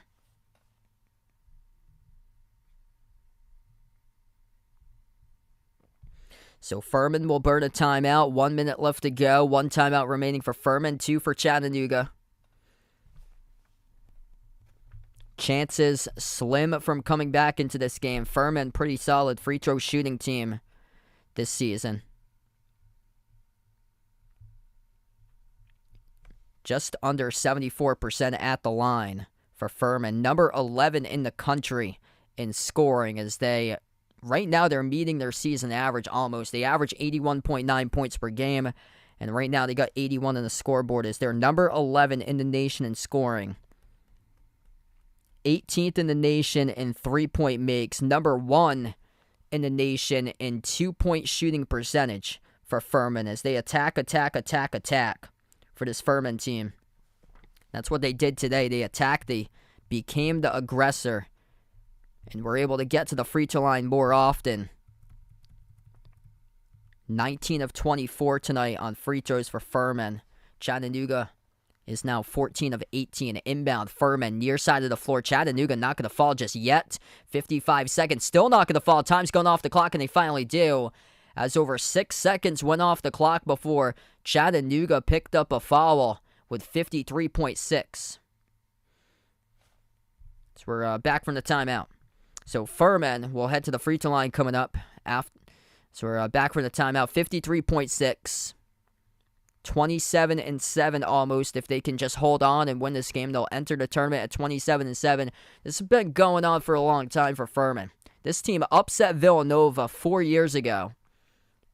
Speaker 1: So Furman will burn a timeout. 1 minute left to go. 1 timeout remaining for Furman, 2 for Chattanooga. Chances slim from coming back into this game. Furman, pretty solid free throw shooting team this season. Just under 74% at the line for Furman. Number 11 in the country in scoring as they, right now they're meeting their season average almost. They average 81.9 points per game, and right now they got 81 on the scoreboard as they're number 11 in the nation in scoring. 18th in the nation in 3-point makes. Number 1 in the nation in 2-point shooting percentage for Furman as they attack for this Furman team. That's what they did today. They attacked. They became the aggressor and were able to get to the free throw line more often. 19 of 24 tonight on free throws for Furman. Chattanooga is now 14 of 18 inbound. Furman near side of the floor. Chattanooga not going to fall just yet. 55 seconds. Still not going to fall. Time's going off the clock, and they finally do. As over 6 seconds went off the clock before Chattanooga picked up a foul with 53.6. So we're back from the timeout. So Furman will head to the free throw line coming up. So we're back from the timeout. 53.6. 27-7 almost. If they can just hold on and win this game, they'll enter the tournament at 27-7. This has been going on for a long time for Furman. This team upset Villanova 4 years ago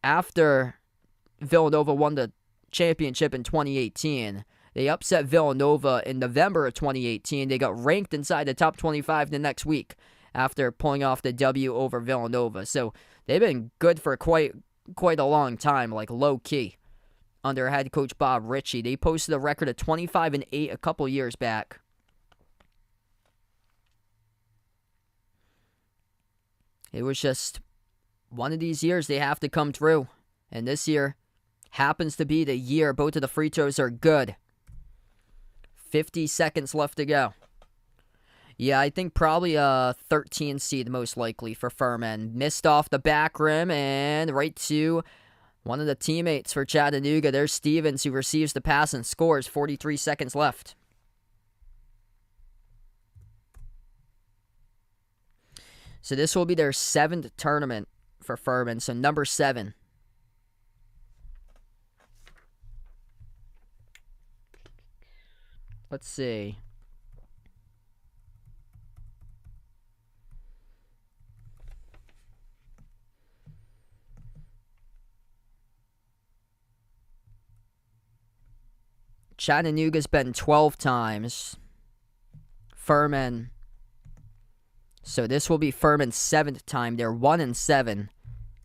Speaker 1: after Villanova won the championship in 2018. They upset Villanova in November of 2018. They got ranked inside the top 25 the next week after pulling off the W over Villanova. So they've been good for quite a long time, like low-key. Under head coach Bob Ritchie. They posted a record of 25-8 a couple years back. It was just one of these years they have to come through. And this year happens to be the year both of the free throws are good. 50 seconds left to go. Yeah, I think probably a 13 seed most likely for Furman. Missed off the back rim and right to one of the teammates for Chattanooga. There's Stevens, who receives the pass and scores. 43 seconds left. So this will be their 7th tournament for Furman. So number 7. Let's see. Chattanooga's been 12 times. Furman. So this will be Furman's 7th time. They're 1-7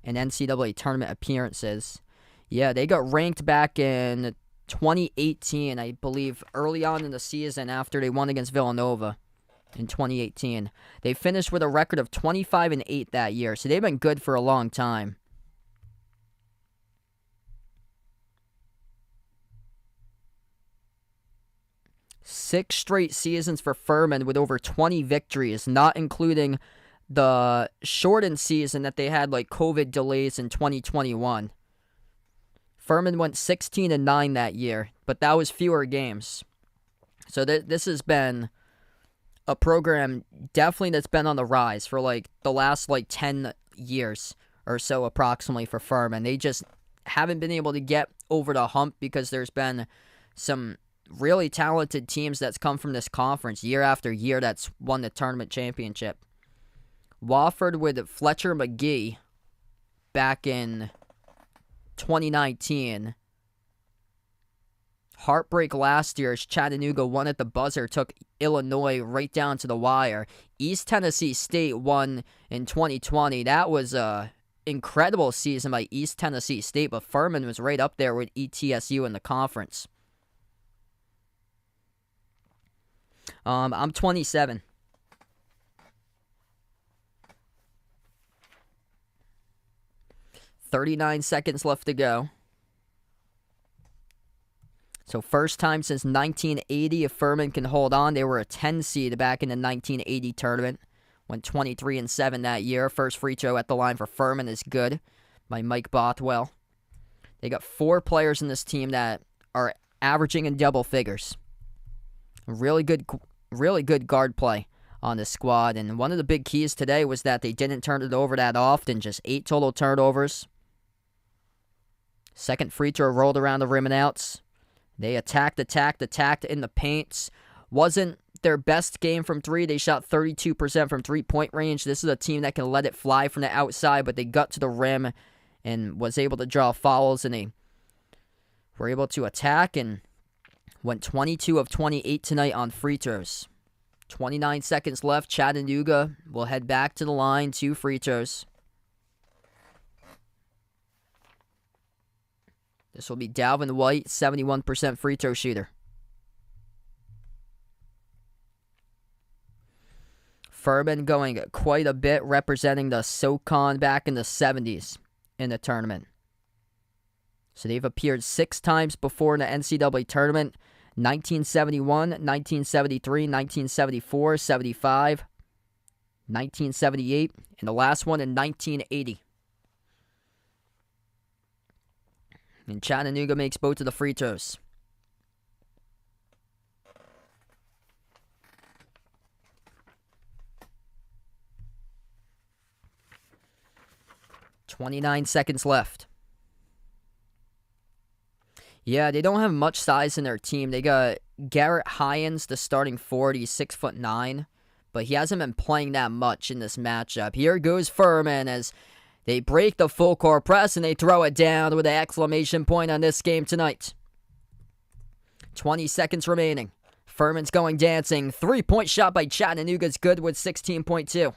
Speaker 1: in NCAA tournament appearances. Yeah, they got ranked back in 2018, I believe, early on in the season after they won against Villanova in 2018. They finished with a record of 25-8 that year, so they've been good for a long time. Six straight seasons for Furman with over 20 victories, not including the shortened season that they had like COVID delays in 2021. Furman went 16-9 that year, but that was fewer games. So this has been a program definitely that's been on the rise for like the last like 10 years or so approximately for Furman. They just haven't been able to get over the hump because there's been some really talented teams that's come from this conference year after year that's won the tournament championship. Wofford with Fletcher McGee back in 2019. Heartbreak last year as Chattanooga won at the buzzer, took Illinois right down to the wire. East Tennessee State won in 2020. That was a incredible season by East Tennessee State, but Furman was right up there with ETSU in the conference. I'm 27. $39 seconds left to go. So first time since 1980 if Furman can hold on. They were a 10 seed back in the 1980 tournament. Went 23-7 that year. First free throw at the line for Furman is good by Mike Bothwell. They got 4 players in this team that are averaging in double figures. Really good guard play on the squad. And one of the big keys today was that they didn't turn it over that often. Just 8 total turnovers. Second free throw rolled around the rim and outs. They attacked in the paints. Wasn't their best game from 3. They shot 32% from 3-point range. This is a team that can let it fly from the outside, but they got to the rim and was able to draw fouls, and they were able to attack and went 22 of 28 tonight on free throws. 29 seconds left. Chattanooga will head back to the line. 2 free throws. This will be Dalvin White, 71% free throw shooter. Furman going quite a bit, representing the SoCon back in the 70s in the tournament. So they've appeared 6 times before in the NCAA tournament. 1971, 1973, 1974, 75, 1978, and the last one in 1980. And Chattanooga makes both of the free throws. $29 seconds left. Yeah, they don't have much size in their team. They got Garrett Hyens, the starting forward. He's 6'9", but he hasn't been playing that much in this matchup. Here goes Furman as they break the full court press and they throw it down with an exclamation point on this game tonight. 20 seconds remaining. Furman's going dancing. 3-point shot by Chattanooga's good with 16.2.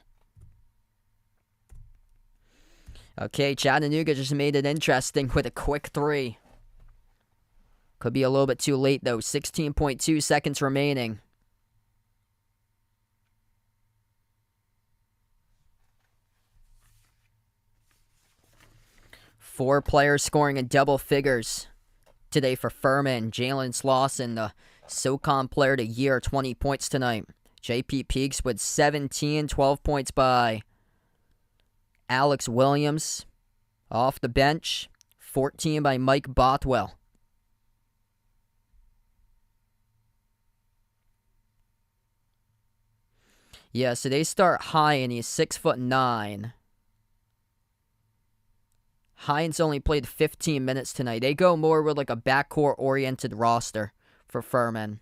Speaker 1: Okay, Chattanooga just made it interesting with a quick 3. Could be a little bit too late, though. 16.2 seconds remaining. 4 players scoring in double figures today for Furman. Jalen Slauson, the SoCon Player of the Year, 20 points tonight. J.P. Peaks with 17, 12 points by Alex Williams. Off the bench, 14 by Mike Bothwell. Yeah, so they start High, and he's 6'9". Hines only played 15 minutes tonight. They go more with like a backcourt-oriented roster for Furman.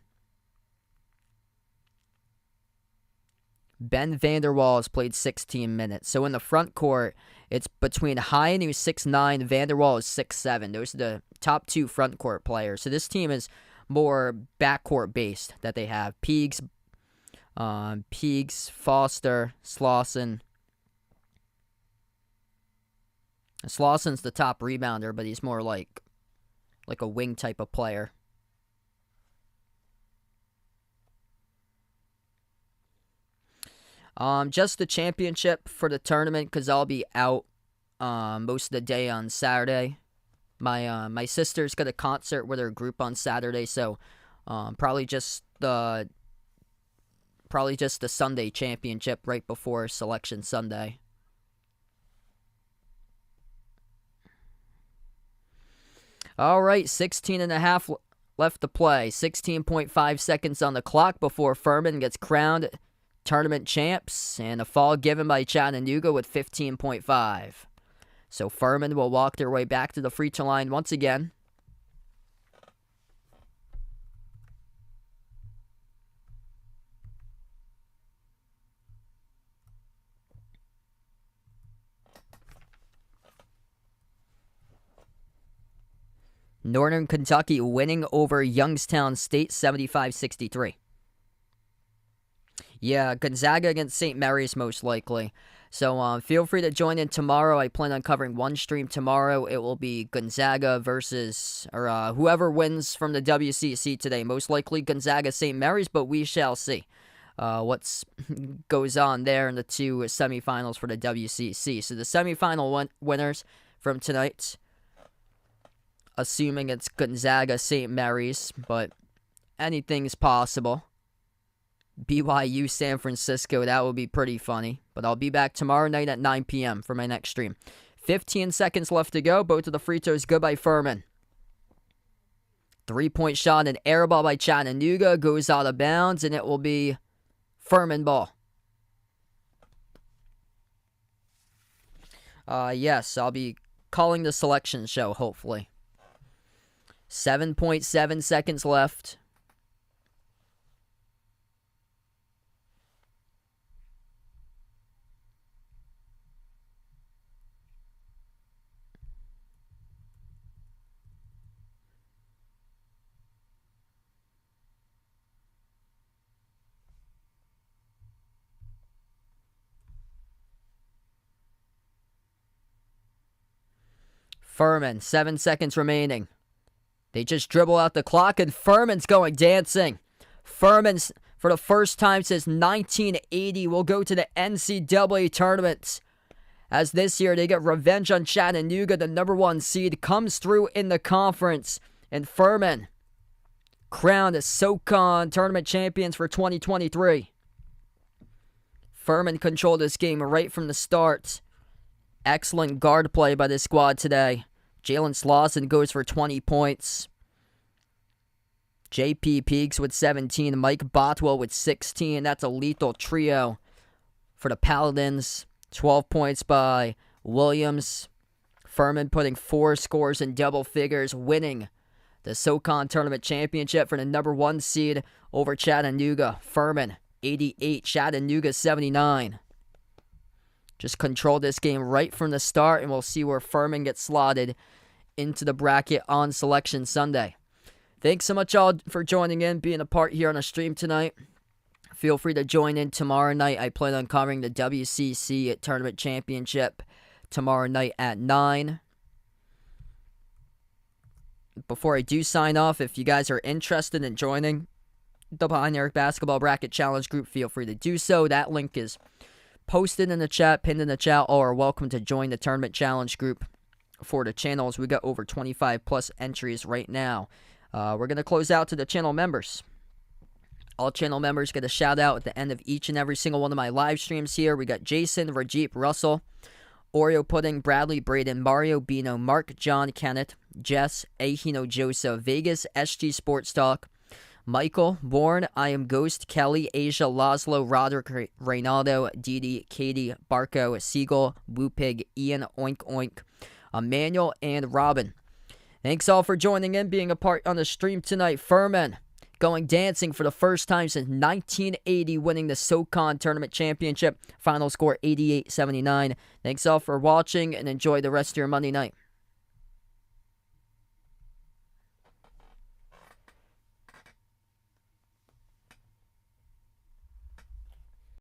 Speaker 1: Ben Vanderwall has played 16 minutes. So in the front court, it's between Hine, who's 6'9", Vanderwall is 6'7". Those are the top 2 front court players. So this team is more backcourt-based that they have. Peegs, Foster, Slauson. Slauson's the top rebounder, but he's more like a wing type of player. Just the championship for the tournament, because I'll be out most of the day on Saturday. My sister's got a concert with her group on Saturday, so probably just the Sunday championship right before Selection Sunday. All right, 16 and a half left to play. 16.5 seconds on the clock before Furman gets crowned tournament champs, and a fall given by Chattanooga with 15.5. So Furman will walk their way back to the free throw line once again. Northern Kentucky winning over Youngstown State 75-63. Yeah, Gonzaga against St. Mary's most likely. So feel free to join in tomorrow. I plan on covering one stream tomorrow. It will be Gonzaga versus, or whoever wins from the WCC today. Most likely Gonzaga St. Mary's, but we shall see what goes on there in the 2 semifinals for the WCC. So the semifinal winners from tonight, assuming it's Gonzaga St. Mary's, but anything's possible. BYU San Francisco, that would be pretty funny. But I'll be back tomorrow night at 9 p.m. for my next stream. 15 seconds left to go. Both of the free throws good by Furman. 3-point shot, an air ball by Chattanooga goes out of bounds, and it will be Furman ball. Yes, I'll be calling the selection show, hopefully. 7.7 seconds left. Furman, 7 seconds remaining. They just dribble out the clock, and Furman's going dancing. Furman's, for the first time since 1980, will go to the NCAA tournament. As this year, they get revenge on Chattanooga. The number 1 seed comes through in the conference. And Furman, crowned as SoCon tournament champions for 2023. Furman controlled this game right from the start. Excellent guard play by this squad today. Jalen Slauson goes for 20 points. J.P. Peaks with 17. Mike Bothwell with 16. That's a lethal trio for the Paladins. 12 points by Williams. Furman putting 4 scores in double figures, winning the SoCon Tournament Championship for the number 1 seed over Chattanooga. Furman, 88. Chattanooga, 79. Just control this game right from the start, and we'll see where Furman gets slotted into the bracket on Selection Sunday. Thanks so much all for joining in, being a part here on the stream tonight. Feel free to join in tomorrow night. I plan on covering the WCC Tournament Championship tomorrow night at 9. Before I do sign off, if you guys are interested in joining the Behind Eric Basketball Bracket Challenge group, feel free to do so. That link is posted in the chat, pinned in the chat, or are welcome to join the Tournament Challenge group for the channels. We got over 25 plus entries right now. We're going to close out to the channel members. All channel members get a shout out at the end of each and every single one of my live streams here. We got Jason, Rajeep, Russell, Oreo Pudding, Bradley, Braden, Mario, Bino, Mark, John, Kenneth, Jess, Ahino, Joseph, Vegas, SG Sports Talk, Michael, Warren, I Am Ghost, Kelly, Asia, Laszlo, Roderick, Reynaldo, Didi, Katie, Barco, Siegel, Woo Pig, Ian, Oink Oink, Emmanuel, and Robin. Thanks all for joining in, being a part on the stream tonight. Furman going dancing for the first time since 1980, winning the SoCon Tournament Championship. Final score 88-79. Thanks all for watching, and enjoy the rest of your Monday night.